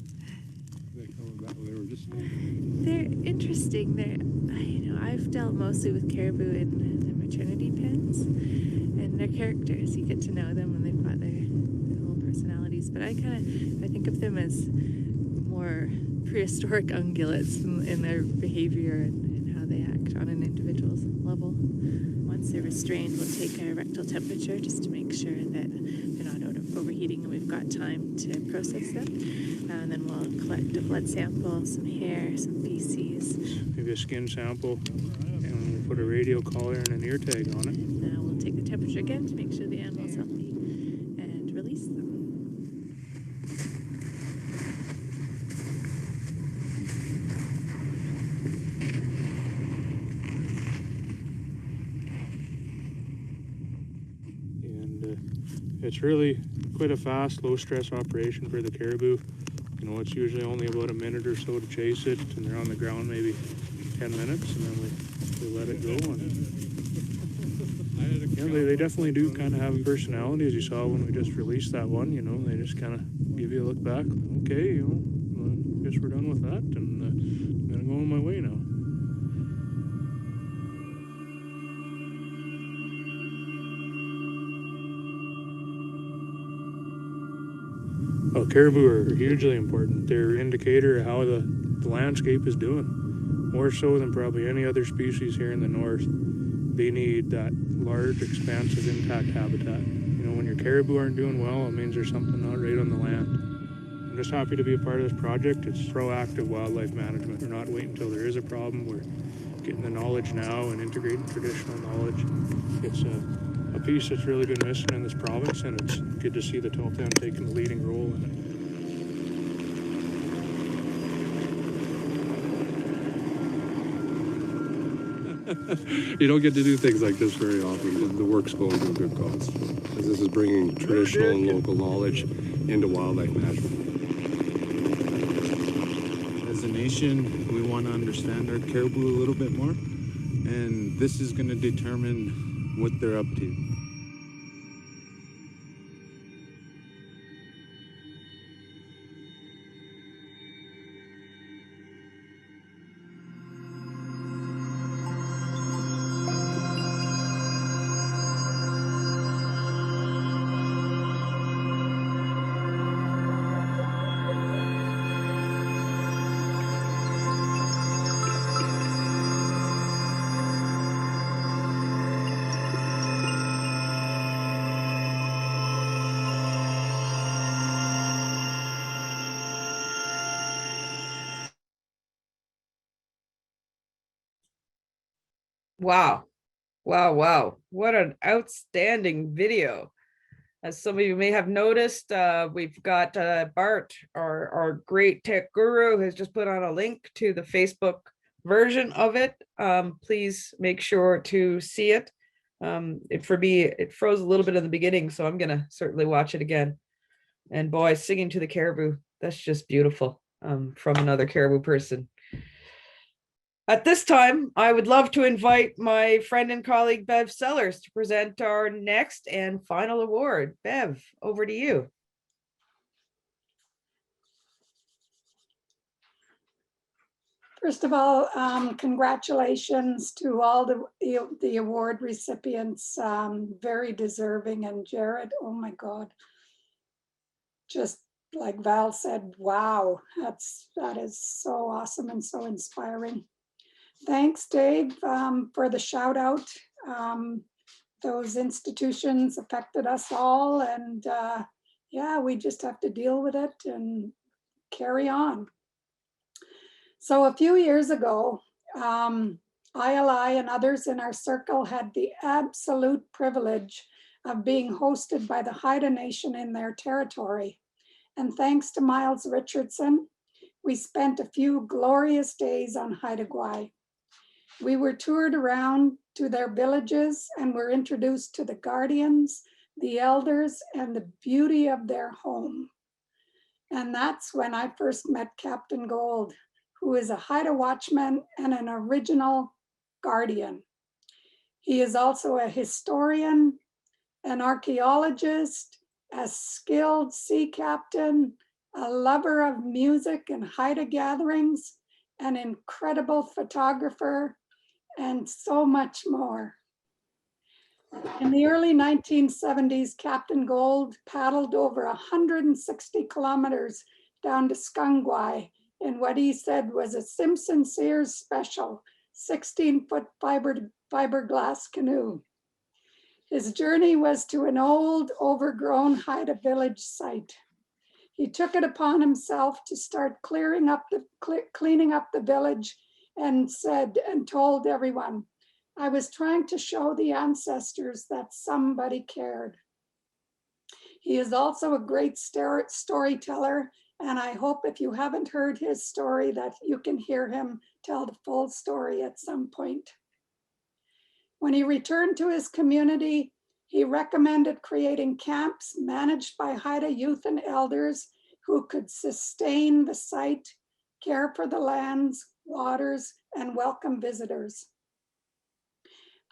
they're interesting. I've dealt mostly with caribou in the maternity pens, and their characters. You get to know them, and they've got their little personalities. But I think of them as more prehistoric ungulates in their behavior and how they act on an individual's level. Once they're restrained, we'll take a rectal temperature just to make sure that they're not overheating and we've got time to process them. And then we'll collect a blood sample, some hair, some feces.
Maybe a skin sample, and we'll put a radio collar and an ear tag on it.
Now we'll take the temperature again to make sure the animal's healthy and release them.
It's really quite a fast, low-stress operation for the caribou. It's usually only about a minute or so to chase it, and they're on the ground maybe 10 minutes, and then we let it go. And they definitely do kind of have a personality, as you saw when we just released that one. They just kind of give you a look back. Okay, I guess we're done with that, and I'm gonna go on my way now. Well, caribou are hugely important. They're an indicator of how the landscape is doing, more so than probably any other species here in the north. They need that large, expansive, intact habitat. When your caribou aren't doing well, it means there's something not right on the land. I'm just happy to be a part of this project. It's proactive wildlife management. We're not waiting until there is a problem. We're getting the knowledge now and integrating traditional knowledge. It's a piece that's really been missing in this province, and it's good to see the Tahltan taking the leading role in it.
You don't get to do things like this very often, but the work's going to a good cause. Because this is bringing traditional and local knowledge into wildlife management.
As a nation, we want to understand our caribou a little bit more, and this is going to determine what they're up to.
Wow. Wow. Wow. What an outstanding video. As some of you may have noticed, we've got Bart, our great tech guru, has just put on a link to the Facebook version of it. Please make sure to see it. For me, it froze a little bit in the beginning, so I'm gonna certainly watch it again. And boy, singing to the caribou, that's just beautiful, from another caribou person. At this time, I would love to invite my friend and colleague Bev Sellers to present our next and final award. Bev, over to you.
First of all, congratulations to all the award recipients, very deserving. And Jared, oh my God, just like Val said, wow, that is so awesome and so inspiring. Thanks, Dave, for the shout out. Those institutions affected us all, and yeah, we just have to deal with it and carry on. So a few years ago, ILI and others in our circle had the absolute privilege of being hosted by the Haida Nation in their territory. And thanks to Miles Richardson, we spent a few glorious days on Haida Gwaii. We were toured around to their villages and were introduced to the guardians, the elders, and the beauty of their home. And that's when I first met Captain Gold, who is a Haida watchman and an original guardian. He is also a historian, an archaeologist, a skilled sea captain, a lover of music and Haida gatherings, an incredible photographer, and so much more. In the early 1970s, Captain Gold paddled over 160 kilometers down to Skungwaii in what he said was a Simpson Sears special 16-foot fiberglass canoe. His journey was to an old, overgrown Haida village site. He took it upon himself to start cleaning up the village and told everyone, I was trying to show the ancestors that somebody cared. He is also a great storyteller, and I hope if you haven't heard his story that you can hear him tell the full story at some point. When he returned to his community, he recommended creating camps managed by Haida youth and elders who could sustain the site, care for the lands, waters, and welcome visitors.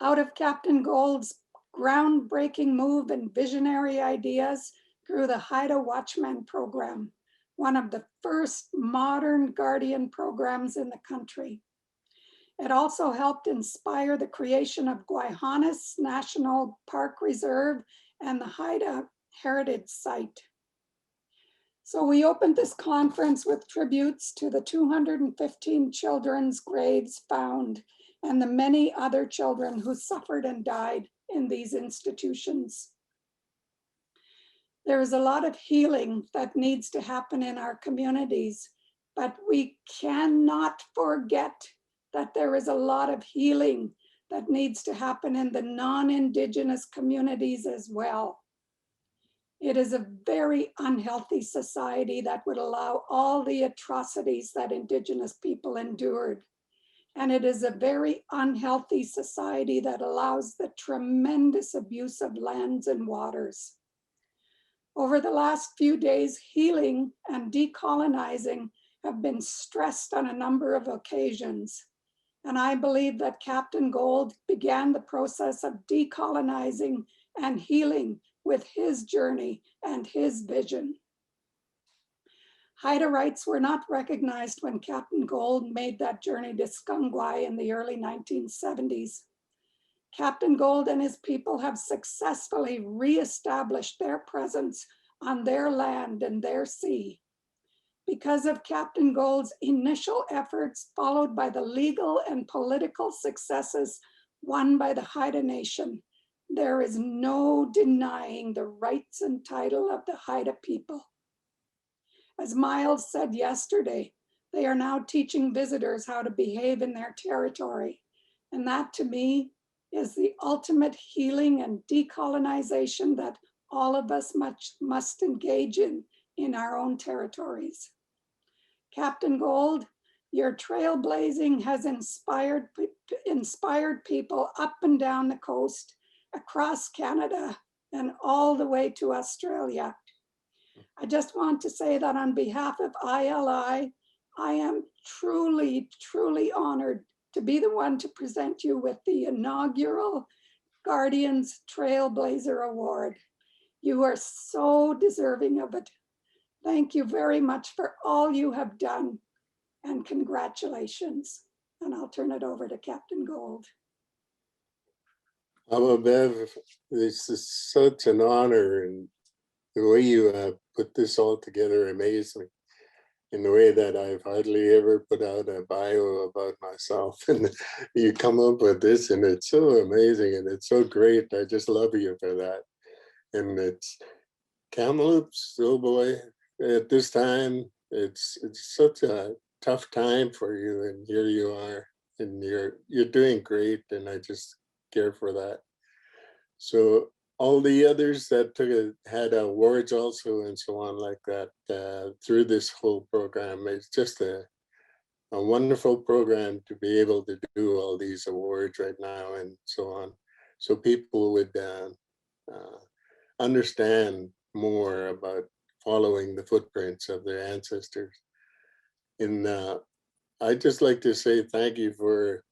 Out of Captain Gold's groundbreaking move and visionary ideas grew the Haida Watchman program, one of the first modern guardian programs in the country. It also helped inspire the creation of Guayhanas National Park Reserve and the Haida Heritage Site. So we opened this conference with tributes to the 215 children's graves found and the many other children who suffered and died in these institutions. There is a lot of healing that needs to happen in our communities, but we cannot forget that there is a lot of healing that needs to happen in the non-Indigenous communities as well. It is a very unhealthy society that would allow all the atrocities that Indigenous people endured. And it is a very unhealthy society that allows the tremendous abuse of lands and waters. Over the last few days, healing and decolonizing have been stressed on a number of occasions. And I believe that Captain Gold began the process of decolonizing and healing with his journey and his vision. Haida rights were not recognized when Captain Gold made that journey to Skungwaii in the early 1970s. Captain Gold and his people have successfully reestablished their presence on their land and their sea. Because of Captain Gold's initial efforts, followed by the legal and political successes won by the Haida Nation, there is no denying the rights and title of the Haida people. As Miles said yesterday, they are now teaching visitors how to behave in their territory. And that to me is the ultimate healing and decolonization that all of us must engage in our own territories. Captain Gold, your trailblazing has inspired people up and down the coast, across Canada, and all the way to Australia. I just want to say that on behalf of ILI, I am truly, truly honored to be the one to present you with the inaugural Guardians Trailblazer Award. You are so deserving of it. Thank you very much for all you have done, and congratulations. And I'll turn it over to Captain Gold.
Bev, this is such an honor, and the way you put this all together amazed me in the way that I've hardly ever put out a bio about myself. And you come up with this, and it's so amazing and it's so great. I just love you for that. And it's Kamloops, oh boy, at this time, it's such a tough time for you, and here you are, and you're doing great, and I just care for that. So all the others that had awards also and so on like that through this whole program, it's just a wonderful program to be able to do all these awards right now and so on. So people would understand more about following the footprints of their ancestors. And I'd just like to say thank you for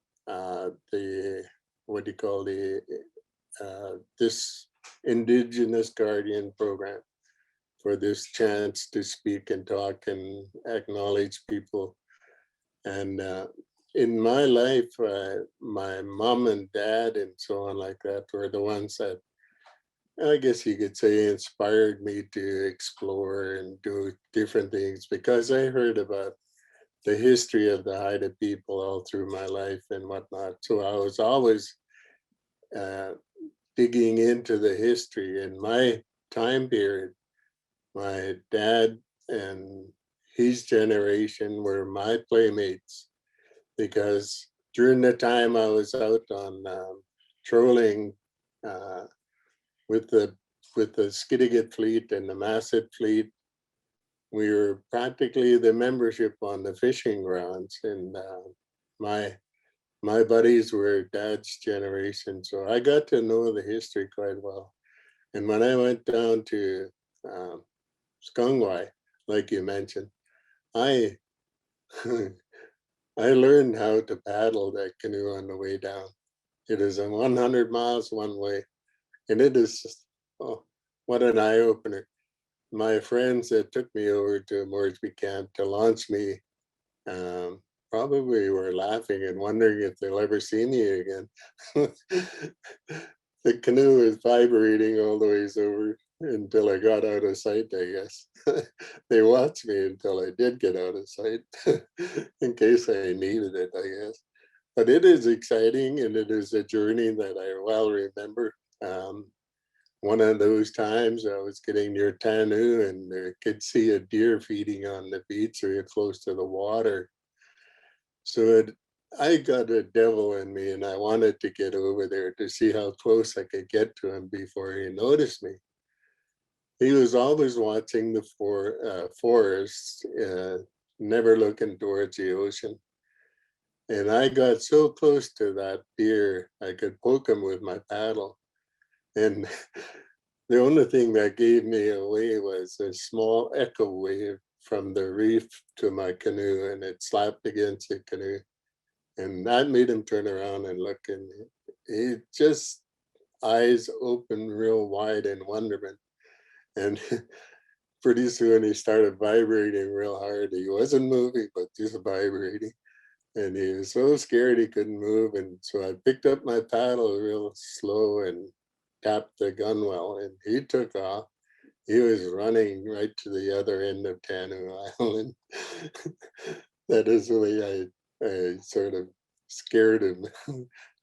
this Indigenous Guardian program, for this chance to speak and talk and acknowledge people. And in my life, my mom and dad and so on like that were the ones that, I guess you could say, inspired me to explore and do different things, because I heard about the history of the Haida people all through my life and whatnot. So I was always digging into the history. In my time period, my dad and his generation were my playmates, because during the time I was out on trolling with the Skidegate fleet and the Masset fleet, we were practically the membership on the fishing grounds, and my buddies were dad's generation, so I got to know the history quite well. And when I went down to Skungwai, like you mentioned, I I learned how to paddle that canoe on the way down. It is 100 miles one way, and it is just, oh, what an eye opener. My friends that took me over to Moresby Camp to launch me probably were laughing and wondering if they'll ever see me again. The canoe was vibrating all the ways over until I got out of sight, I guess. They watched me until I did get out of sight, in case I needed it, I guess. But it is exciting, and it is a journey that I well remember. One of those times I was getting near Tanu, and I could see a deer feeding on the beach real close to the water. So I got a devil in me, and I wanted to get over there to see how close I could get to him before he noticed me. He was always watching the forests, never looking towards the ocean. And I got so close to that deer, I could poke him with my paddle. And the only thing that gave me away was a small echo wave from the reef to my canoe, and it slapped against the canoe. And that made him turn around and look, and he just eyes open real wide in wonderment. And pretty soon he started vibrating real hard. He wasn't moving, but just vibrating. And he was so scared he couldn't move. And so I picked up my paddle real slow and tapped the gunwale, and he took off. He was running right to the other end of Tanu Island. That is the way I sort of scared him,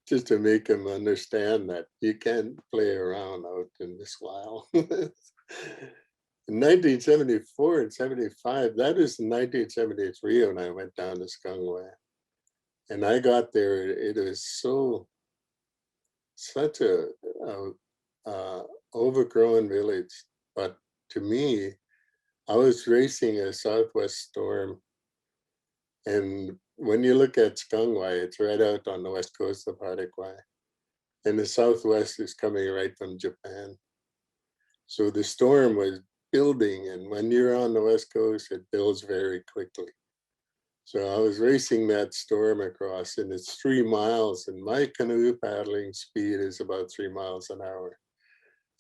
just to make him understand that you can't play around out in this wild. In 1974 and 75, that was in 1973 when I went down to Skungwai. And I got there, it was such a overgrown village. But to me, I was racing a southwest storm. And when you look at Skangwai, it's right out on the west coast of Haida Gwaii. And the southwest is coming right from Japan. So the storm was building, and when you're on the west coast, it builds very quickly. So I was racing that storm across, and it's 3 miles, and my canoe paddling speed is about 3 miles an hour.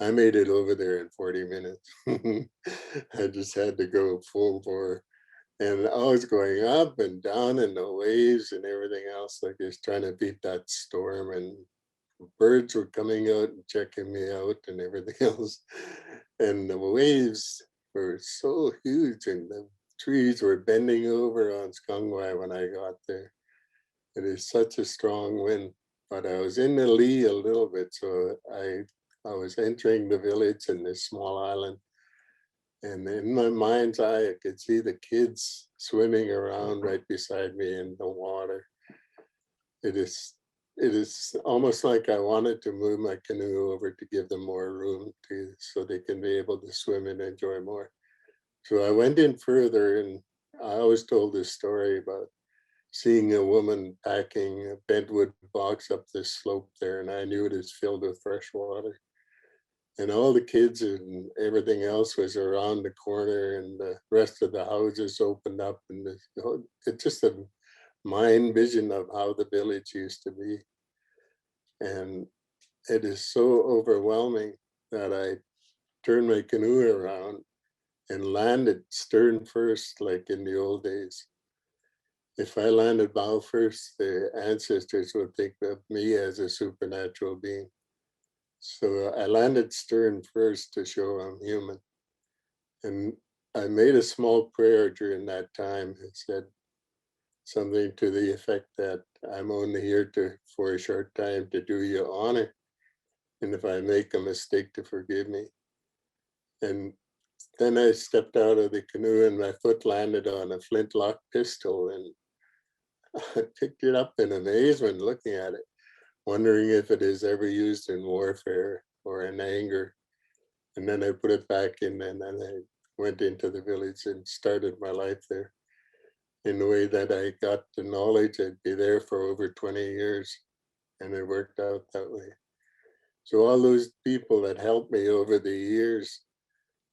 I made it over there in 40 minutes. I just had to go full bore. And I was going up and down in the waves and everything else, like just trying to beat that storm. And birds were coming out and checking me out and everything else. And the waves were so huge, and the trees were bending over on Skangwai when I got there. It is such a strong wind, but I was in the lee a little bit. So I was entering the village in this small island. And in my mind's eye, I could see the kids swimming around right beside me in the water. It is almost like I wanted to move my canoe over to give them more room so they can be able to swim and enjoy more. So I went in further, and I always told this story about seeing a woman packing a bentwood box up this slope there, and I knew it was filled with fresh water. And all the kids and everything else was around the corner, and the rest of the houses opened up, and it's just a mind vision of how the village used to be. And it is so overwhelming that I turned my canoe around and landed stern first, like in the old days. If I landed bow first, the ancestors would think of me as a supernatural being. So I landed stern first to show I'm human. And I made a small prayer during that time. It said something to the effect that I'm only here for a short time to do you honor. And if I make a mistake, to forgive me. And then I stepped out of the canoe, and my foot landed on a flintlock pistol, and I picked it up in amazement looking at it, wondering if it is ever used in warfare or in anger. And then I put it back in, and then I went into the village and started my life there in the way that I got the knowledge. I'd be there for over 20 years, and it worked out that way. So all those people that helped me over the years,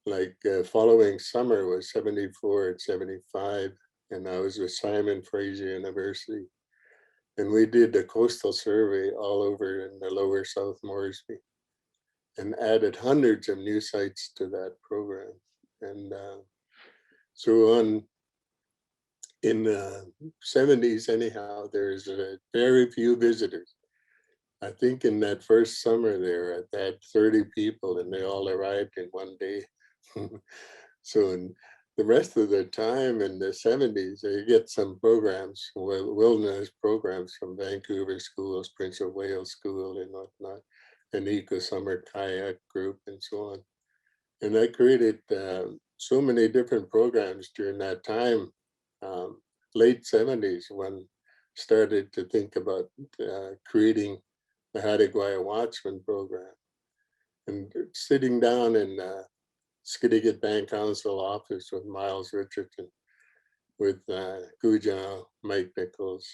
like following summer was 74 and 75, and I was with Simon Fraser University. And we did a coastal survey all over in the lower South Moresby and added hundreds of new sites to that program. And so in the 70s anyhow, there's very few visitors. I think in that first summer there, I had 30 people, and they all arrived in one day. So in the rest of the time in the 70s, they get some programs, wilderness programs from Vancouver schools, Prince of Wales School and whatnot, and Eco Summer Kayak Group and so on. And I created so many different programs during that time, late 70s, when started to think about creating the Haida Gwaii Watchman program. And sitting down in Skidegate Bank Council office with Miles Richardson, with Gujan, Mike Nichols,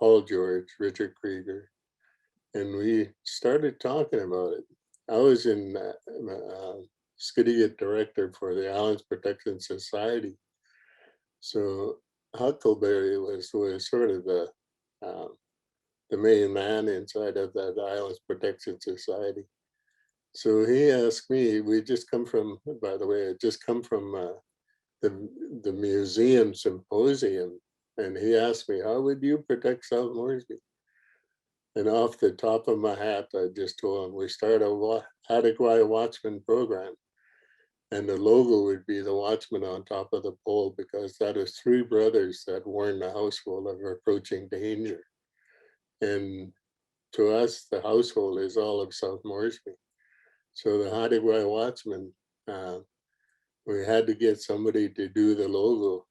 Paul George, Richard Krieger, and we started talking about it. I was in Skidegate director for the Islands Protection Society. So Huckleberry was sort of the main man inside of that Islands Protection Society. So he asked me, we just come from, by the way, I just come from the museum symposium. And he asked me, how would you protect South Moresby? And off the top of my hat, I just told him, we start a Haida Gwaii Watchman program. And the logo would be the watchman on top of the pole, because that is 3 brothers that warn the household of approaching danger. And to us, the household is all of South Moresby. So the Haida Gwaii Watchman, we had to get somebody to do the logo,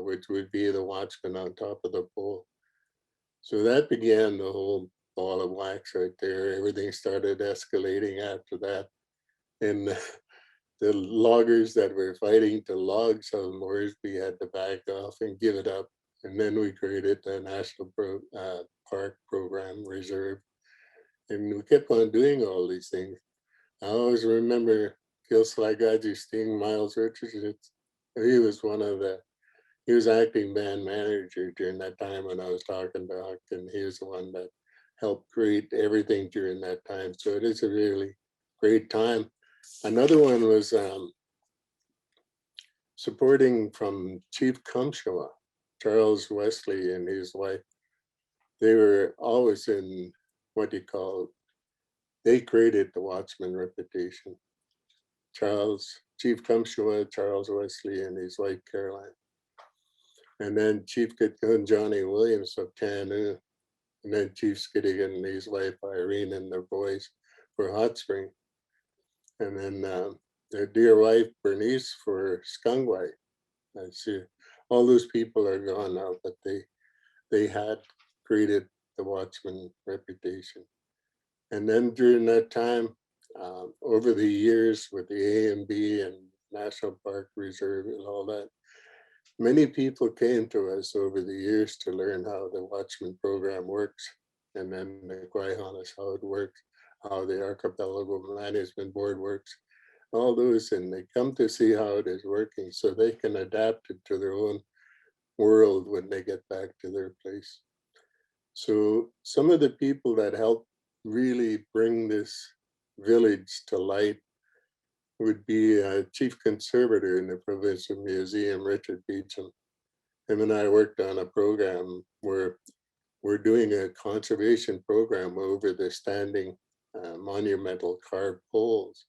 which would be the watchman on top of the pole. So that began the whole ball of wax right there. Everything started escalating after that. And the loggers that were fighting to log some Moresby had to back off and give it up. And then we created the National Park Program Reserve. And we kept on doing all these things. I always remember Gil Slagaji Sting, Miles Richardson. He was he was acting band manager during that time when I was talking to Huck, and he was the one that helped create everything during that time. So it is a really great time. Another one was supporting from Chief Kumshawa, Charles Wesley and his wife. They were always in what you call, they created the Watchman reputation. Chief Kumshawa, Charles Wesley, and his wife Caroline. And then Chief Gitgun Johnny Williams of Tanu, and then Chief Skiddigan and his wife Irene and their boys for Hot Spring. And then their dear wife Bernice for Skungway. I see all those people are gone now, but they had created the Watchman reputation. And then during that time, over the years with the A&B and National Park Reserve and all that, many people came to us over the years to learn how the Watchman program works, and then the Guayhanas, how it works, how the Archipelago Management Board works, all those, and they come to see how it is working so they can adapt it to their own world when they get back to their place. So some of the people that helped really bring this village to light would be Chief Conservator in the Provincial Museum, Richard Beecham. Him and I worked on a program where we're doing a conservation program over the standing monumental carved poles.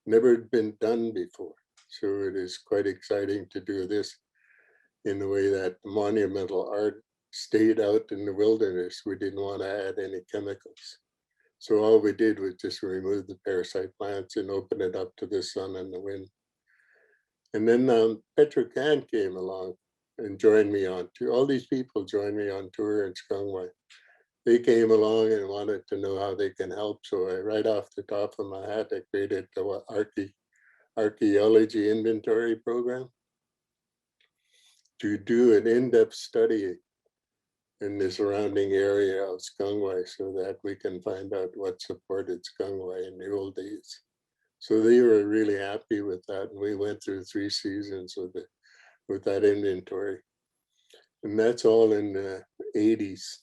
Never been done before. So it is quite exciting to do this in the way that the monumental art stayed out in the wilderness. We didn't want to add any chemicals. So all we did was just remove the parasite plants and open it up to the sun and the wind. And then Petrocan came along and joined me on tour. All these people joined me on tour in Skungway. They came along and wanted to know how they can help. So I, right off the top of my hat, I created the archaeology inventory program to do an in-depth study in the surrounding area of Skungway so that we can find out what supported Skungway in the old days. So they were really happy with that. And we went through 3 seasons with that inventory. And that's all in the 80s.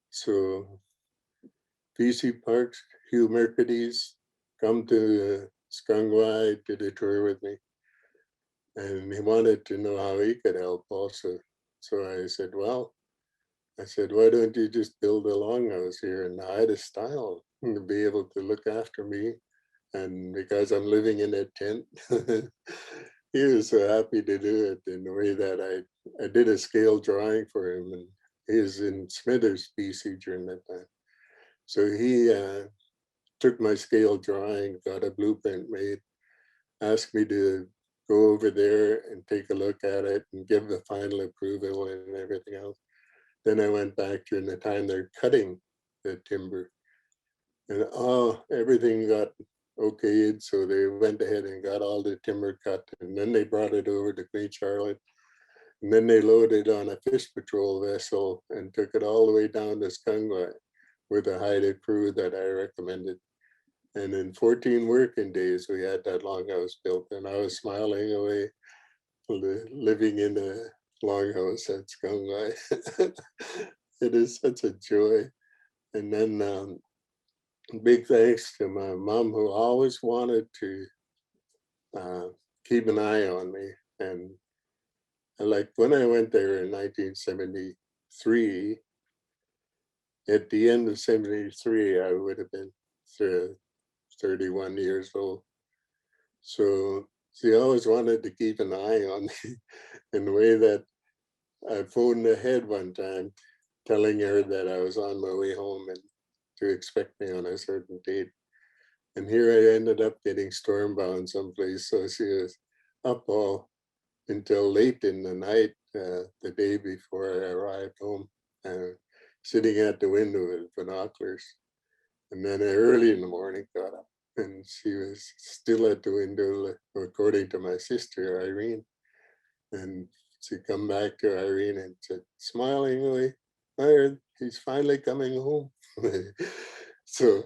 So BC Parks, Hugh Mercedes, come to Skungway, did a tour with me. And he wanted to know how he could help also. So I said, well, why don't you just build a longhouse here in the Haida style to be able to look after me? And because I'm living in a tent, he was so happy to do it in the way that I did a scale drawing for him. And he was in Smithers, BC during that time. So he took my scale drawing, got a blueprint made, asked me to go over there and take a look at it and give the final approval and everything else. Then I went back during the time they're cutting the timber, and everything got okayed. So they went ahead and got all the timber cut, and then they brought it over to Queen Charlotte, and then they loaded on a fish patrol vessel and took it all the way down to Skungway with a Haida crew that I recommended. And in 14 working days, we had that longhouse built, and I was smiling away, living in a longhouse at Skungway. It is such a joy. And then big thanks to my mom, who always wanted to keep an eye on me. And like when I went there in 1973, at the end of 73, I would have been 31 years old. So she always wanted to keep an eye on me in the way that I phoned ahead one time, telling her that I was on my way home and to expect me on a certain date. And here I ended up getting stormbound someplace. So she was up all until late in the night, the day before I arrived home. sitting at the window with binoculars. And then early in the morning got up and she was still at the window, according to my sister, Irene. And she come back to Irene and said, smilingly, he's finally coming home. So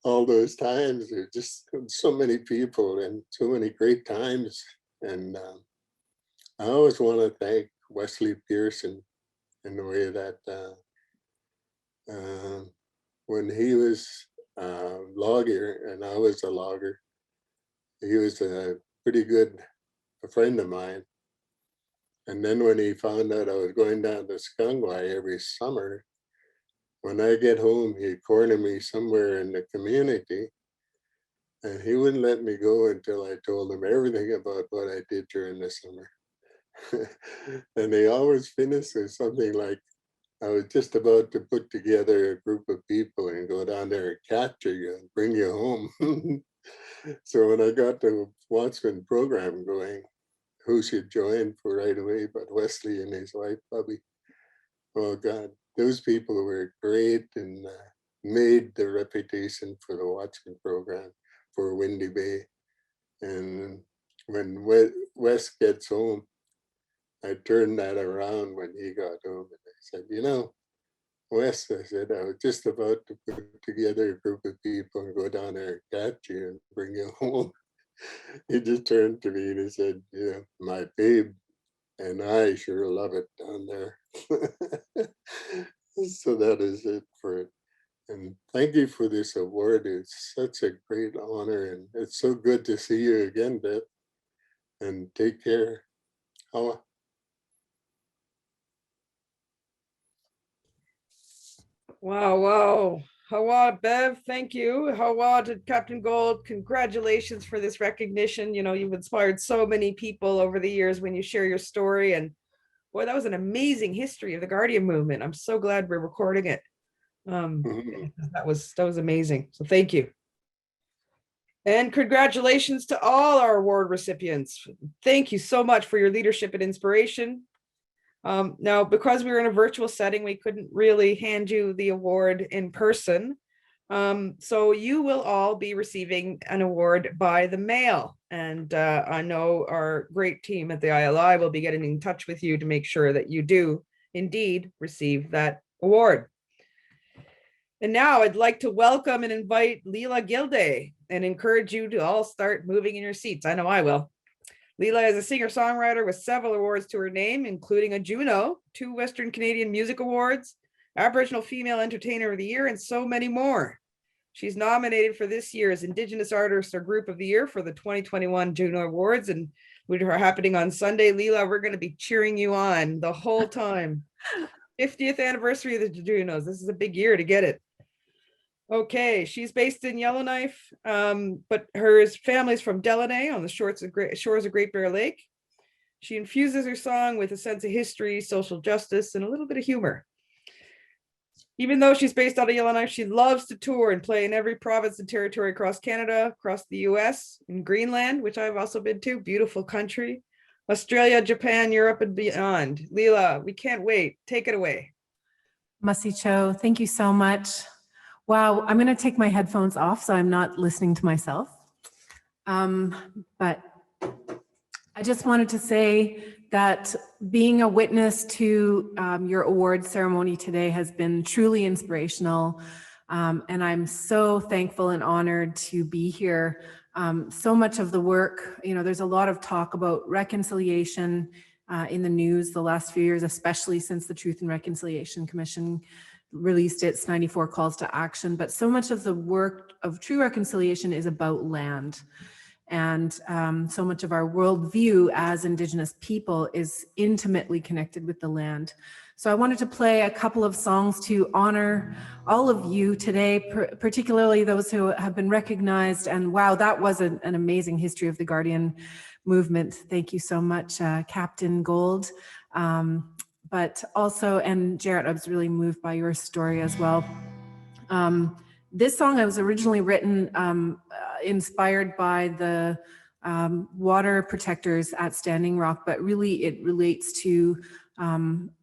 all those times, there just so many people and so many great times. And I always want to thank Wesley Pearson in the way that when he was a logger and I was a logger, he was a pretty good friend of mine. And then when he found out I was going down to Skungwai every summer, when I get home, he'd corner me somewhere in the community and he wouldn't let me go until I told him everything about what I did during the summer. And they always finished with something like, I was just about to put together a group of people and go down there and capture you and bring you home. So when I got the Watchman program going, who should join for right away but Wesley and his wife, Bubby. Oh God, those people were great and made the reputation for the Watchman program for Windy Bay. And when Wes gets home, I turned that around when he got home and I said, you know, Wes, I said, I was just about to put together a group of people and go down there and catch you and bring you home. He just turned to me and he said, yeah, my babe and I sure love it down there. So that is it for it. And thank you for this award. It's such a great honor and it's so good to see you again, Beth. And take care. Hawa.
Wow, wow. Hawa, Bev, thank you. Hawa to Captain Gold, congratulations for this recognition. You know, you've inspired so many people over the years when you share your story. And boy, that was an amazing history of the Guardian movement. I'm so glad we're recording it. That was amazing. So thank you. And congratulations to all our award recipients. Thank you so much for your leadership and inspiration. Now, because we were in a virtual setting, we couldn't really hand you the award in person. So you will all be receiving an award by the mail. And I know our great team at the ILI will be getting in touch with you to make sure that you do indeed receive that award. And now I'd like to welcome and invite Leela Gilday and encourage you to all start moving in your seats. I know I will. Leela is a singer-songwriter with several awards to her name, including a Juno, 2 Western Canadian Music Awards, Aboriginal Female Entertainer of the Year, and so many more. She's nominated for this year's Indigenous Artist or Group of the Year for the 2021 Juno Awards, and which are happening on Sunday. Leela, we're going to be cheering you on the whole time. 50th anniversary of the Junos. This is a big year to get it. Okay, she's based in Yellowknife, but her family's from Delaney on the shores of Great Bear Lake. She infuses her song with a sense of history, social justice, and a little bit of humor. Even though she's based out of Yellowknife, she loves to tour and play in every province and territory across Canada, across the US, in Greenland, which I've also been to, beautiful country, Australia, Japan, Europe, and beyond. Leela, we can't wait. Take it away.
Masi Cho, thank you so much. Wow, I'm going to take my headphones off so I'm not listening to myself. But I just wanted to say that being a witness to your award ceremony today has been truly inspirational. And I'm so thankful and honored to be here. So much of the work, you know, there's a lot of talk about reconciliation in the news the last few years, especially since the Truth and Reconciliation Commission released its 94 calls to action. But so much of the work of true reconciliation is about land. And so much of our worldview as Indigenous people is intimately connected with the land. So I wanted to play a couple of songs to honor all of you today, particularly those who have been recognized. And wow, that was an amazing history of the Guardian movement. Thank you so much, Captain Gold. But also, and Jarrett, I was really moved by your story as well. This song was originally written inspired by the water protectors at Standing Rock, but really it relates to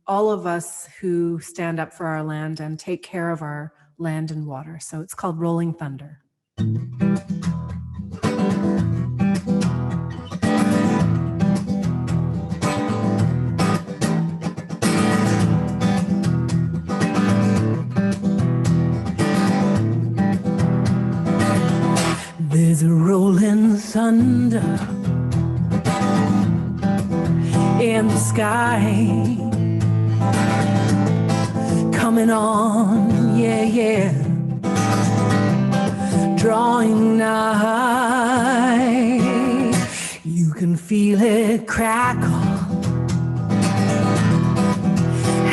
all of us who stand up for our land and take care of our land and water. So it's called Rolling Thunder.
There's a rolling thunder in the sky, coming on, yeah, yeah, drawing nigh. You can feel it crackle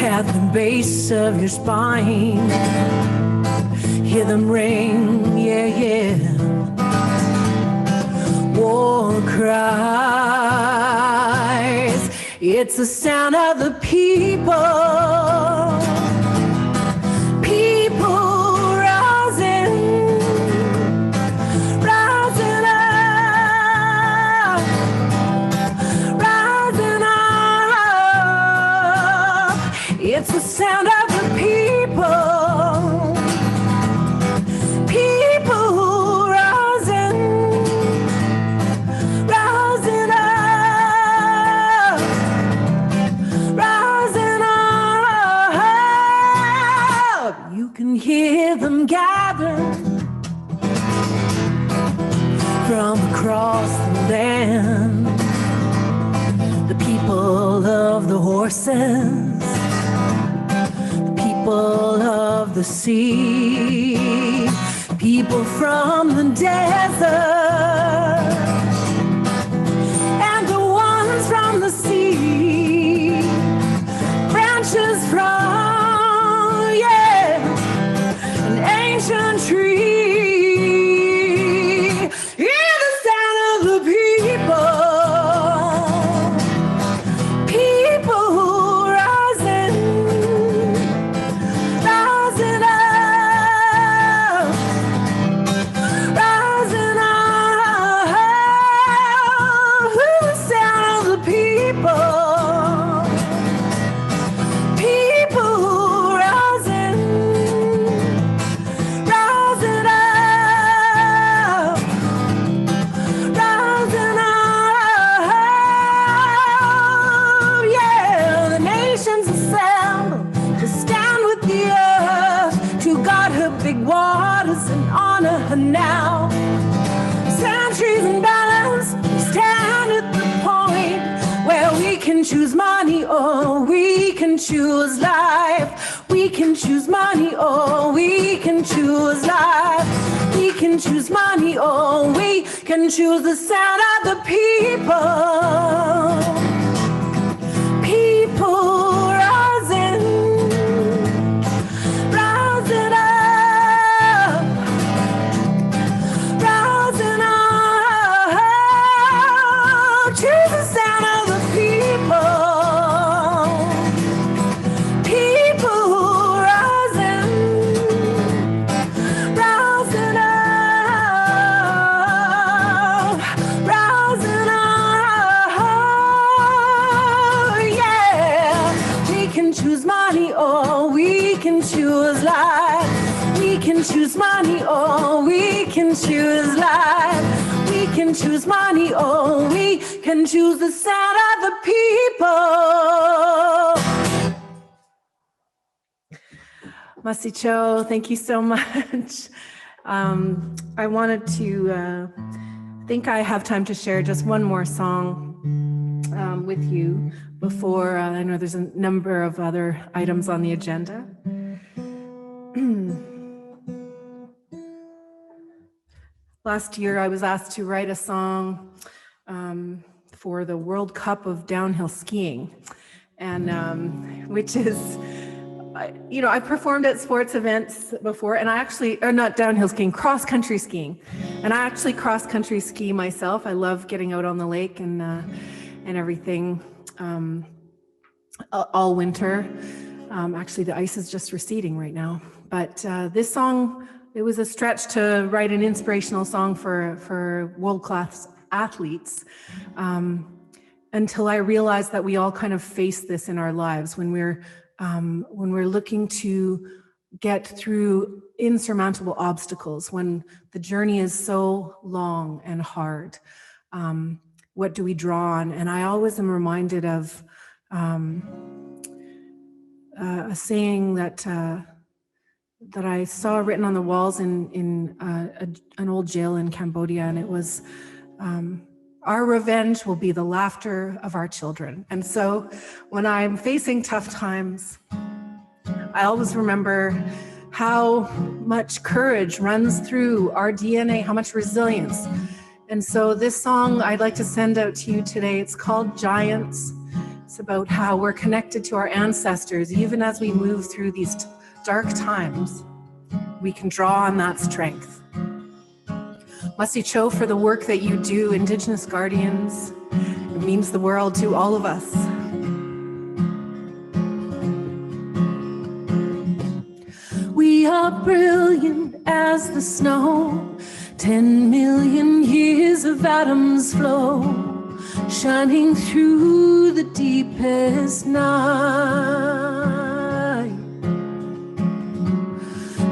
at the base of your spine. Hear them ring, yeah, yeah. War cries. It's the sound of the people. People rising, rising up, rising up. It's the sound of the people. Hear them gather from across the land. The people of the horses, the people of the sea, people from the desert, and the ones from the sea, branches from ancient tree. Hear the sound of the people. People rising, rising up, rising up. Hear the sound of the people. Big waters and honor her now. Centuries in balance, we stand at the point where we can choose money or we can choose life. We can choose money or we can choose life. We can choose money or we can choose the sound of the people. People rising, rising up. Choose the sound of the people. People rising, rising up, rising up, yeah. We can choose money or we can choose life. We can choose money or we can choose life. We can choose money or we can choose the sound of the people.
Masicho, thank you so much. I wanted to think I have time to share just one more song with you before I know there's a number of other items on the agenda. Last year, I was asked to write a song for the World Cup of downhill skiing, and which is, you know, I performed at sports events before, and I actually, or not downhill skiing, cross-country skiing, and I actually cross-country ski myself. I love getting out on the lake and everything all winter. Actually, the ice is just receding right now, but this song, it was a stretch to write an inspirational song for world-class athletes, until I realized that we all kind of face this in our lives when we're looking to get through insurmountable obstacles, when the journey is so long and hard. What do we draw on? And I always am reminded of a saying that I saw written on the walls in an old jail in Cambodia, and it was, our revenge will be the laughter of our children. And so when I'm facing tough times, I always remember how much courage runs through our DNA, how much resilience. And so this song I'd like to send out to you today, it's called Giants. It's about how we're connected to our ancestors. Even as we move through these dark times, we can draw on that strength. Masicho, for the work that you do, Indigenous Guardians. It means the world to all of us.
We are brilliant as the snow, 10 million years of atoms flow, shining through the deepest night.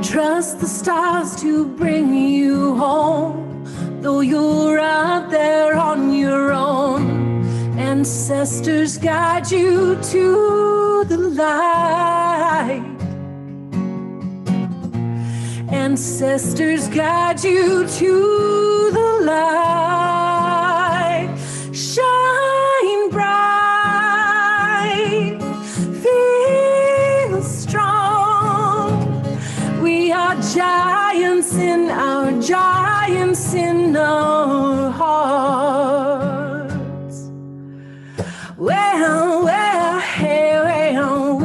Trust the stars to bring you home, though you're out there on your own. Ancestors guide you to the light. Ancestors guide you to the light. Shine bright, feel strong. We are giants in our hearts. Well, hey, well,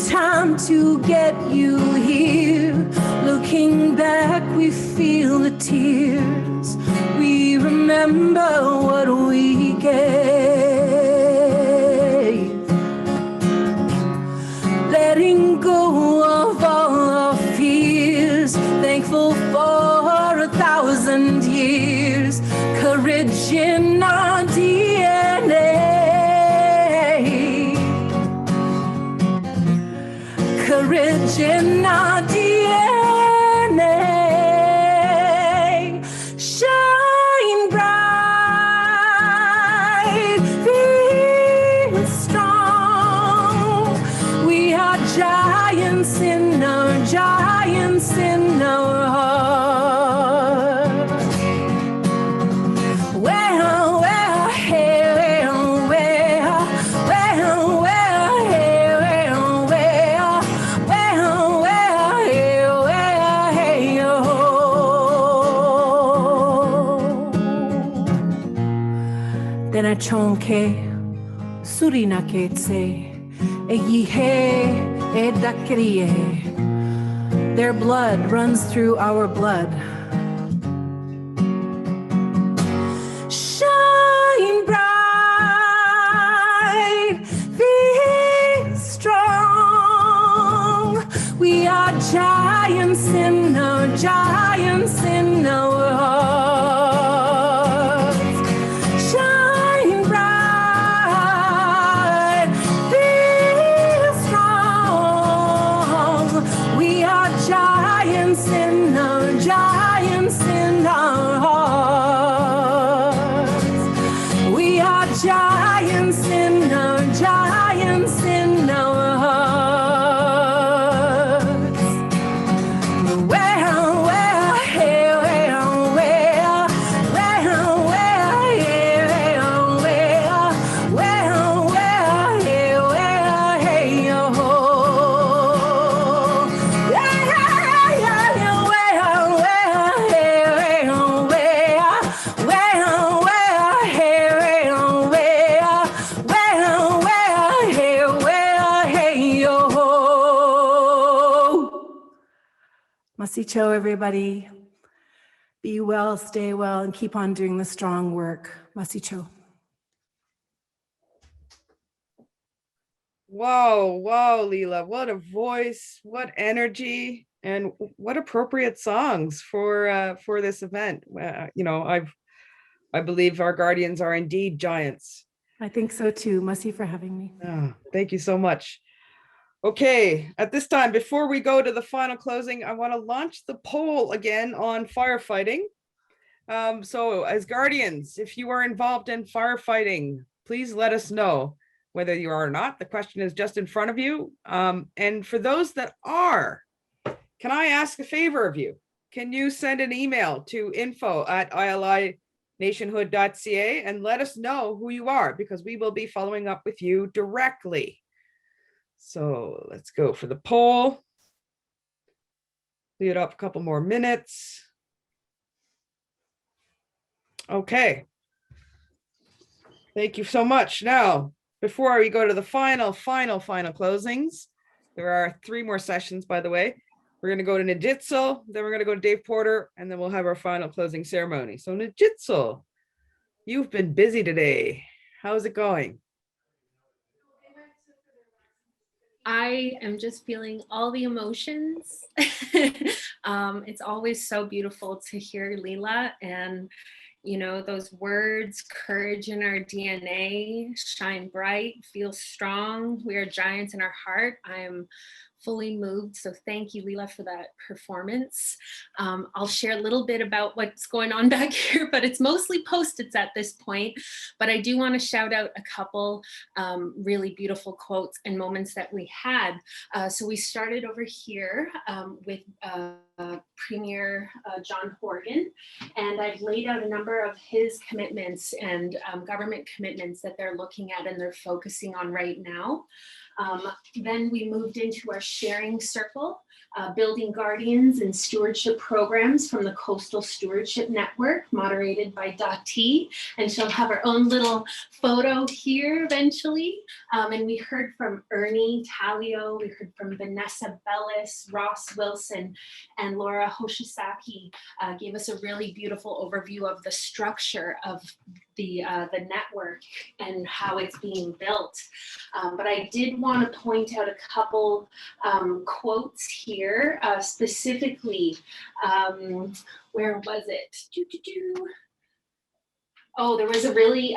time to get you here. Looking back, we feel the tears. We remember what we gave. Letting go of all our fears. Thankful for 1,000 years. Courage in our DNA. Courage in our DNA. Shine bright, feel strong. We are giants in our hearts. Well, hey, Dena chonke surina ketse eyihe edakriye. Their blood runs through our blood. Shine bright, be strong. We are giants in our hearts. Shine bright, be strong. We are giants in our hearts. We are giants in our hearts. Well, hey, Masicho, everybody. Be well, stay well, and keep on doing the strong work. Masicho.
Whoa, whoa, Leela, what a voice, what energy, and what appropriate songs for this event. You know, I believe our guardians are indeed giants.
I think so too. Merci for having me.
Oh, thank you so much. Okay, at this time, before we go to the final closing, I want to launch the poll again on firefighting. So as guardians, if you are involved in firefighting, please let us know whether you are or not. The question is just in front of you. And for those that are, can I ask a favor of you? Can you send an email to info@ilinationhood.ca and let us know who you are, because we will be following up with you directly. So let's go for the poll. Leave it up a couple more minutes. Okay. Thank you so much. Now, before we go to the final closings, there are 3 more sessions, by the way. We're going to go to Nijitsul, then we're going to go to Dave Porter, and then we'll have our final closing ceremony. So Nijitsul, you've been busy today. How's it going?
I am just feeling all the emotions. It's always so beautiful to hear Leela, and you know, those words, courage in our DNA, shine bright, feel strong. We are giants in our heart. I am fully moved. So thank you, Leela, for that performance. I'll share a little bit about what's going on back here, but it's mostly Post-its at this point. But I do want to shout out a couple really beautiful quotes and moments that we had. So we started over here with Premier John Horgan, and I've laid out a number of his commitments and government commitments that they're looking at and they're focusing on right now. Then we moved into our sharing circle, building guardians and stewardship programs from the Coastal Stewardship Network, moderated by Dati, and she'll have her own little photo here eventually. And we heard from Ernie Talio, we heard from Vanessa Bellis, Ross Wilson, and Laura Hoshisaki gave us a really beautiful overview of the structure of the network and how it's being built. But I did want to point out a couple quotes here, specifically, where was it? Oh, there was a really,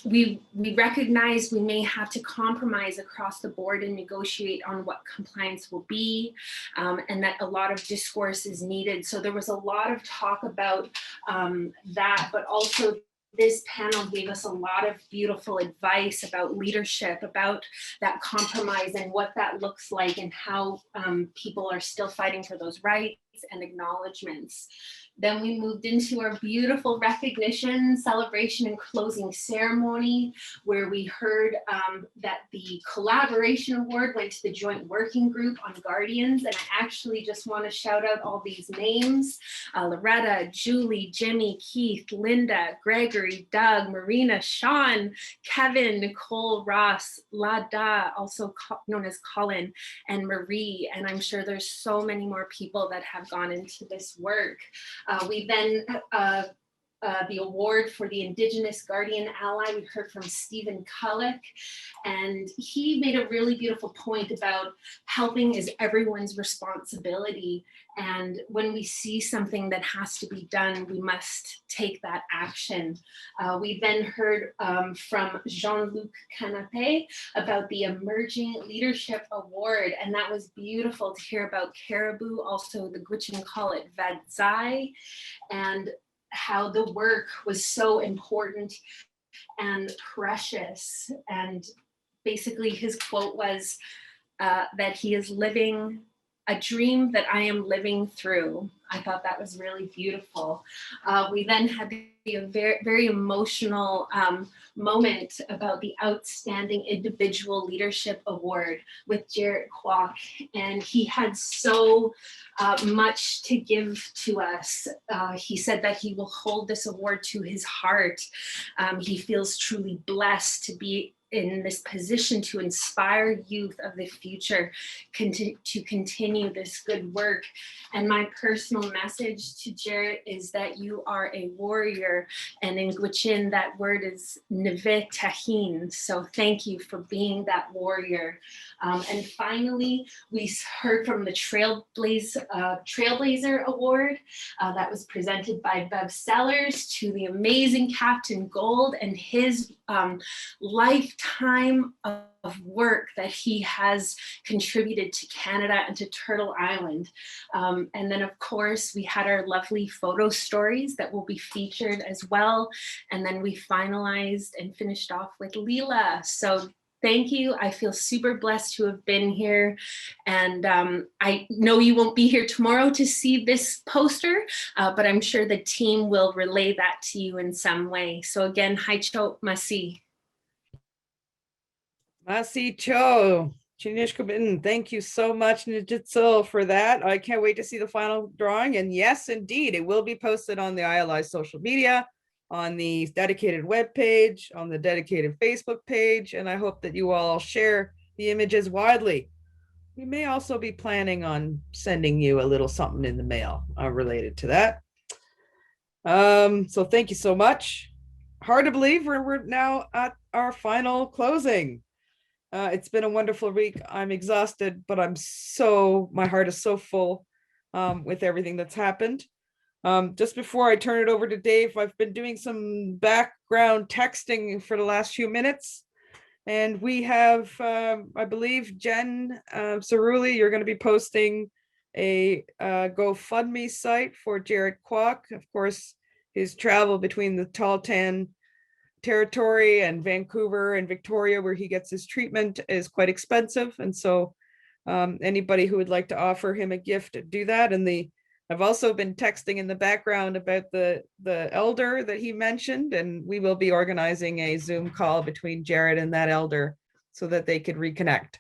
we recognized we may have to compromise across the board and negotiate on what compliance will be, and that a lot of discourse is needed. So there was a lot of talk about that, but also this panel gave us a lot of beautiful advice about leadership, about that compromise and what that looks like, and how people are still fighting for those rights and acknowledgements. Then we moved into our beautiful recognition, celebration, and closing ceremony, where we heard that the collaboration award went to the Joint Working Group on Guardians. And I actually just want to shout out all these names: Loretta, Julie, Jimmy, Keith, Linda, Gregory, Doug, Marina, Sean, Kevin, Nicole, Ross, Lada, also known as Colin, and Marie. And I'm sure there's so many more people that have gone into this work. We then, the award for the Indigenous Guardian Ally, we heard from Stephen Cullick, and he made a really beautiful point about helping is everyone's responsibility. And when we see something that has to be done, we must take that action. We then heard from Jean-Luc Canapé about the Emerging Leadership Award, and that was beautiful to hear about Caribou, also the Gwich'in Vadzai, and how the work was so important and precious. And basically his quote was that he is living a dream that I am living through. I thought that was really beautiful. We then had a very, very emotional moment about the Outstanding Individual Leadership Award with Jarrett Kwok. And he had so much to give to us. He said that he will hold this award to his heart. He feels truly blessed to be in this position to inspire youth of the future to continue this good work. And my personal message to Jarrett is that you are a warrior, and in Gwich'in that word is Neve Tahin. So thank you for being that warrior. And finally, we heard from the Trailblazer Award that was presented by Bev Sellers to the amazing Captain Gold and his lifetime of work that he has contributed to Canada and to Turtle Island. And then of course, we had our lovely photo stories that will be featured as well. And then we finalized and finished off with Leela. So thank you. I feel super blessed to have been here. And I know you won't be here tomorrow to see this poster, but I'm sure the team will relay that to you in some way. So again, Haicho Masi.
Masi Cho, Chinishkabin, thank you so much, Nijitsul, for that. I can't wait to see the final drawing. And yes, indeed, it will be posted on the ILI social media, on the dedicated webpage, on the dedicated Facebook page, and I hope that you all share the images widely. We may also be planning on sending you a little something in the mail related to that. So thank you so much. Hard to believe we're now at our final closing. It's been a wonderful week. I'm exhausted, but my heart is so full with everything that's happened. Just before I turn it over to Dave, I've been doing some background texting for the last few minutes. And we have, I believe, Jen Cerulli, you're going to be posting a GoFundMe site for Jarrett Kwok. Of course, his travel between the Tahltan territory and Vancouver and Victoria, where he gets his treatment, is quite expensive. And so anybody who would like to offer him a gift, do that. And I've also been texting in the background about the elder that he mentioned, and we will be organizing a Zoom call between Jarrett and that elder so that they could reconnect.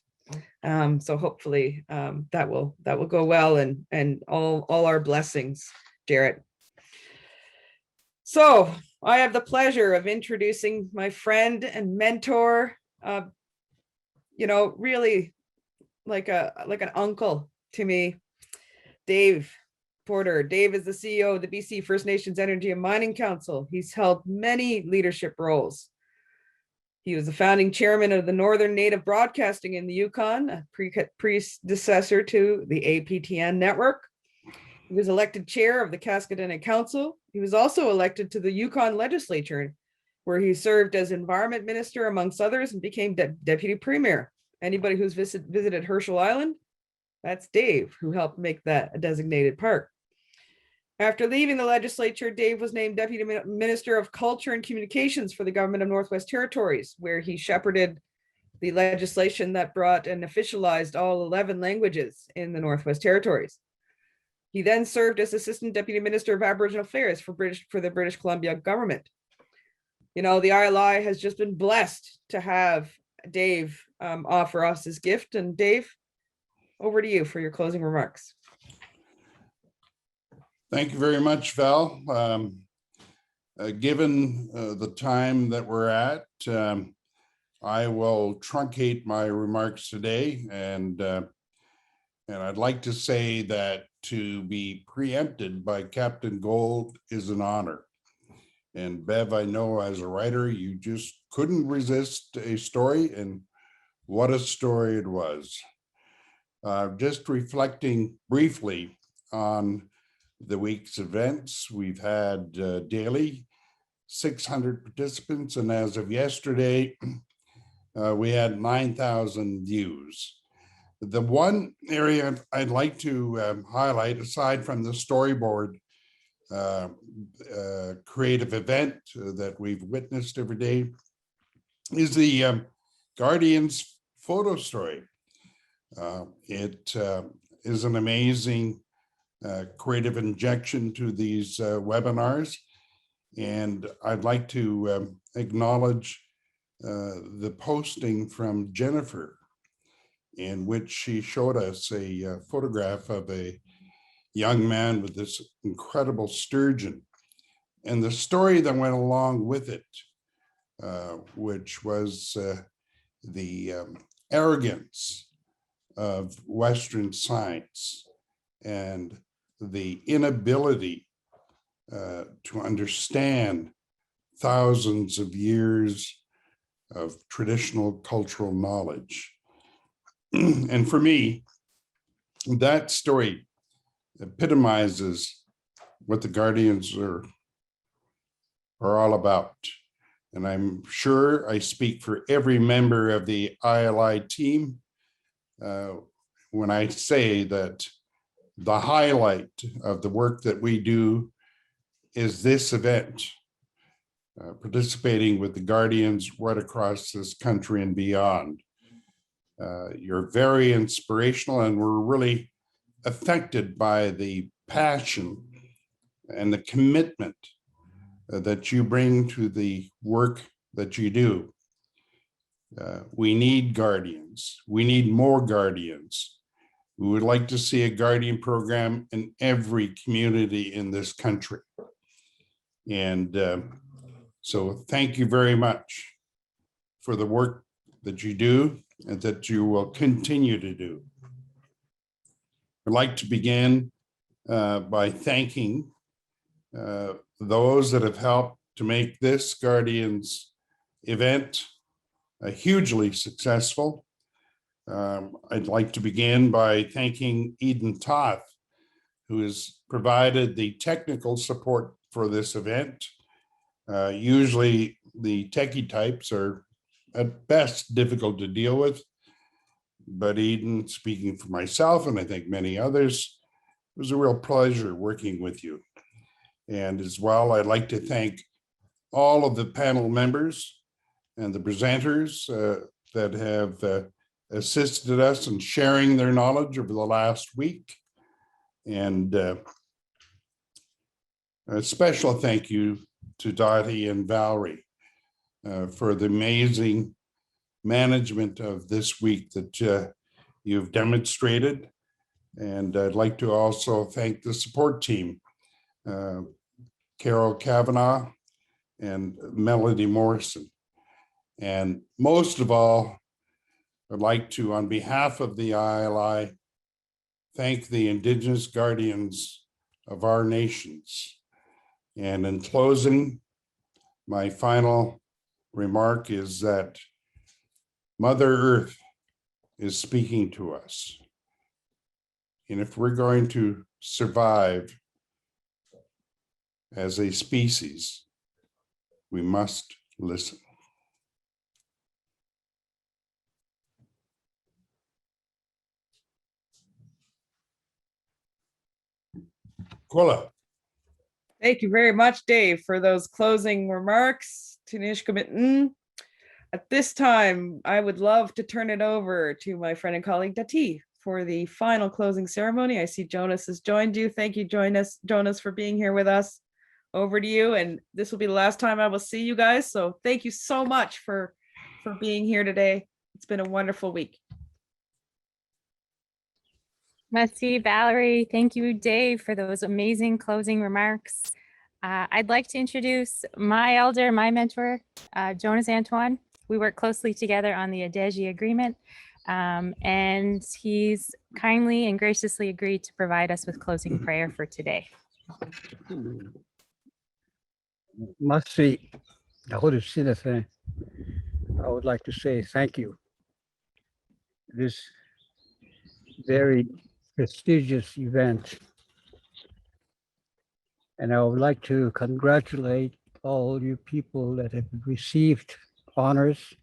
So hopefully that will go well, and all our blessings, Jarrett. So I have the pleasure of introducing my friend and mentor, really like an uncle to me, Dave Porter. Dave is the CEO of the BC First Nations Energy and Mining Council. He's held many leadership roles. He was the founding chairman of the Northern Native Broadcasting in the Yukon, a predecessor to the APTN network. He was elected chair of the Cascadena Council. He was also elected to the Yukon legislature, where he served as environment minister, amongst others, and became deputy premier. Anybody who's visited Herschel Island, that's Dave, who helped make that a designated park. After leaving the legislature, Dave was named Deputy Minister of Culture and Communications for the Government of Northwest Territories, where he shepherded the legislation that brought and officialized all 11 languages in the Northwest Territories. He then served as Assistant Deputy Minister of Aboriginal Affairs for the British Columbia government. The ILI has just been blessed to have Dave offer us his gift. And Dave, over to you for your closing remarks.
Thank you very much, Val. Given the time that we're at, I will truncate my remarks today, and I'd like to say that to be preempted by Captain Gold is an honor. And Bev, I know as a writer, you just couldn't resist a story, and what a story it was. Just reflecting briefly on the week's events, we've had daily 600 participants, and as of yesterday, we had 9,000 views. The one area I'd like to highlight, aside from the storyboard creative event that we've witnessed every day, is the Guardians photo story. It is an amazing creative injection to these webinars, and I'd like to acknowledge the posting from Jennifer, in which she showed us a photograph of a young man with this incredible sturgeon, and the story that went along with it, which was the arrogance of Western science and the inability to understand thousands of years of traditional cultural knowledge. And for me, that story epitomizes what the Guardians are all about. And I'm sure I speak for every member of the ILI team when I say that the highlight of the work that we do is this event, participating with the Guardians right across this country and beyond. You're very inspirational, and we're really affected by the passion and the commitment that you bring to the work that you do. We need Guardians. We need more Guardians. We would like to see a Guardian program in every community in this country. And so thank you very much for the work that you do and that you will continue to do. I'd like to begin by thanking those that have helped to make this Guardians event hugely successful. I'd like to begin by thanking Eden Toth, who has provided the technical support for this event. Usually the techie types are at best difficult to deal with, but Eden, speaking for myself and I think many others, it was a real pleasure working with you. And as well, I'd like to thank all of the panel members and the presenters that have assisted us in sharing their knowledge over the last week. And a special thank you to Dottie and Valerie for the amazing management of this week that you've demonstrated. And I'd like to also thank the support team, Carol Kavanaugh and Melody Morrison. And most of all, I'd like to, on behalf of the ILI, thank the Indigenous Guardians of our nations. And in closing, my final remark is that Mother Earth is speaking to us. And if we're going to survive as a species, we must listen. Quilla.
Thank you very much, Dave, for those closing remarks. Tinishkamitin. At this time, I would love to turn it over to my friend and colleague Dati for the final closing ceremony. I see Jonas has joined you. Thank you, Jonas, for being here with us. Over to you. And this will be the last time I will see you guys. So thank you so much for being here today. It's been a wonderful week.
Merci, Valerie. Thank you, Dave, for those amazing closing remarks. I'd like to introduce my elder, my mentor, Jonas Antoine. We work closely together on the Adegi agreement, and he's kindly and graciously agreed to provide us with closing prayer for today.
Merci. I would like to say thank you. This very prestigious event. And I would like to congratulate all you people that have received honors.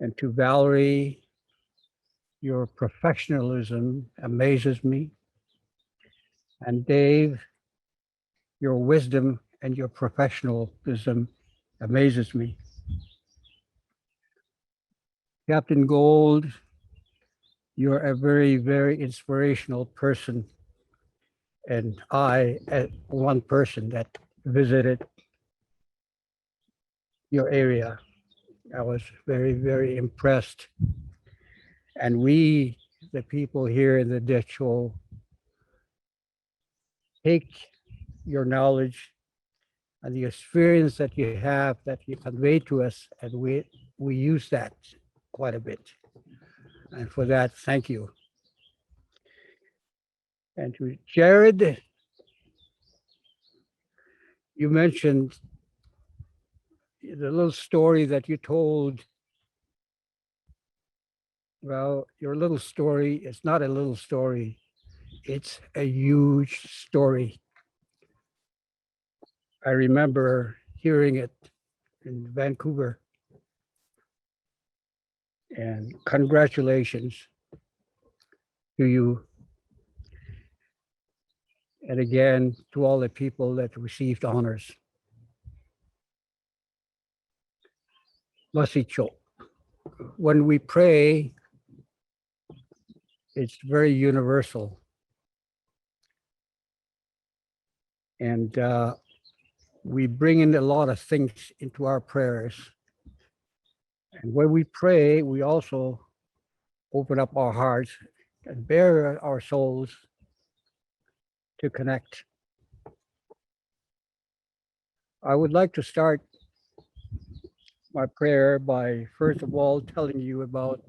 And to Valerie, your professionalism amazes me. And Dave, your wisdom and your professionalism amazes me. Captain Gold, you're a very, very inspirational person. And I, as one person that visited your area, I was very, very impressed. And we, the people here in the ditch, will take your knowledge and the experience that you have, that you convey to us, and we we use that quite a bit. And for that, thank you. And to Jared, you mentioned the little story that you told. Well, your little story is not a little story. It's a huge story. I remember hearing it in Vancouver. And congratulations to you. And again, to all the people that received honors. Masicho. When we pray, it's very universal. And we bring in a lot of things into our prayers. And when we pray, we also open up our hearts and bare our souls to connect. I would like to start my prayer by, first of all, telling you about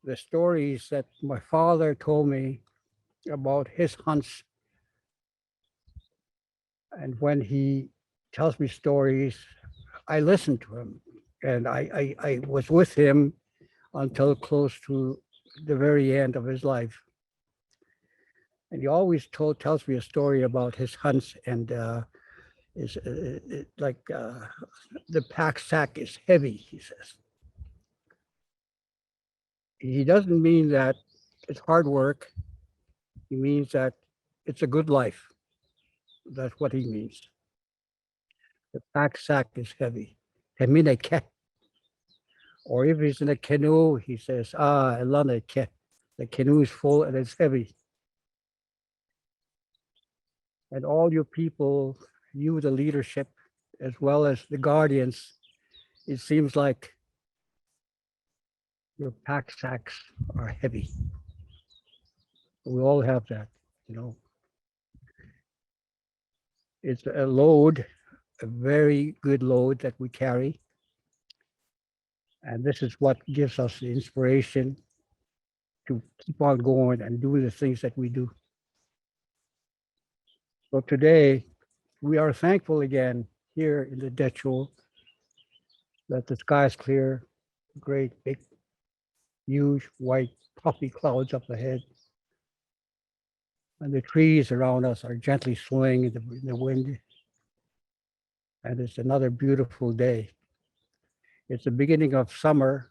the stories that my father told me about his hunts. And when he tells me stories, I listen to him. And I was with him until close to the very end of his life. And he always tells me a story about his hunts, and the pack sack is heavy, he says. He doesn't mean that it's hard work. He means that it's a good life. That's what he means. The pack sack is heavy. Or if he's in a canoe, he says, the canoe is full and it's heavy. And all you people, you the leadership, as well as the guardians, it seems like your pack sacks are heavy. We all have that, you know. It's a load, a very good load that we carry. And this is what gives us the inspiration to keep on going and do the things that we do. So today, we are thankful again here in the Decho that the sky is clear, great, big, huge, white puffy clouds up ahead. And the trees around us are gently swaying in the wind. And it's another beautiful day. It's the beginning of summer.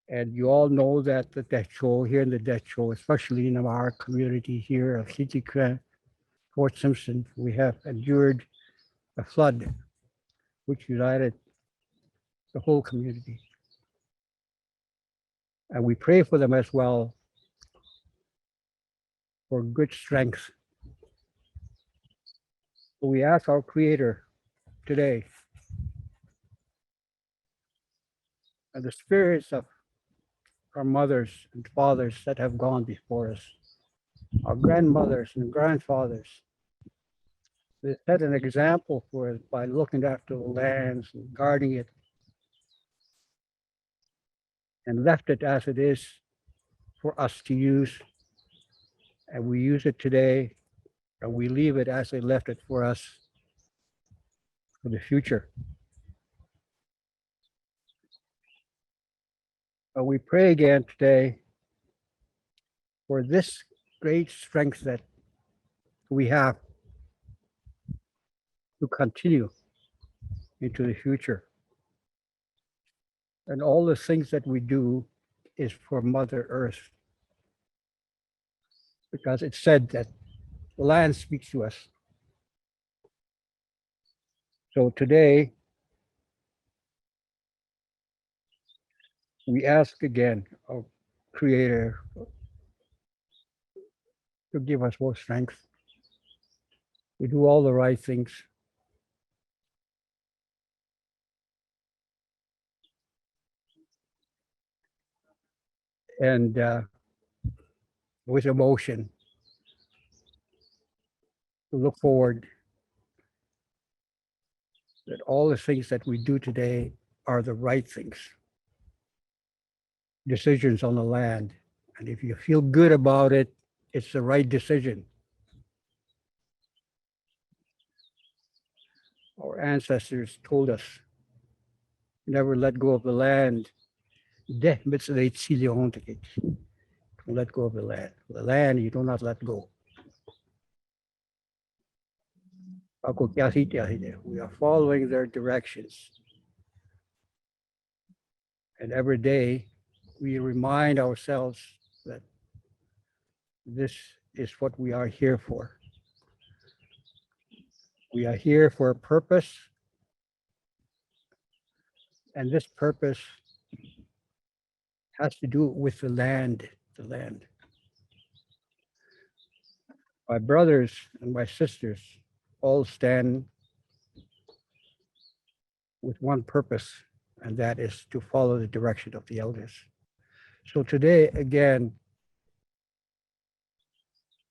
And you all know that the Decho, here in the Decho, especially in our community here of Sitikwe, Fort Simpson, we have endured a flood which united the whole community. And we pray for them as well for good strength. So we ask our Creator today, and the spirits of our mothers and fathers that have gone before us, our grandmothers and grandfathers, they set an example for us by looking after the lands and guarding it, and left it as it is for us to use. And we use it today, and we leave it as they left it for us for the future. But we pray again today for this great strength that we have to continue into the future. And all the things that we do is for Mother Earth. Because it's said that the land speaks to us. So today, we ask again our Creator to give us more strength. We do all the right things. And with emotion, to look forward that all the things that we do today are the right things. Decisions on the land. And if you feel good about it, it's the right decision. Our ancestors told us, never let go of the land. Don't let go of the land. The land you do not let go. We are following their directions. And every day we remind ourselves that this is what we are here for. We are here for a purpose. And this purpose has to do with the land, My brothers and my sisters all stand with one purpose, and that is to follow the direction of the elders. So today, again,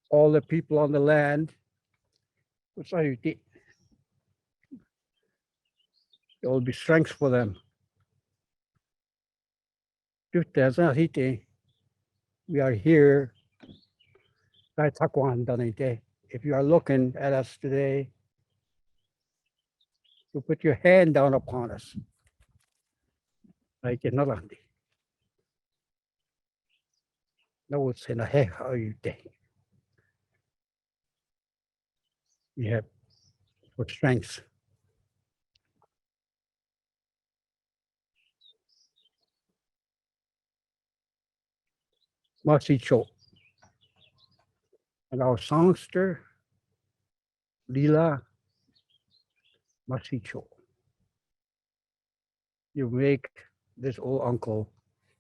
all the people on the land, there will be strength for them. We are here. If you are looking at us today, you put your hand down upon us. No, it's in a heck, how you day. We have for strength. Masicho. And our songster, Lila Masicho. You make this old uncle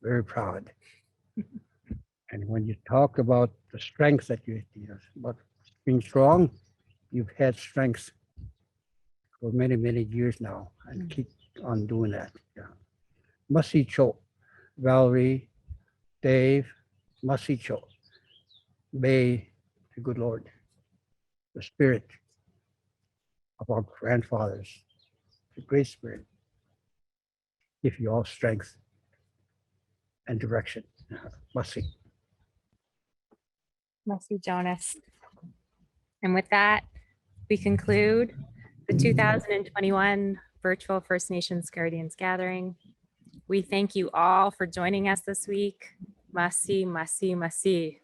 very proud. And when you talk about the strength that you have, about being strong, you've had strength for many, many years now, and keep on doing that. Yeah. Masicho, Valerie, Dave, Masicho. May the good Lord, the Spirit of our grandfathers, the Great Spirit, give you all strength and direction. Masi.
Masi Jonas. And with that, we conclude the 2021 Virtual First Nations Guardians Gathering. We thank you all for joining us this week. Masi, masi, masi.